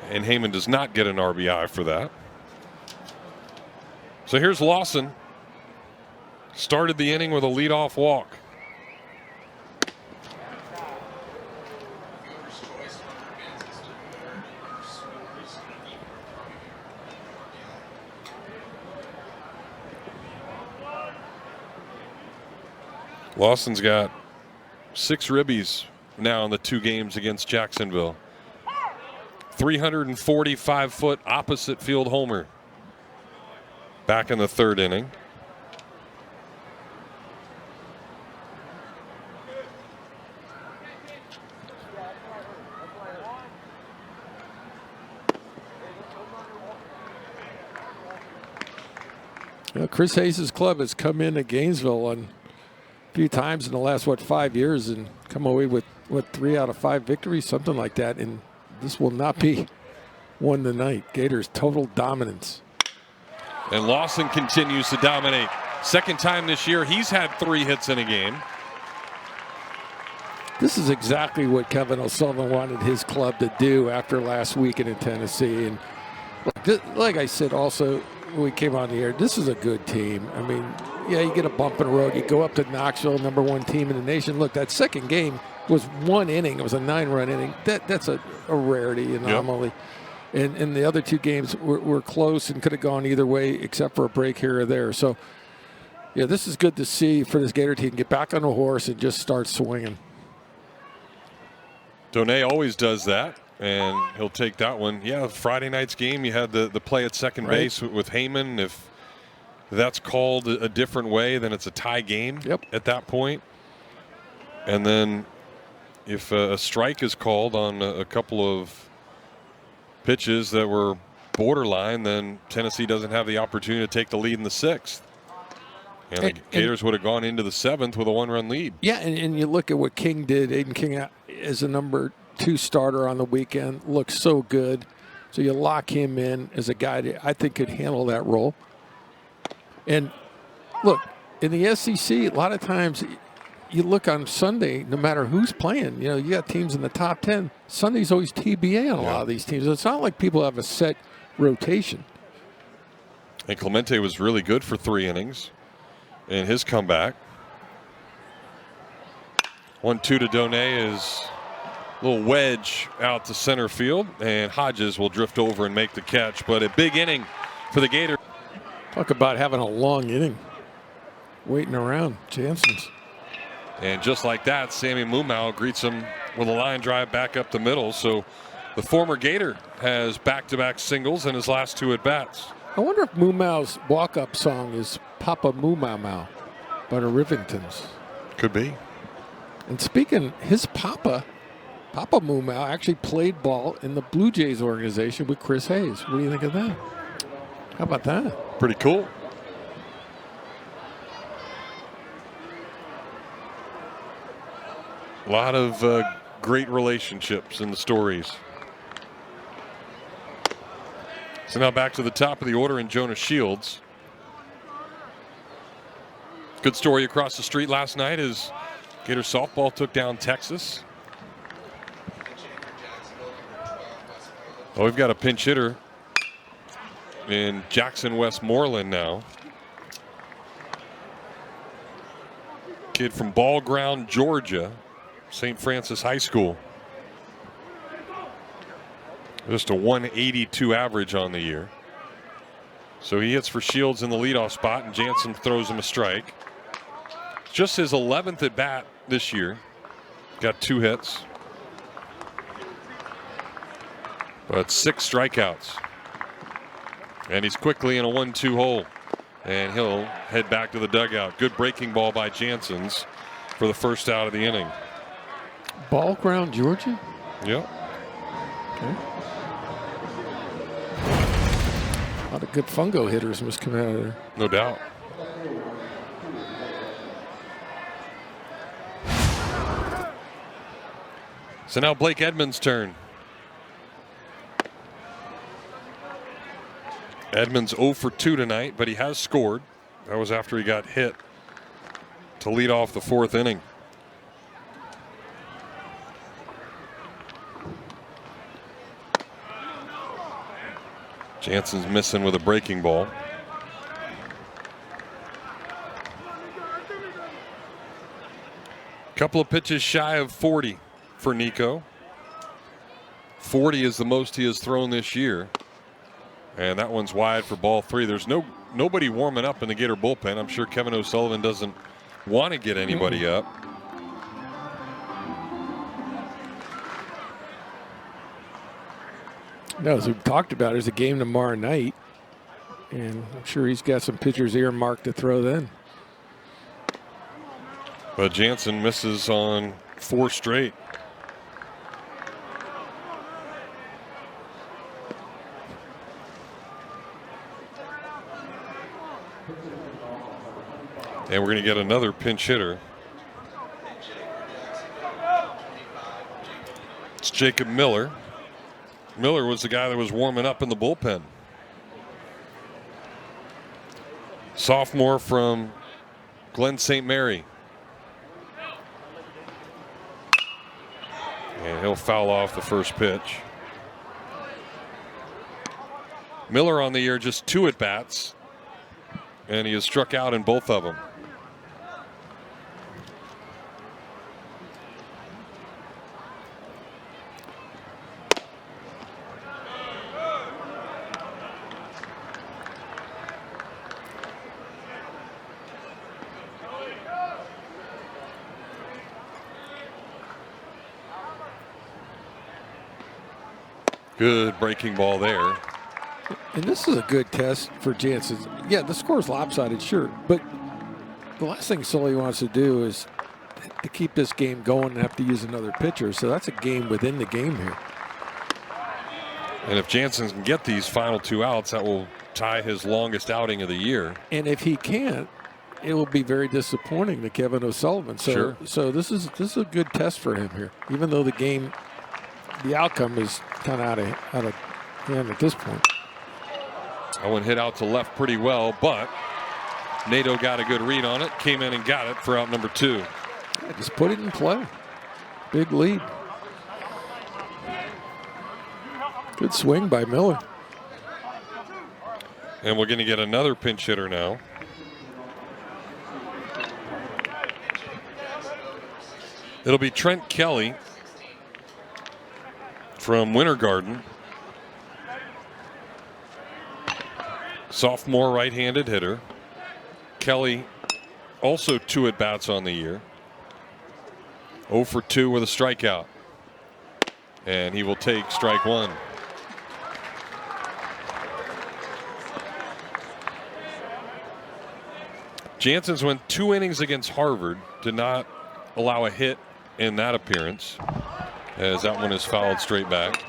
And Heyman does not get an RBI for that. So here's Lawson. Started the inning with a leadoff walk. Lawson's got 6 ribbies now in the 2 games against Jacksonville. 345-foot opposite field homer back in the 3rd inning. You know, Chris Hayes' club has come into Gainesville a few times in the last, 5 years and come away with, 3 out of 5 victories, something like that. And this will not be one tonight. Gators total dominance. And Lawson continues to dominate. 2nd time this year he's had 3 hits in a game. This is exactly what Kevin O'Sullivan wanted his club to do after last weekend in Tennessee. And like I said also when we came on the air, this is a good team. I mean, yeah, you get a bump in the road. You go up to Knoxville, #1 team in the nation. Look, that 2nd game was 1 inning. It was a 9-run inning. That's a rarity, anomaly. Yep. And the other 2 games were close and could have gone either way except for a break here or there. So, yeah, this is good to see for this Gator team. Get back on the horse and just start swinging. Donay always does that, and he'll take that one. Yeah, Friday night's game, you had the play at second base with Heyman. If that's called a different way, then it's a tie game at that point. And then if a strike is called on a couple of pitches that were borderline, then Tennessee doesn't have the opportunity to take the lead in the 6th. And the Gators would have gone into the 7th with a 1-run lead. Yeah, and you look at what King did. Aiden King as a #2 starter on the weekend looks so good. So you lock him in as a guy that I think could handle that role. And look, in the SEC, a lot of times you look on Sunday, no matter who's playing, you know, you got teams in the top 10. Sunday's always TBA on a lot of these teams. It's not like people have a set rotation. And Clemente was really good for 3 innings in his comeback. 1-2 to Donay is a little wedge out to center field, and Hodges will drift over and make the catch. But a big inning for the Gators. Talk about having a long inning waiting around. Jansen's. And just like that, Sammy Mumau greets him with a line drive back up the middle. So the former Gator has back-to-back singles in his last 2 at-bats. I wonder if Mumau's walk-up song is Papa Mumau by the Rivingtons. Could be. And speaking, his Papa Mumau actually played ball in the Blue Jays organization with Chris Hayes. What do you think of that? How about that? Pretty cool. A lot of great relationships in the stories. So now back to the top of the order in Jonas Shields. Good story across the street last night as Gator softball took down Texas. Oh, we've got a pinch hitter in Jackson Westmoreland now. Kid from Ball Ground, Georgia, St. Francis High School. Just a 182 average on the year. So he hits for Shields in the leadoff spot, and Jansen throws him a strike. Just his 11th at bat this year. Got 2 hits. But 6 strikeouts. And he's quickly in a 1-2 hole. And he'll head back to the dugout. Good breaking ball by Jansen's for the first out of the inning. Ball Ground, Georgia? Yep. Okay. A lot of good fungo hitters must come out of there. No doubt. So now Blake Edmonds' turn. Edmonds 0 for 2 tonight, but he has scored. That was after he got hit to lead off the 4th inning. Jansen's missing with a breaking ball. Couple of pitches shy of 40 for Nico. 40 is the most he has thrown this year. And that one's wide for ball 3. There's nobody warming up in the Gator bullpen. I'm sure Kevin O'Sullivan doesn't want to get anybody up. No, as we've talked about, there's a game tomorrow night, and I'm sure he's got some pitchers earmarked to throw then. But Jansen misses on 4 straight. And we're going to get another pinch hitter. It's Jacob Miller. Miller was the guy that was warming up in the bullpen. Sophomore from Glen St. Mary. And he'll foul off the first pitch. Miller on the year just 2 at-bats, and he has struck out in both of them. Good breaking ball there. And this is a good test for Jansen. Yeah, the score's lopsided, sure. But the last thing Sully wants to do is to keep this game going and have to use another pitcher. So that's a game within the game here. And if Jansen can get these final 2 outs, that will tie his longest outing of the year. And if he can't, it will be very disappointing to Kevin O'Sullivan. So, sure. So this is a good test for him here, even though the outcome is kind of out of hand at this point. That one hit out to left pretty well, but Nato got a good read on it, came in and got it for out number 2. Yeah, just put it in play. Big lead. Good swing by Miller. And we're going to get another pinch hitter now. It'll be Trent Kelly from Winter Garden. Sophomore right-handed hitter. Kelly also 2 at-bats on the year. 0 for 2 with a strikeout. And he will take strike 1. Jansen's went 2 innings against Harvard. Did not allow a hit in that appearance, as that one is fouled straight back.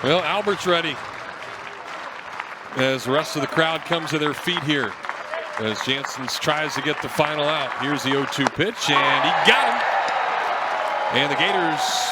Well, Albert's ready as the rest of the crowd comes to their feet here as Jansen tries to get the final out. Here's the 0-2 pitch, and he got him. And the Gators